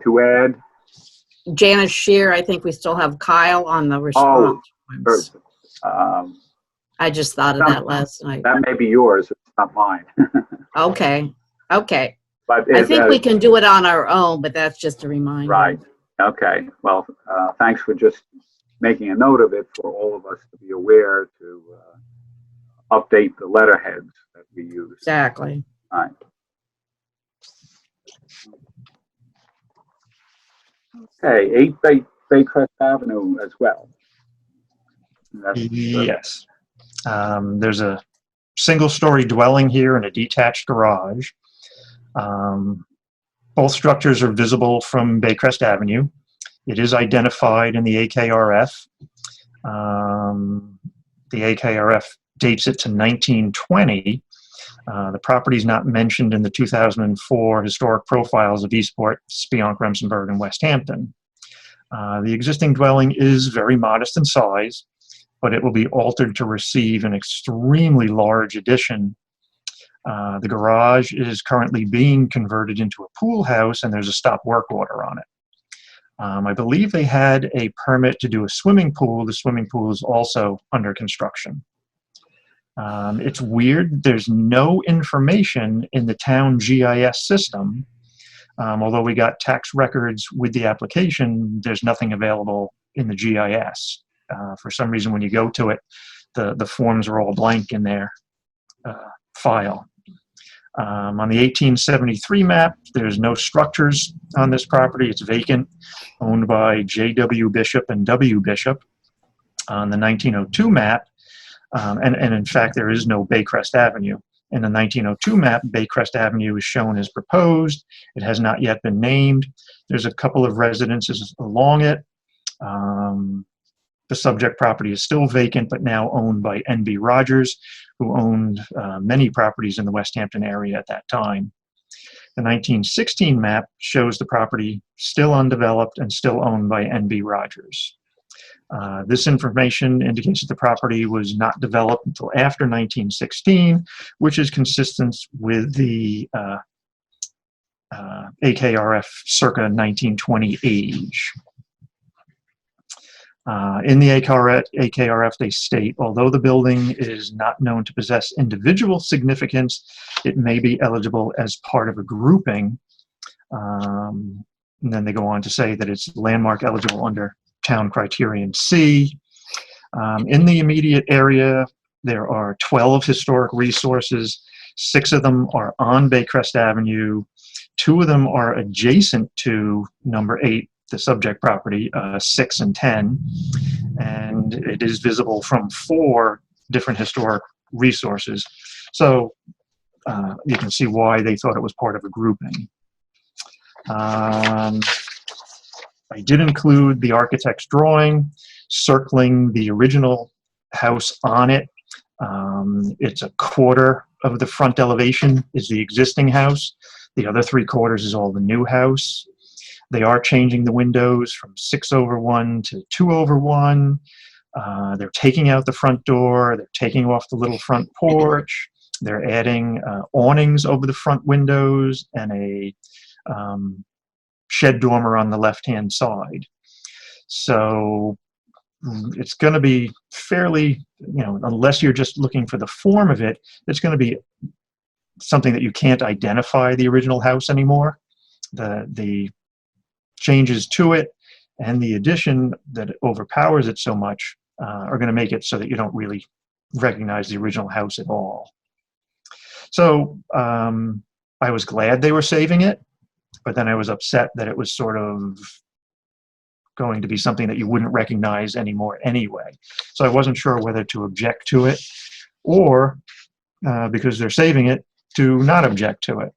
To add, Janice Shear, I think we still have Kyle on the oh, response forms. um, I just thought of that last night. that may be yours, it's not mine. Okay, okay. But I it, think we can do it on our own, but that's just a reminder. right, okay. Well, thanks for just making a note of it for all of us to be aware to update the letterheads that we use. Exactly. All right. Okay, 8 Baycrest Avenue as well. That's, Yes. There's a single-story dwelling here and a detached garage. Both structures are visible from Baycrest Avenue. It is identified in the AKRF. The AKRF dates it to 1920. The property is not mentioned in the 2004 historic profiles of Eastport, Spionk, Remsenburg, and West Hampton. The existing dwelling is very modest in size, but it will be altered to receive an extremely large addition. The garage is currently being converted into a pool house, and there's a stop work order on it. I believe they had a permit to do a swimming pool. The swimming pool is also under construction. It's weird, there's no information in the town GIS system. Although we got tax records with the application, there's nothing available in the GIS. For some reason, when you go to it, the forms are all blank in their file. On the 1873 map, there's no structures on this property. It's vacant, owned by J.W. Bishop and W. Bishop. On the 1902 map, and in fact, there is no Baycrest Avenue. In the 1902 map, Baycrest Avenue is shown as proposed. It has not yet been named. There's a couple of residences along it. The subject property is still vacant, but now owned by N.B. Rogers, who owned many properties in the West Hampton area at that time. The 1916 map shows the property still undeveloped and still owned by N.B. Rogers. This information indicates that the property was not developed until after 1916, which is consistent with the AKRF circa 1920 age. In the AKRF, they state, although the building is not known to possess individual significance, it may be eligible as part of a grouping. And then they go on to say that it's landmark eligible under Town Criterion C. In the immediate area, there are 12 historic resources. 6 of them are on Baycrest Avenue. 2 of them are adjacent to number 8, the subject property, 6 and 10. And it is visible from 4 different historic resources. So you can see why they thought it was part of a grouping. I did include the architect's drawing, circling the original house on it. It's a quarter of the front elevation is the existing house. The other 3/4 is all the new house. They are changing the windows from 6/1 to 2/1. They're taking out the front door. They're taking off the little front porch. They're adding awnings over the front windows and a shed dormer on the left-hand side. So it's going to be fairly, unless you're just looking for the form of it, it's going to be something that you can't identify the original house anymore. The changes to it and the addition that overpowers it so much are going to make it so that you don't really recognize the original house at all. So I was glad they were saving it, but then I was upset that it was sort of going to be something that you wouldn't recognize anymore anyway. So I wasn't sure whether to object to it or, because they're saving it, to not object to it.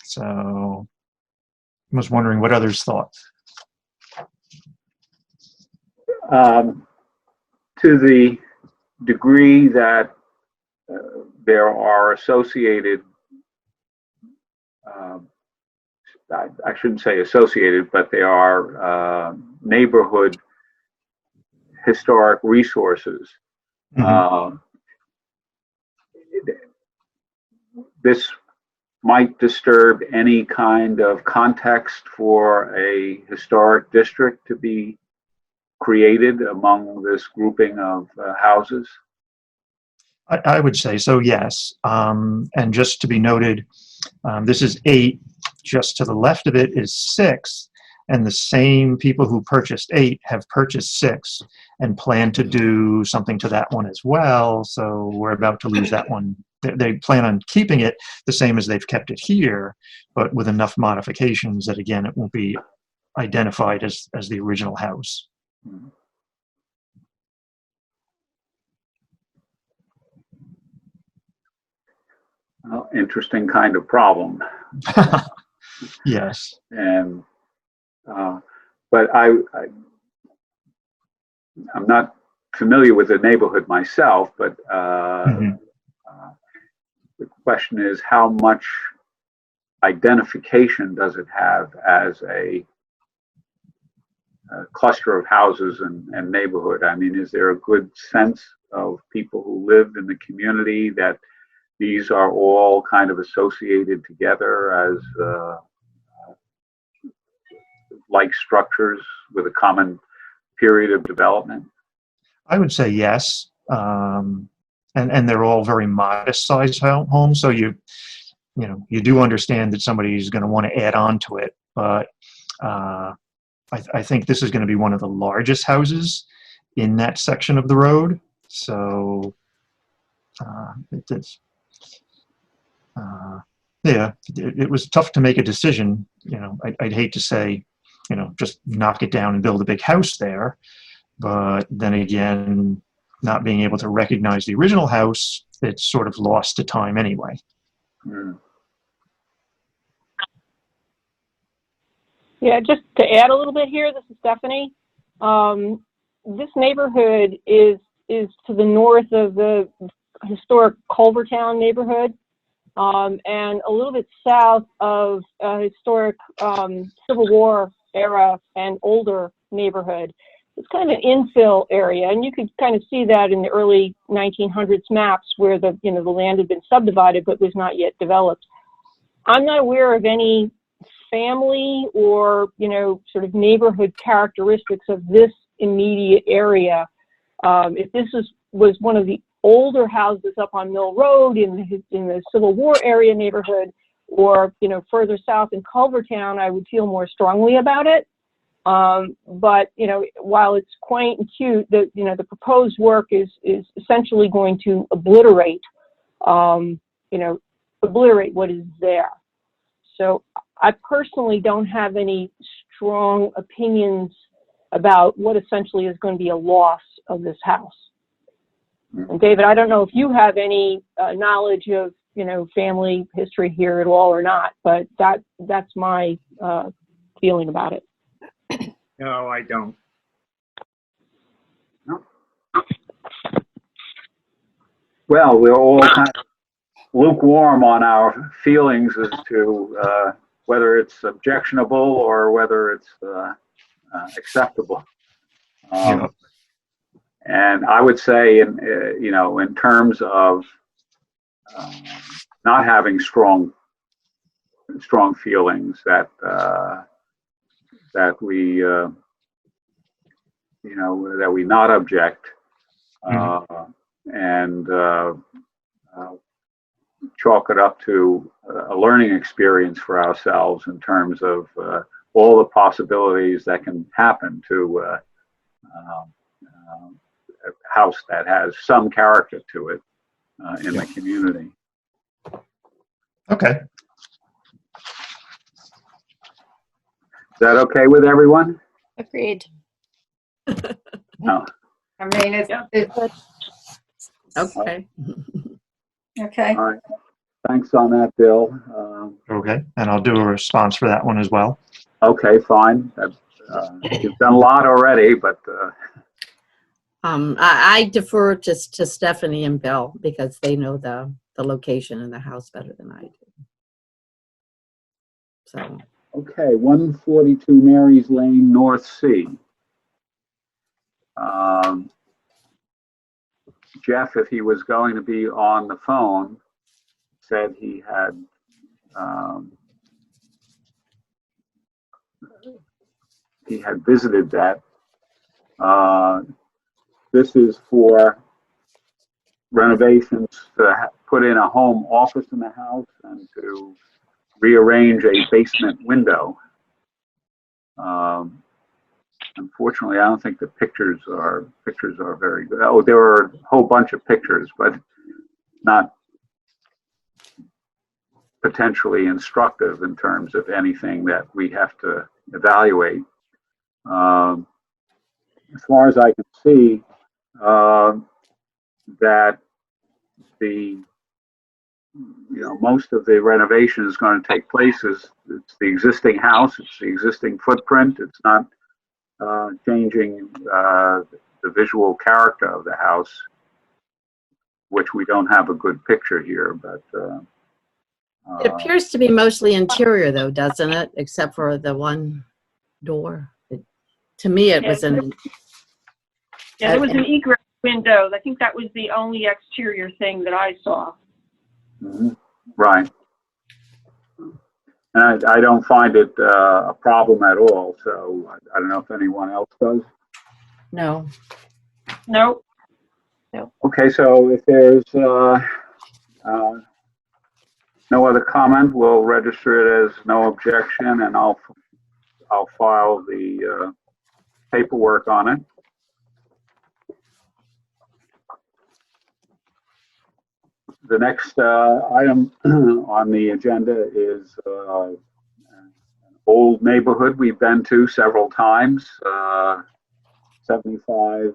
So I was wondering what others thought. To the degree that there are associated I shouldn't say associated, but they are neighborhood historic resources. This might disturb any kind of context for a historic district to be created among this grouping of houses. I would say so, yes. And just to be noted, this is 8. Just to the left of it is 6. And the same people who purchased 8 have purchased 6 and plan to do something to that one as well. So we're about to lose that one. They plan on keeping it the same as they've kept it here, but with enough modifications that, again, it won't be identified as the original house. Well, interesting kind of problem. Yes. And but I'm not familiar with the neighborhood myself, but the question is, how much identification does it have as a cluster of houses and neighborhood? I mean, is there a good sense of people who live in the community that these are all kind of associated together as like structures with a common period of development? I would say yes. And they're all very modest sized homes. So you do understand that somebody's going to want to add on to it. But I think this is going to be one of the largest houses in that section of the road. So it was tough to make a decision. I'd hate to say, just knock it down and build a big house there. But then again, not being able to recognize the original house, it's sort of lost to time anyway. Yeah, just to add a little bit here, this is Stephanie. This neighborhood is to the north of the historic Culvertown neighborhood, and a little bit south of historic Civil War era and older neighborhood. It's kind of an infill area, and you could kind of see that in the early 1900s maps where the land had been subdivided but was not yet developed. I'm not aware of any family or sort of neighborhood characteristics of this immediate area. If this was one of the older houses up on Mill Road in the Civil War area neighborhood, or further south in Culvertown, I would feel more strongly about it. But while it's quaint and cute, the proposed work is essentially going to obliterate what is there. So I personally don't have any strong opinions about what essentially is going to be a loss of this house. And David, I don't know if you have any knowledge of family history here at all or not, but that's my feeling about it. No, I don't. No. Well, we're all kind of lukewarm on our feelings as to whether it's objectionable or whether it's acceptable. And I would say, in terms of not having strong feelings, that we that we not object and chalk it up to a learning experience for ourselves in terms of all the possibilities that can happen to a house that has some character to it in the community. Okay. Is that okay with everyone? Agreed. No. I mean, it's Okay. okay. All right. Thanks on that, Bill. Okay. And I'll do a response for that one as well. Okay, fine. You've done a lot already, but I defer to Stephanie and Bill because they know the location and the house better than I do. So. Okay, 142 Mary's Lane, North Sea. Jeff, if he was going to be on the phone, said he had visited that. This is for renovations to put in a home office in the house and to rearrange a basement window. Unfortunately, I don't think the pictures are very good. Oh, there were a whole bunch of pictures, but not potentially instructive in terms of anything that we have to evaluate. As far as I can see, that most of the renovation is going to take place it's the existing house, it's the existing footprint. It's not changing the visual character of the house, which we don't have a good picture here, but It appears to be mostly interior though, doesn't it? Except for the one door. To me, it was an... Yeah, there was an egress window. I think that was the only exterior thing that I saw. Mm-hmm. Right. And I don't find it a problem at all, so I don't know if anyone else does. No. Nope. Okay, so if there's no other comment, we'll register it as no objection, and I'll file the paperwork on it. The next item on the agenda is an old neighborhood we've been to several times, 75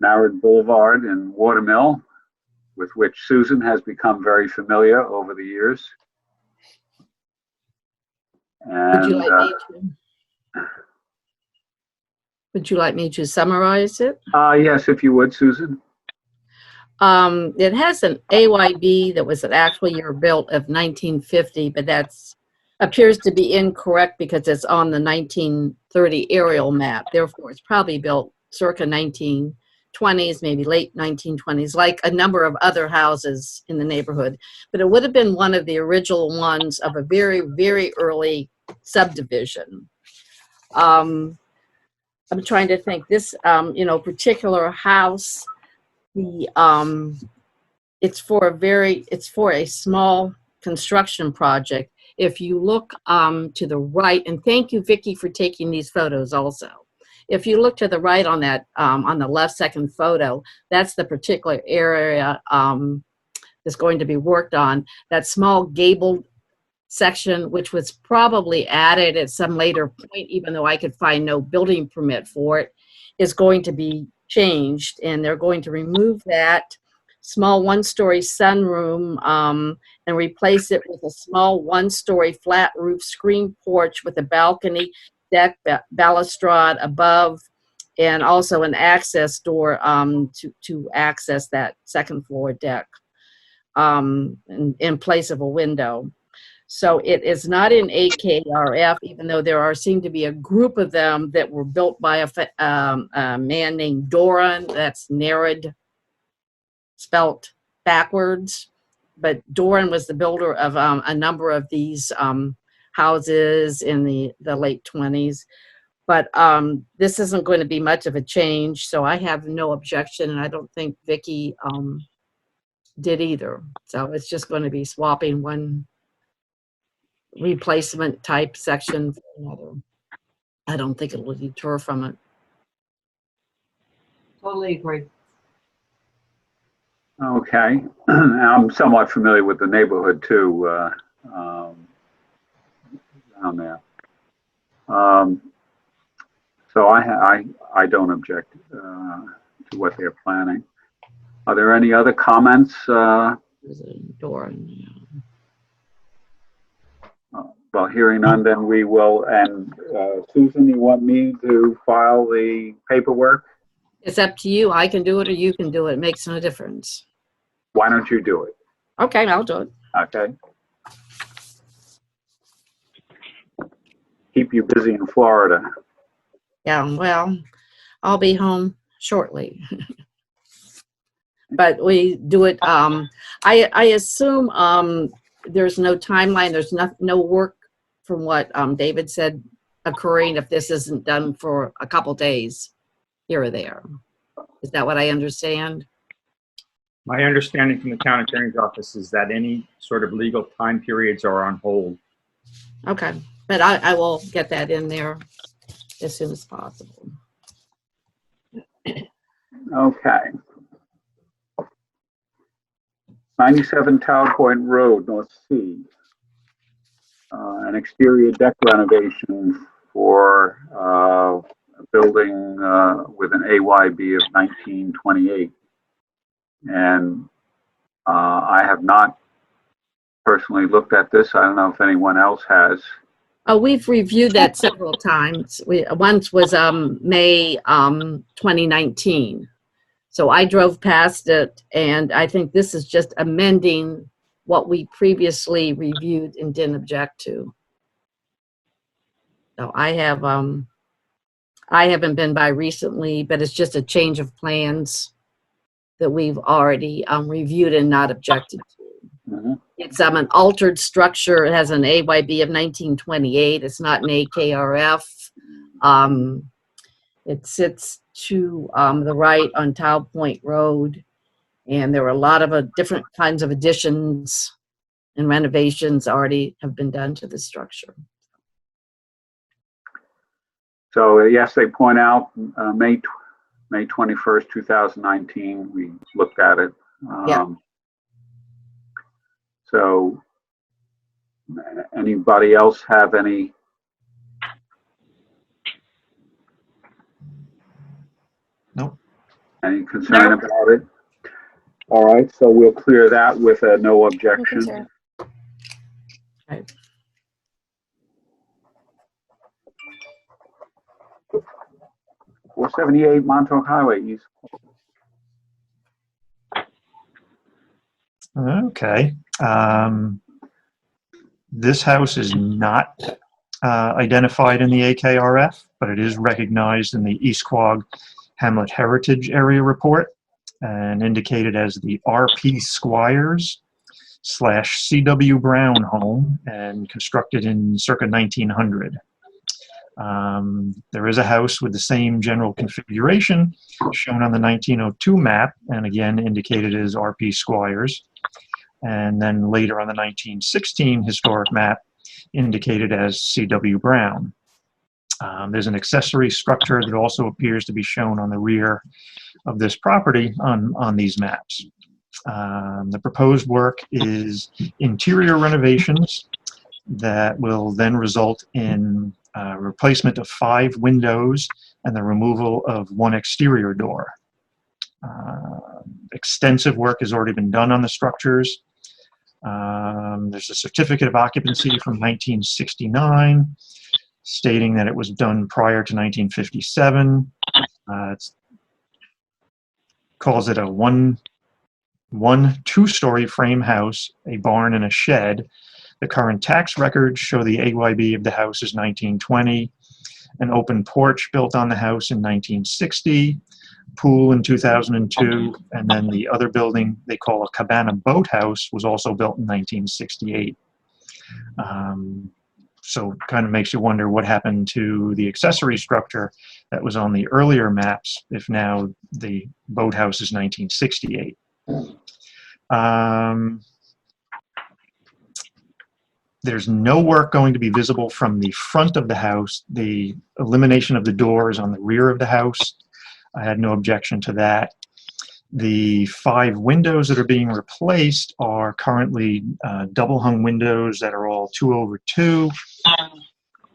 Narrad Boulevard in Watermill, with which Susan has become very familiar over the years. And would you like me to summarize it? yes, if you would, Susan. It has an AYB that was an actual year built of 1950, but that's appears to be incorrect because it's on the 1930 aerial map. Therefore, it's probably built circa 1920s, maybe late 1920s, like a number of other houses in the neighborhood. But it would have been one of the original ones of a very, very early subdivision. I'm trying to think. This, particular house. It's for a small construction project. If you look to the right, and thank you, Vicki, for taking these photos also. If you look to the right on that, on the left second photo, that's the particular area that's going to be worked on. That small gabled section, which was probably added at some later point, even though I could find no building permit for it, is going to be changed, and they're going to remove that small one-story sunroom and replace it with a small one-story flat roof screen porch with a balcony, deck, balustrade above, and also an access door to access that second floor deck in place of a window. So it is not in AKRF, even though there seem to be a group of them that were built by a man named Doran. That's Narrad, spelt backwards. But Doran was the builder of a number of these houses in the late 20s. But this isn't going to be much of a change, so I have no objection, and I don't think Vicki did either. So it's just going to be swapping one replacement type section for another. I don't think it will deter from it. Totally agree. Okay, I'm somewhat familiar with the neighborhood too, down there. So I don't object to what they're planning. Are there any other comments? There's a door. Well, hearing none, then we will. And Susan, you want me to file the paperwork? It's up to you. I can do it or you can do it. It makes no difference. Why don't you do it? Okay, I'll do it. Okay. keep you busy in Florida. Yeah, well, I'll be home shortly. But we do it, I assume, there's no timeline, there's no work from what, David said occurring if this isn't done for a couple days here or there. Is that what I understand? My understanding from the town attorney's office is that any sort of legal time periods are on hold. Okay, but I will get that in there as soon as possible. Okay. 97 Tower Point Road, North Sea. An exterior deck renovation for a building with an AYB of 1928. And I have not personally looked at this. I don't know if anyone else has. Oh, we've reviewed that several times. Once was May 2019. So I drove past it, and I think this is just amending what we previously reviewed and didn't object to. So I haven't been by recently, but it's just a change of plans that we've already reviewed and not objected to. Mm-hmm. It's an altered structure. It has an AYB of 1928. It's not an AKRF. It sits to the right on Tower Point Road, and there were a lot of different kinds of additions and renovations already have been done to the structure. So yes, they point out May 21st, 2019, we looked at it. Yeah. So anybody else have any? Nope. Any concern about it? All right, so we'll clear that with a no objection. Right. 478 Montauk Highway East. Okay. This house is not identified in the AKRF, but it is recognized in the East Quogue Hamlet Heritage Area Report and indicated as the R.P. Squires / C.W. Brown home and constructed in circa 1900. There is a house with the same general configuration shown on the 1902 map and again indicated as R.P. Squires. And then later on the 1916 historic map indicated as C.W. Brown. There's an accessory structure that also appears to be shown on the rear of this property on these maps. The proposed work is interior renovations that will then result in replacement of 5 windows and the removal of 1 exterior door. Extensive work has already been done on the structures. There's a certificate of occupancy from 1969 stating that it was done prior to 1957. It calls it a one two-story frame house, a barn and a shed. The current tax records show the AYB of the house is 1920, an open porch built on the house in 1960, pool in 2002, and then the other building they call a cabana boathouse was also built in 1968. So kind of makes you wonder what happened to the accessory structure that was on the earlier maps if now the boathouse is 1968. There's no work going to be visible from the front of the house. The elimination of the doors on the rear of the house, I had no objection to that. The 5 windows that are being replaced are currently double hung windows that are all 2/2,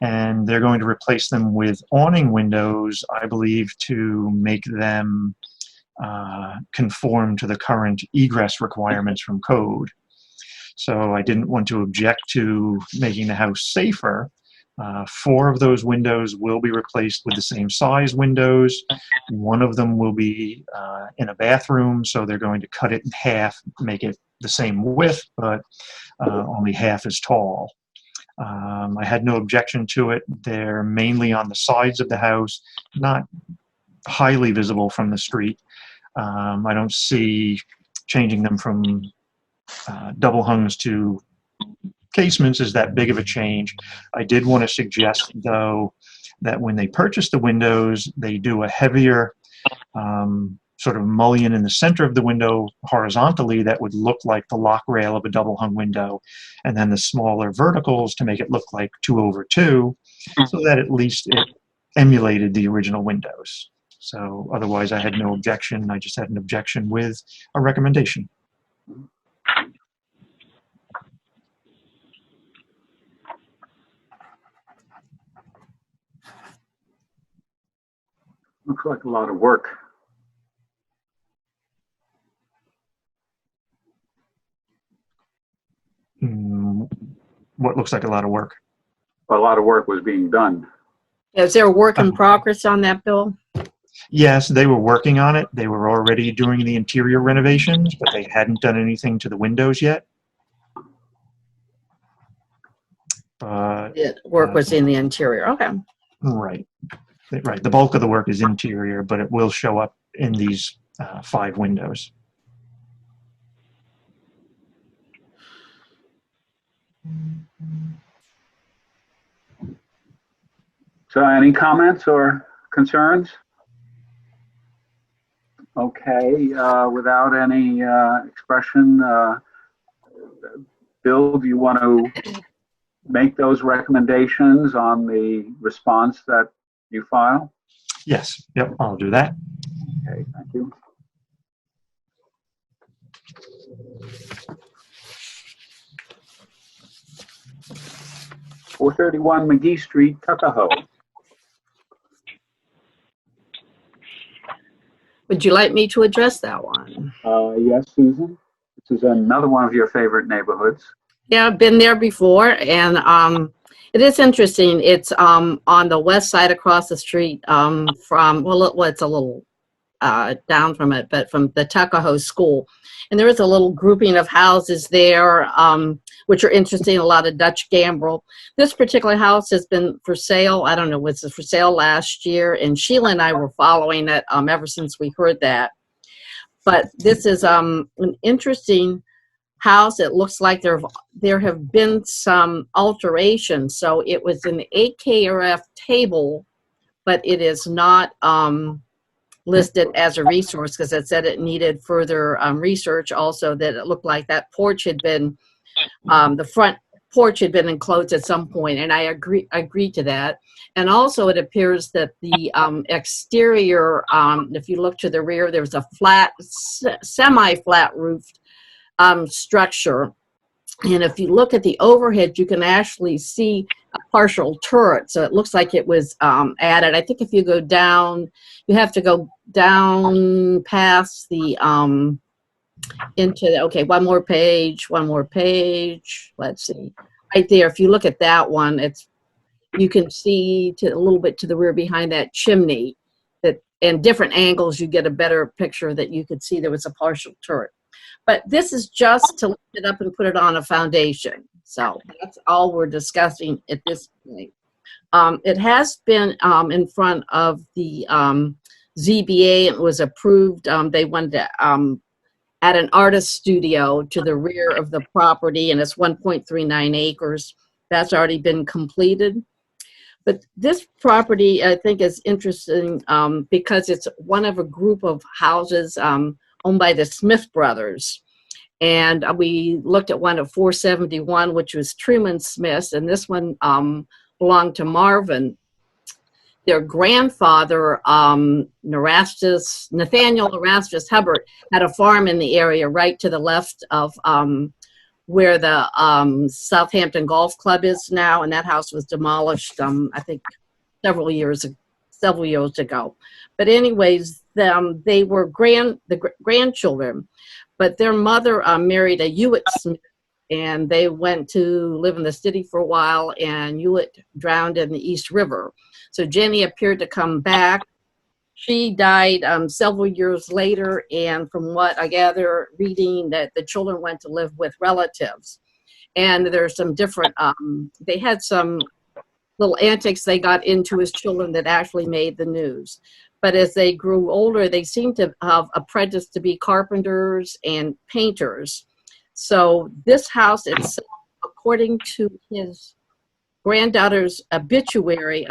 and they're going to replace them with awning windows, I believe, to make them conform to the current egress requirements from code. So I didn't want to object to making the house safer. 4 of those windows will be replaced with the same size windows. 1 of them will be in a bathroom, so they're going to cut it in half, make it the same width, but only half as tall. I had no objection to it. They're mainly on the sides of the house, not highly visible from the street. I don't see changing them from double hungs to casements is that big of a change. I did want to suggest, though, that when they purchase the windows, they do a heavier sort of mullion in the center of the window horizontally that would look like the lock rail of a double hung window, and then the smaller verticals to make it look like 2/2, so that at least it emulated the original windows. So otherwise I had no objection. I just had an objection with a recommendation. Looks like a lot of work. What looks like a lot of work? A lot of work was being done. Is there a work in progress on that, Bill? Yes, they were working on it. They were already doing the interior renovations, but they hadn't done anything to the windows yet. Work was in the interior. Okay. Right. Right. The bulk of the work is interior, but it will show up in these 5 windows. So any comments or concerns? Okay, without any expression, Bill, do you want to make those recommendations on the response that you file? Yes. Yep, I'll do that. Okay, thank you. "431 McGee Street, Tuckahoe." Would you like me to address that one? Yes, Susan. This is another one of your favorite neighborhoods. Yeah, I've been there before, and it is interesting. It's on the west side across the street from, well, it's a little down from it, but from the Tuckahoe School. And there is a little grouping of houses there, which are interesting, a lot of Dutch gambrel. This particular house has been for sale, I don't know, was it for sale last year? And Sheila and I were following it ever since we heard that. But this is an interesting house. It looks like there have been some alterations. So it was in the AKRF table, but it is not listed as a resource because it said it needed further research. Also, that it looked like that porch had been, the front porch had been enclosed at some point, and I agree to that. And also, it appears that the exterior, if you look to the rear, there's a flat, semi-flat roofed structure. And if you look at the overhead, you can actually see a partial turret. So it looks like it was added. I think if you go down, you have to go down past the, okay, one more page. Let's see. Right there, if you look at that one, you can see a little bit to the rear behind that chimney that in different angles, you get a better picture that you could see there was a partial turret. But this is just to lift it up and put it on a foundation. So that's all we're discussing at this point. It has been in front of the ZBA. It was approved. They wanted to add an artist studio to the rear of the property, and it's 1.39 acres. That's already been completed. But this property, I think, is interesting because it's one of a group of houses owned by the Smith brothers. And we looked at one at 471, which was Truman Smith's, and this one belonged to Marvin. Their grandfather, Nathaniel Erastus Hubbard, had a farm in the area right to the left of where the Southampton Golf Club is now, and that house was demolished, I think, several years ago. But anyways, they were the grandchildren, but their mother married a Hewitt Smith, and they went to live in the city for a while, and Hewitt drowned in the East River. So Jenny appeared to come back. She died several years later, and from what I gather, reading that the children went to live with relatives. and there's some different, they had some little antics they got into as children that actually made the news. But as they grew older, they seemed to have apprenticed to be carpenters and painters. So this house itself, according to his granddaughter's obituary,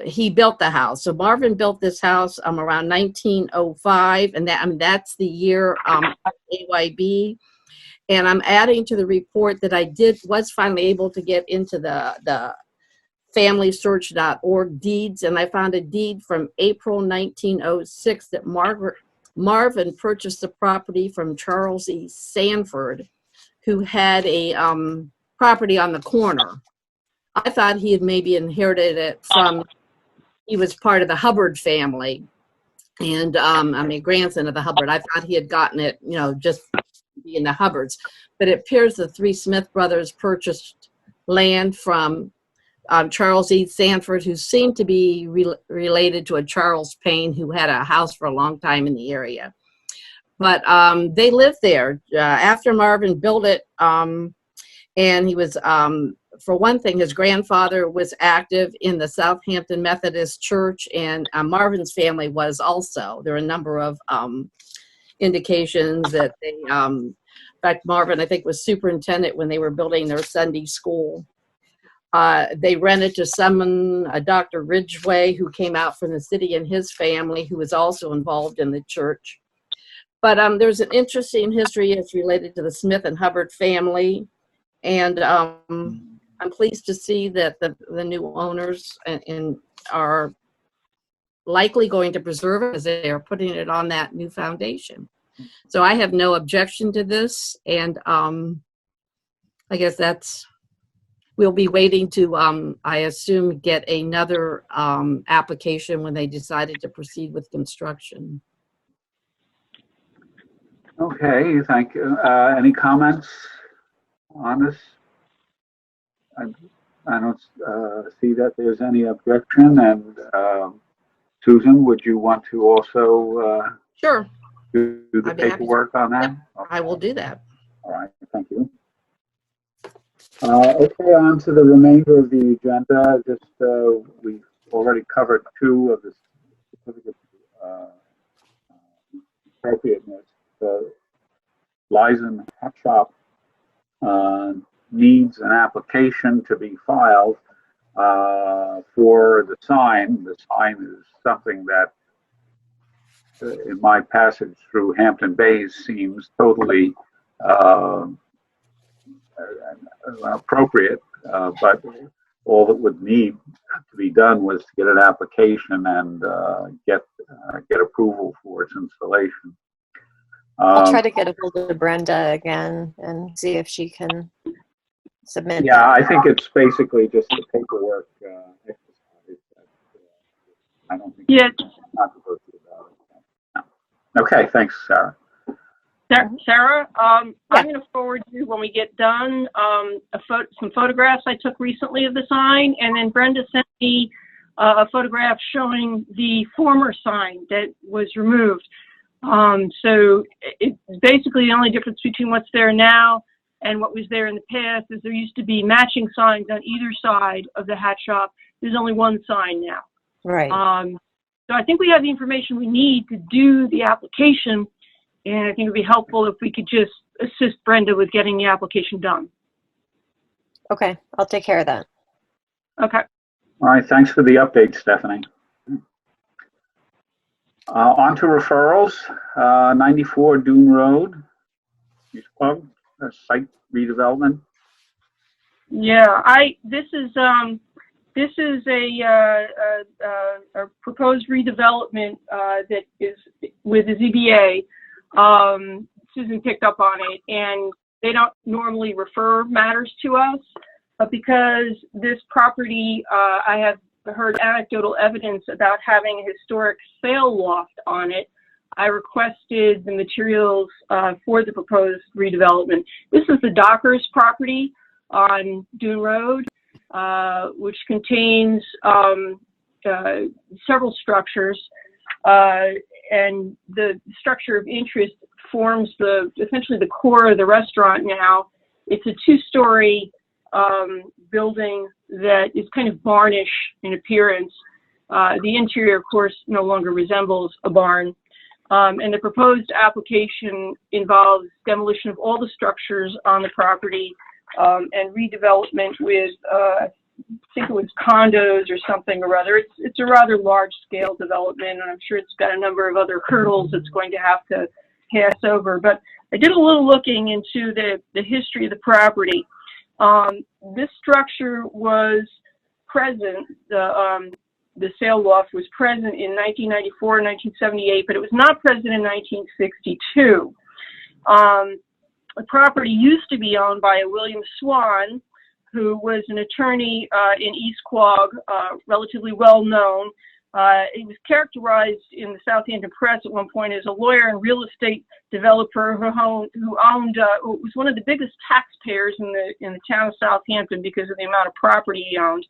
he built the house. So Marvin built this house around 1905, and that's the year AYB. And I'm adding to the report that I was finally able to get into the FamilySearch.org deeds, and I found a deed from April 1906 that Marvin purchased the property from Charles E. Sanford, who had a property on the corner. I thought he had maybe inherited it from, he was part of the Hubbard family, and grandson of the Hubbard. I thought he had gotten it, just be in the Hubbards. But it appears the three Smith brothers purchased land from Charles E. Sanford, who seemed to be related to a Charles Payne, who had a house for a long time in the area. But they lived there after Marvin built it, and he was, for one thing, his grandfather was active in the Southampton Methodist Church, and Marvin's family was also. There are a number of indications that they, in fact, Marvin, I think, was superintendent when they were building their Sunday school. They rented to someone, a Dr. Ridgway, who came out from the city, and his family, who was also involved in the church. But there's an interesting history. It's related to the Smith and Hubbard family. And I'm pleased to see that the new owners are likely going to preserve it as they are putting it on that new foundation. So I have no objection to this. And I guess we'll be waiting to, I assume, get another application when they decided to proceed with construction. Okay, thank you. Any comments on this? I don't see that there's any objection. And Susan, would you want to also Sure. do the I'd be happy paperwork on that? Yep, Okay. I will do that. All right, thank you. Okay, on to the remainder of the agenda. Just we've already covered two of the certificates of appropriateness. The Lizen Hat Shop needs an application to be filed for the sign. The sign is something that, in my passage through Hampton Bays, seems totally appropriate, but all that would need to be done was to get an application and get approval for its installation. I'll try to get a hold of Brenda again and see if she can submit. Yeah, I think it's basically just the paperwork exercise. I don't think Yeah. not to go through about it. No. Okay, thanks, Sarah. Sarah, I'm going to forward you, when we get done, some photographs I took recently of the sign, and then Brenda sent me a photograph showing the former sign that was removed. So it's basically the only difference between what's there now and what was there in the past is there used to be matching signs on either side of the hat shop. There's only one sign now. Right. So I think we have the information we need to do the application. And I think it would be helpful if we could just assist Brenda with getting the application done. Okay, I'll take care of that. Okay. All right, thanks for the update, Stephanie. On to referrals. 94 Dune Road, East Club, site redevelopment. Yeah, this is a proposed redevelopment that is with the ZBA. Susan picked up on it, and they don't normally refer matters to us, but because this property, I have heard anecdotal evidence about having a historic sail loft on it, I requested the materials for the proposed redevelopment. This is the Dockers property on Dune Road, which contains several structures, and the structure of interest forms essentially the core of the restaurant now, It's a two-story building that is kind of barnish in appearance. The interior, of course, no longer resembles a barn. And the proposed application involves demolition of all the structures on the property and redevelopment with, I think it was condos or something or other. It's a rather large-scale development, and I'm sure it's got a number of other hurdles it's going to have to pass over. But I did a little looking into the history of the property. This structure was present, the sail loft was present in 1994 and 1978, but it was not present in 1962. The property used to be owned by a William Swan, who was an attorney in East Quogue, relatively well known. He was characterized in the Southampton Press at one point as a lawyer and real estate developer who was one of the biggest taxpayers in the town of Southampton because of the amount of property he owned.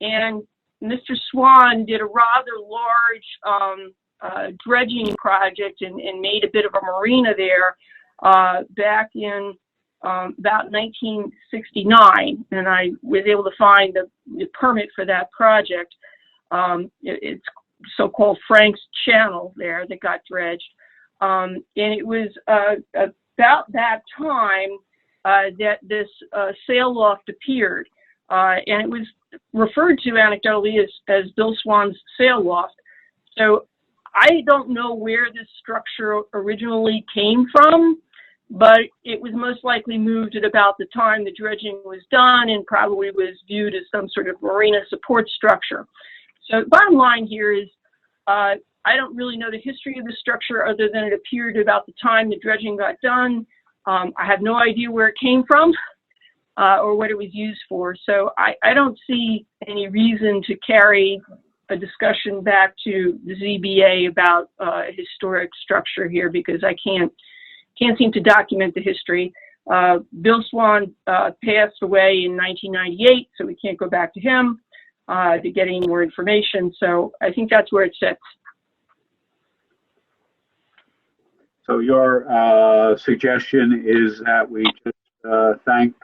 And Mr. Swan did a rather large dredging project and made a bit of a marina there back in about 1969, and I was able to find the permit for that project. It's so-called Frank's Channel there that got dredged. And it was about that time that this sail loft appeared. And it was referred to anecdotally as Bill Swan's sail loft. So I don't know where this structure originally came from, but it was most likely moved at about the time the dredging was done and probably was viewed as some sort of marina support structure. So the bottom line here is I don't really know the history of the structure other than it appeared about the time the dredging got done. I have no idea where it came from or what it was used for. So I don't see any reason to carry a discussion back to the ZBA about a historic structure here because I can't seem to document the history. Bill Swan passed away in 1998, so we can't go back to him to get any more information. So I think that's where it sits. So your suggestion is that we just thank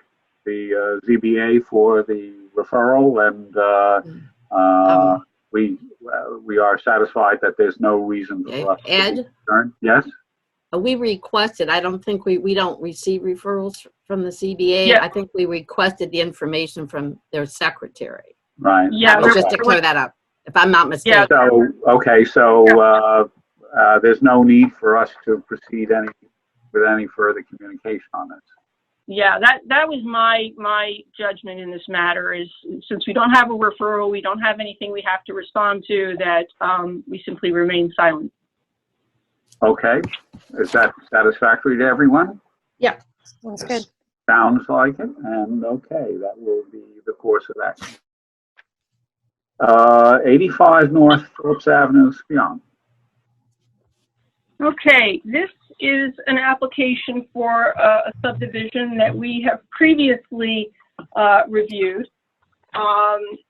the ZBA for the referral, and we are satisfied that there's no reason for us to be concerned. Yes? We requested, I don't think we don't receive referrals from the CBA. Yeah. I think we requested the information from their secretary. Right. Yeah. Just to clear that up, if I'm not mistaken. So, okay, so there's no need for us to proceed with any further communication on this. Yeah, that was my judgment in this matter is since we don't have a referral, we don't have anything we have to respond to, that we simply remain silent. Okay, is that satisfactory to everyone? Yeah, Sounds good. Sounds like it, and okay, that will be the course of action. 85 North Phillips Avenue, Spion. Okay, this is an application for a subdivision that we have previously reviewed.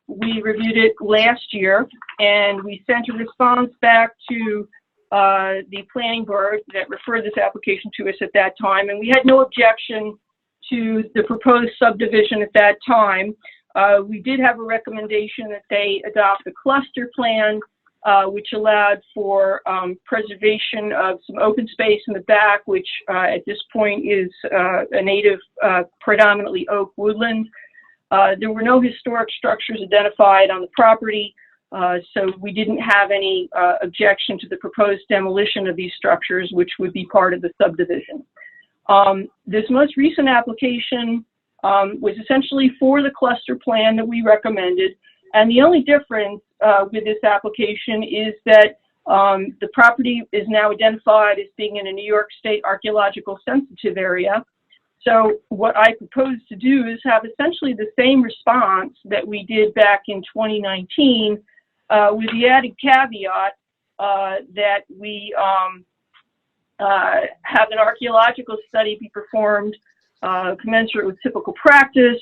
We reviewed it last year, and we sent a response back to the planning board that referred this application to us at that time, and we had no objection to the proposed subdivision at that time. We did have a recommendation that they adopt a cluster plan, which allowed for preservation of some open space in the back, which at this point is a native predominantly oak woodland. There were no historic structures identified on the property, so we didn't have any objection to the proposed demolition of these structures, which would be part of the subdivision. This most recent application was essentially for the cluster plan that we recommended, and the only difference with this application is that the property is now identified as being in a New York State archaeological sensitive area. So what I propose to do is have essentially the same response that we did back in 2019 with the added caveat that we have an archaeological study be performed commensurate with typical practice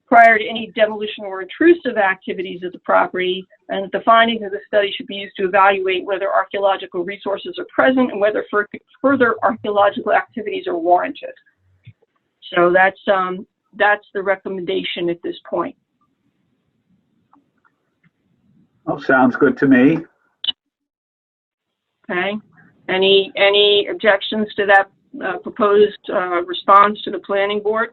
prior to any demolition or intrusive activities of the property, and that the findings of the study should be used to evaluate whether archaeological resources are present and whether further archaeological activities are warranted. So that's the recommendation at this point. Oh, sounds good to me. Okay. Any objections to that proposed response to the planning board?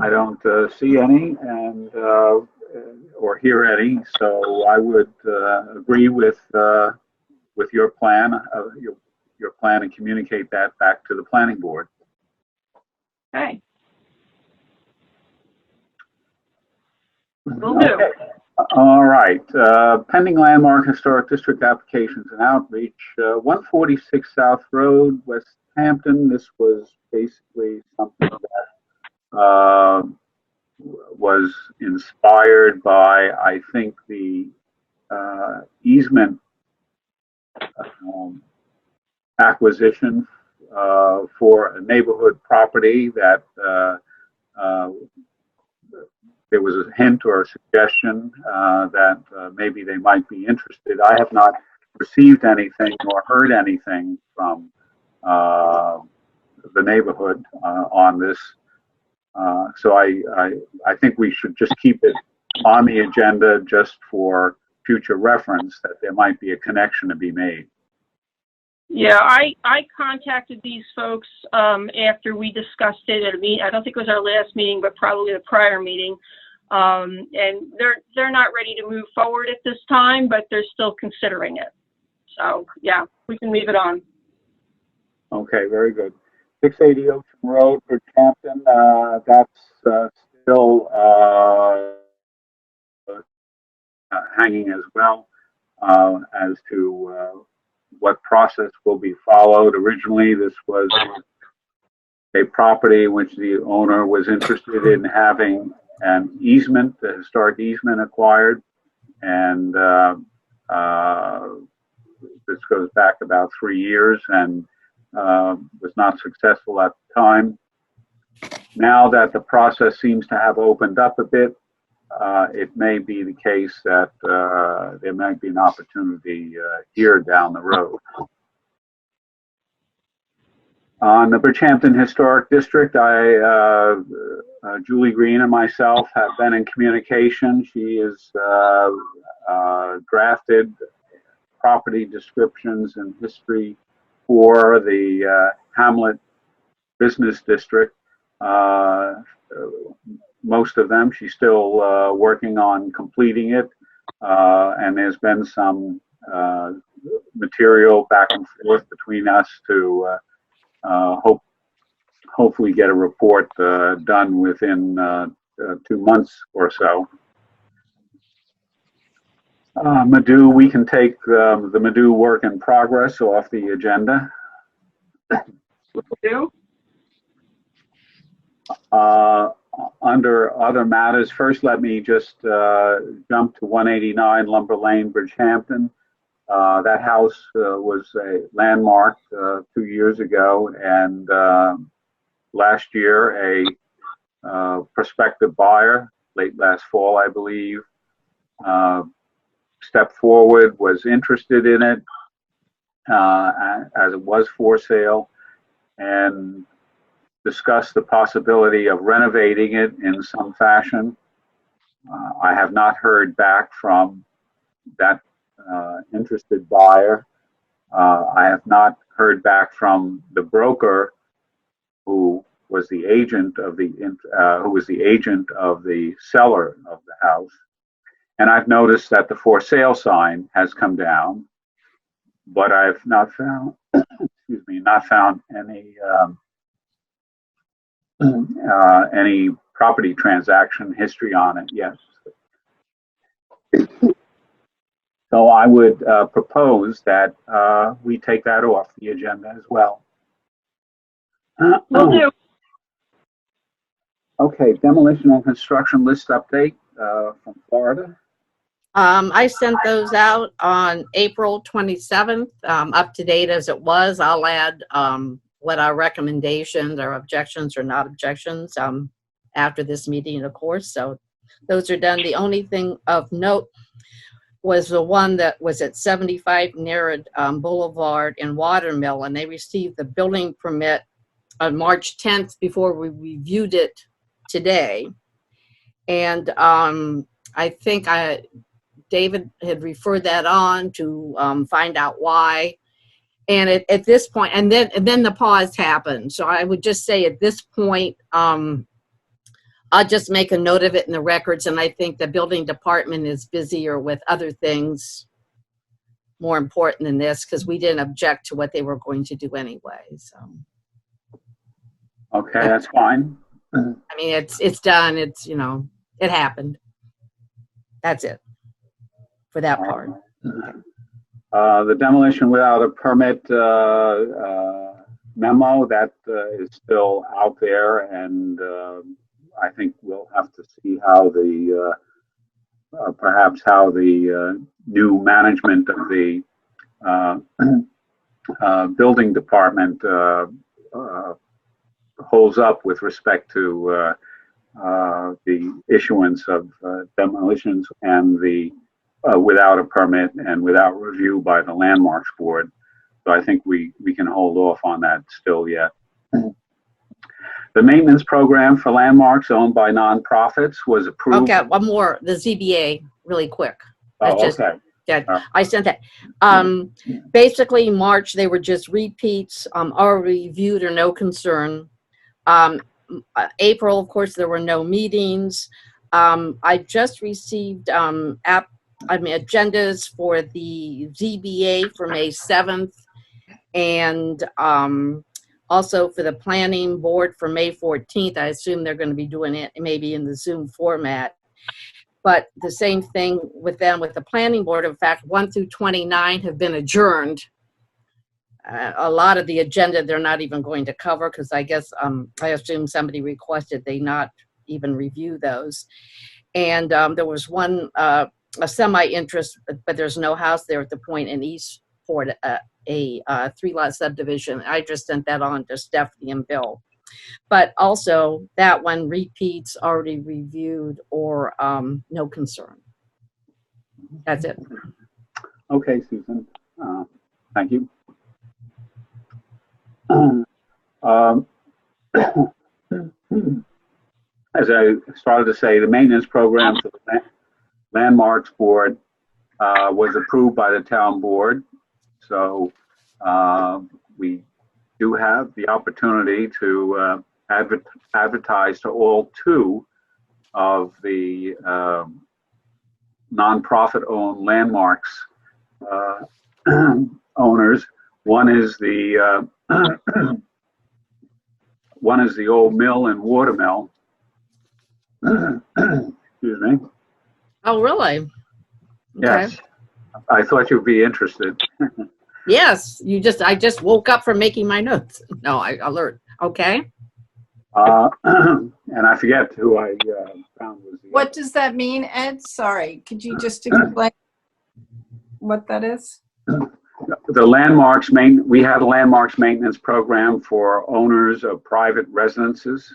I don't see any and or hear any, so I would agree with your plan, your plan, and communicate that back to the planning board. Okay. Will do. Okay. All right. Pending landmark historic district applications and outreach. 146 South Road, West Hampton. This was basically something that was inspired by, I think, the easement acquisition for a neighborhood property that there was a hint or a suggestion that maybe they might be interested. I have not received anything or heard anything from the neighborhood on this. So I think we should just keep it on the agenda just for future reference, that there might be a connection to be made. Yeah, I contacted these folks after we discussed it at a meeting. I don't think it was our last meeting, but probably the prior meeting. And they're not ready to move forward at this time, but they're still considering it. So yeah, we can leave it on. Okay, very good. 680 Ocean Road, Bridgehampton, that's still hanging as well as to what process will be followed. Originally, this was a property in which the owner was interested in having an easement, a historic easement acquired, and this goes back about 3 years and was not successful at the time. Now that the process seems to have opened up a bit, it may be the case that there might be an opportunity here down the road. On the Bridgehampton Historic District, Julie Green and myself have been in communication. She has drafted property descriptions and history for the Hamlet Business District. Most of them, she's still working on completing it, and there's been some material back and forth between us to hopefully get a report done within 2 months or so. Madhu, we can take the Madhu work in progress off the agenda. Under other matters, first let me just jump to 189 Lumber Lane, Bridgehampton. That house was a landmark 2 years ago, and last year a prospective buyer, late last fall I believe, stepped forward, was interested in it as it was for sale, and discussed the possibility of renovating it in some fashion. I have not heard back from that interested buyer. I have not heard back from the broker who was the agent of the seller of the house. And I've noticed that the for sale sign has come down, but I've not found, excuse me, not found any property transaction history on it yet. So I would propose that we take that off the agenda as well. Will do. Okay, demolition and construction list update from Florida. I sent those out on April 27th, up to date as it was. I'll add what our recommendations, our objections or not objections after this meeting, of course. So those are done. The only thing of note was the one that was at 75 Nerid Boulevard in Watermill, and they received the building permit on March 10th before we reviewed it today. And I think David had referred that on to find out why. And at this point, and then the pause happened. So I would just say at this point, I'll just make a note of it in the records. And I think the building department is busier with other things more important than this, because we didn't object to what they were going to do anyway. So. Okay, that's fine. I mean, it's done. It's, it happened. That's it for that part. The demolition without a permit memo, that is still out there, and I think we'll have to see how perhaps how the new management of the building department holds up with respect to the issuance of demolitions and the without a permit and without review by the Landmarks Board. So I think we can hold off on that still yet. The maintenance program for landmarks owned by nonprofits was approved. Okay, one more, the ZBA, really quick. Okay. Yeah, I sent that. Basically, March, they were just repeats, already reviewed or no concern. April, of course, there were no meetings. I just received agendas for the ZBA for May 7th, and also for the planning board for May 14th. I assume they're going to be doing it maybe in the Zoom format. But the same thing with them, with the planning board. In fact, 1 through 29 have been adjourned. A lot of the agenda they're not even going to cover, because I guess I assume somebody requested they not even review those. And there was one, a semi-interest, but there's no house there at the point in Eastport, a 3-lot subdivision. I just sent that on to Stephanie and Bill. But also that one repeats, already reviewed, or no concern. That's it. Okay, Susan. Thank you. As I started to say, the maintenance program for the Landmarks Board was approved by the town board. So we do have the opportunity to advertise to all 2 of the nonprofit-owned landmarks owners. One is the old mill and water mill. Excuse me. Oh, really? Yes. Okay. I thought you'd be interested. Yes, I just woke up from making my notes. No, I alert. Okay. And I forget who I found was the What does that mean, Ed? Sorry, could you just explain what that is? The landmarks we had a landmarks maintenance program for owners of private residences,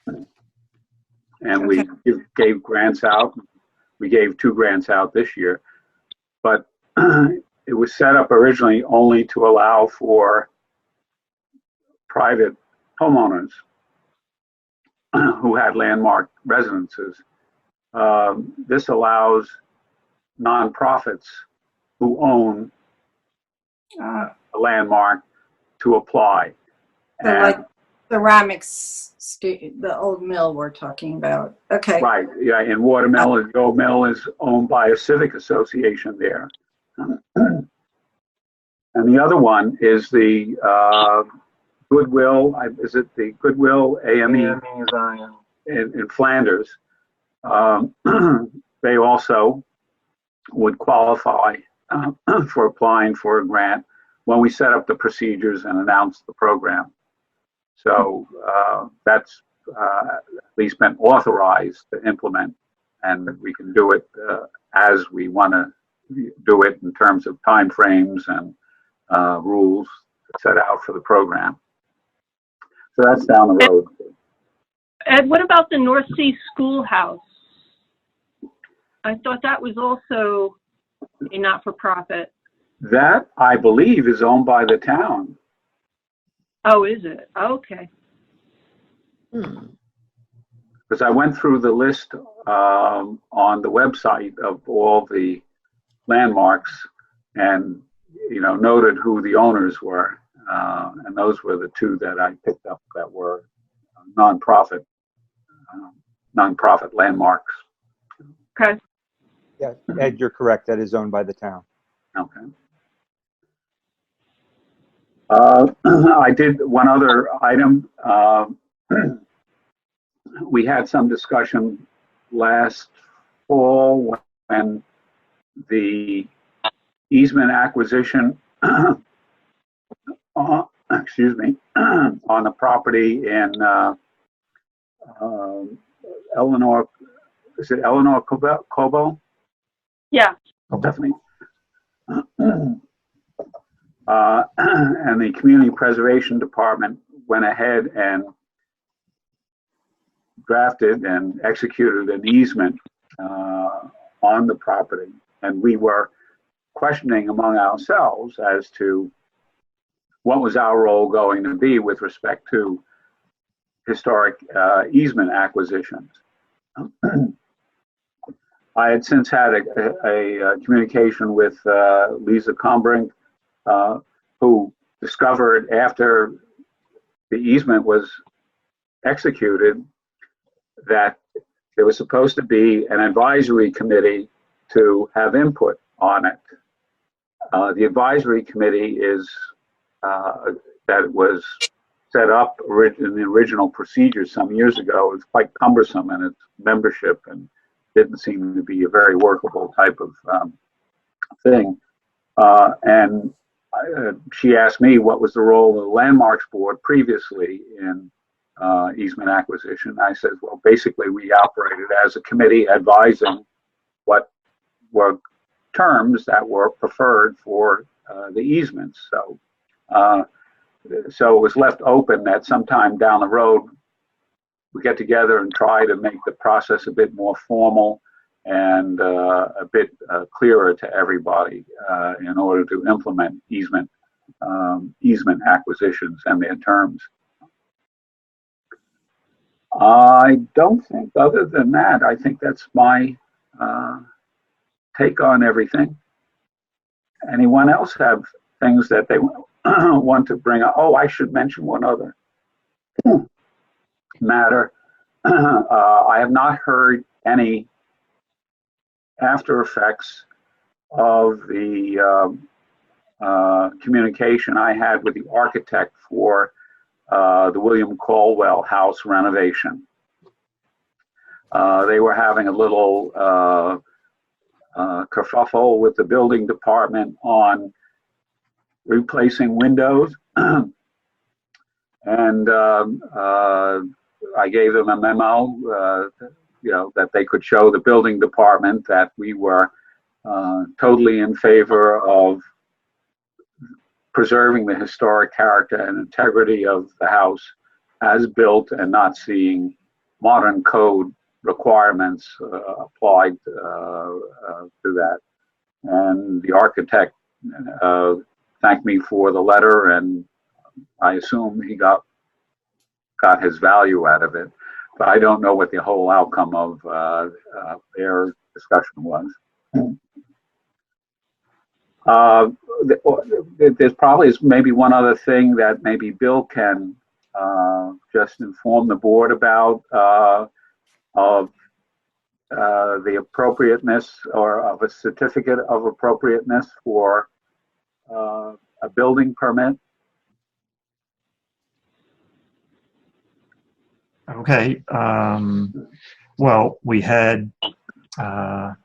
and we gave grants out. We gave 2 grants out this year, but it was set up originally only to allow for private homeowners who had landmark residences. This allows nonprofits who own a landmark to apply. So like ceramics, the old mill we're talking about. Okay. Right, yeah, and Watermill, the old mill is owned by a civic association there. And the other one is the Goodwill, is it the Goodwill AME Zion. in Flanders? They also would qualify for applying for a grant when we set up the procedures and announced the program. So that's at least been authorized to implement, and we can do it as we want to do it in terms of timeframes and rules set out for the program. So that's down the road. Ed, what about the North Sea Schoolhouse? I thought that was also a not-for-profit. That, I believe, is owned by the town. Oh, is it? Okay. Because I went through the list on the website of all the landmarks and, noted who the owners were. And those were the two that I picked up that were nonprofit, nonprofit landmarks. Okay. Yeah, Ed, you're correct. That is owned by the town. Okay. I did one other item. We had some discussion last fall when the easement acquisition, excuse me, on the property in Eleanor, is it Eleanor Cobo? Yeah. Stephanie. And the Community Preservation Department went ahead and drafted and executed an easement on the property. And we were questioning among ourselves as to what was our role going to be with respect to historic easement acquisitions. I had since had a communication with Lisa Combrink, who discovered after the easement was executed that there was supposed to be an advisory committee to have input on it. The advisory committee is that was set up in the original procedure some years ago. It's quite cumbersome in its membership and didn't seem to be a very workable type of thing. And she asked me what was the role of the Landmarks Board previously in easement acquisition. I said, well, basically we operated as a committee advising what were terms that were preferred for the easements. So it was left open that sometime down the road we get together and try to make the process a bit more formal and a bit clearer to everybody in order to implement easement acquisitions and their terms. I don't think, other than that, I think that's my take on everything. Anyone else have things that they want to bring up? Oh, I should mention one other matter. I have not heard any after effects of the communication I had with the architect for the William Caldwell house renovation. They were having a little kerfuffle with the building department on replacing windows. And I gave them a memo, that they could show the building department that we were totally in favor of preserving the historic character and integrity of the house as built and not seeing modern code requirements applied to that. And the architect thanked me for the letter, and I assume he got his value out of it. But I don't know what the whole outcome of their discussion was. There's probably maybe one other thing that maybe Bill can just inform the board about of the appropriateness or of a certificate of appropriateness for a building permit. Okay. Well, we had the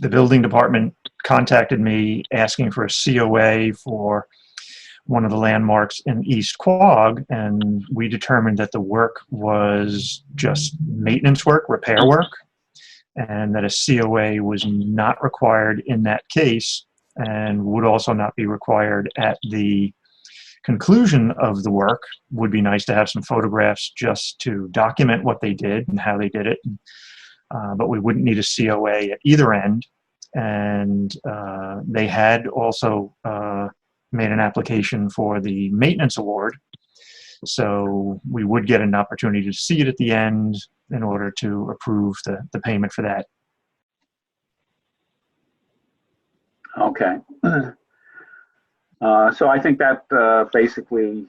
building department contacted me asking for a COA for one of the landmarks in East Quogue, and we determined that the work was just maintenance work, repair work, and that a COA was not required in that case and would also not be required at the conclusion of the work. Would be nice to have some photographs just to document what they did and how they did it, but we wouldn't need a COA at either end. And they had also made an application for the maintenance award. So we would get an opportunity to see it at the end in order to approve the payment for that. Okay. So I think that basically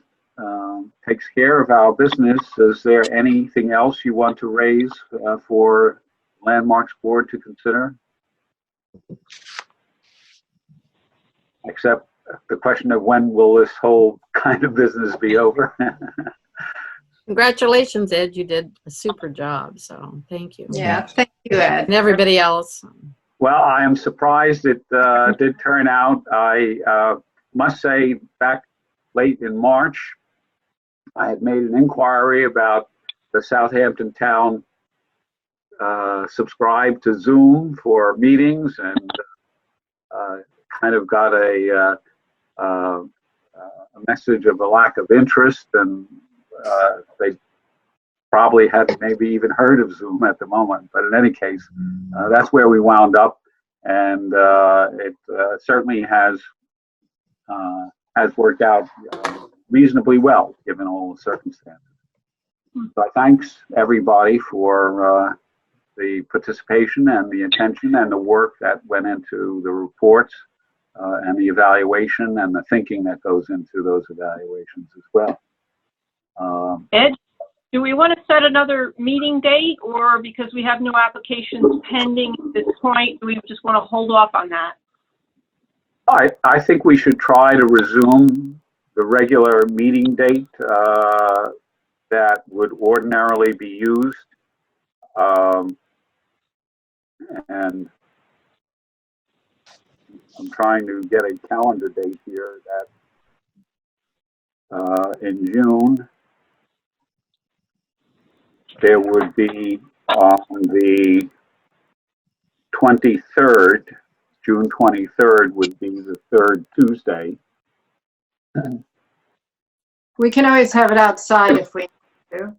takes care of our business. Is there anything else you want to raise for Landmarks Board to consider? Except the question of when will this whole kind of business be over? Congratulations, Ed. You did a super job. So thank you. Yeah, thank you, Ed. And everybody else. Well, I am surprised it did turn out. I must say, back late in March, I had made an inquiry about the Southampton town subscribe to Zoom for meetings, and kind of got a message of a lack of interest, and they probably hadn't maybe even heard of Zoom at the moment. But in any case, that's where we wound up, and it certainly has worked out reasonably well given all the circumstances. So thanks everybody for the participation and the attention and the work that went into the reports and the evaluation and the thinking that goes into those evaluations as well. Ed, do we want to set another meeting date, or because we have no applications pending at this point, do we just want to hold off on that? I think we should try to resume the regular meeting date that would ordinarily be used. And I'm trying to get a calendar date here that in June there would be on the 23rd, June 23rd would be the third Tuesday. We can always have it outside if we do.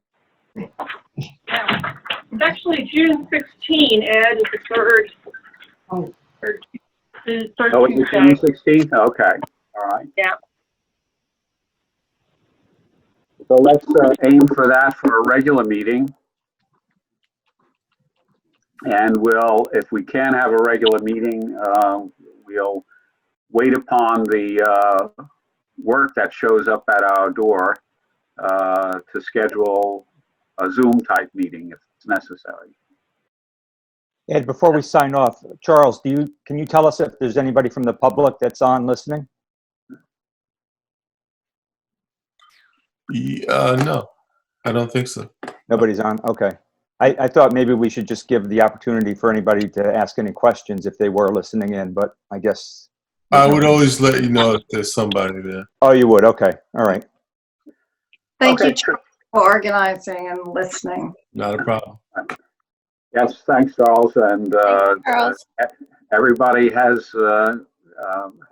Yeah. It's actually June 16, Ed, is the third. Oh. Third, the third Oh, it's June 16th? Okay, all right. Yeah. So let's aim for that for a regular meeting. And we'll, if we can have a regular meeting, we'll wait upon the work that shows up at our door to schedule a Zoom type meeting if it's necessary. Ed, before we sign off, Charles, can you tell us if there's anybody from the public that's on listening? No, I don't think so. Nobody's on? Okay. I thought maybe we should just give the opportunity for anybody to ask any questions if they were listening in, but I guess. I would always let you know if there's somebody there. Oh, you would? Okay. All right. Thank Okay. you, Charles, for organizing and listening. Not a problem. Yes, thanks, Charles. And Charles. everybody has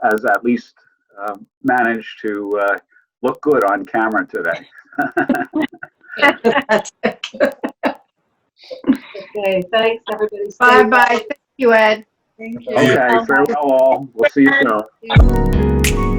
at least managed to look good on camera today. Okay, thanks, everybody. Bye-bye. Thank you, Ed. Thank you. Okay, farewell all. We'll see you soon.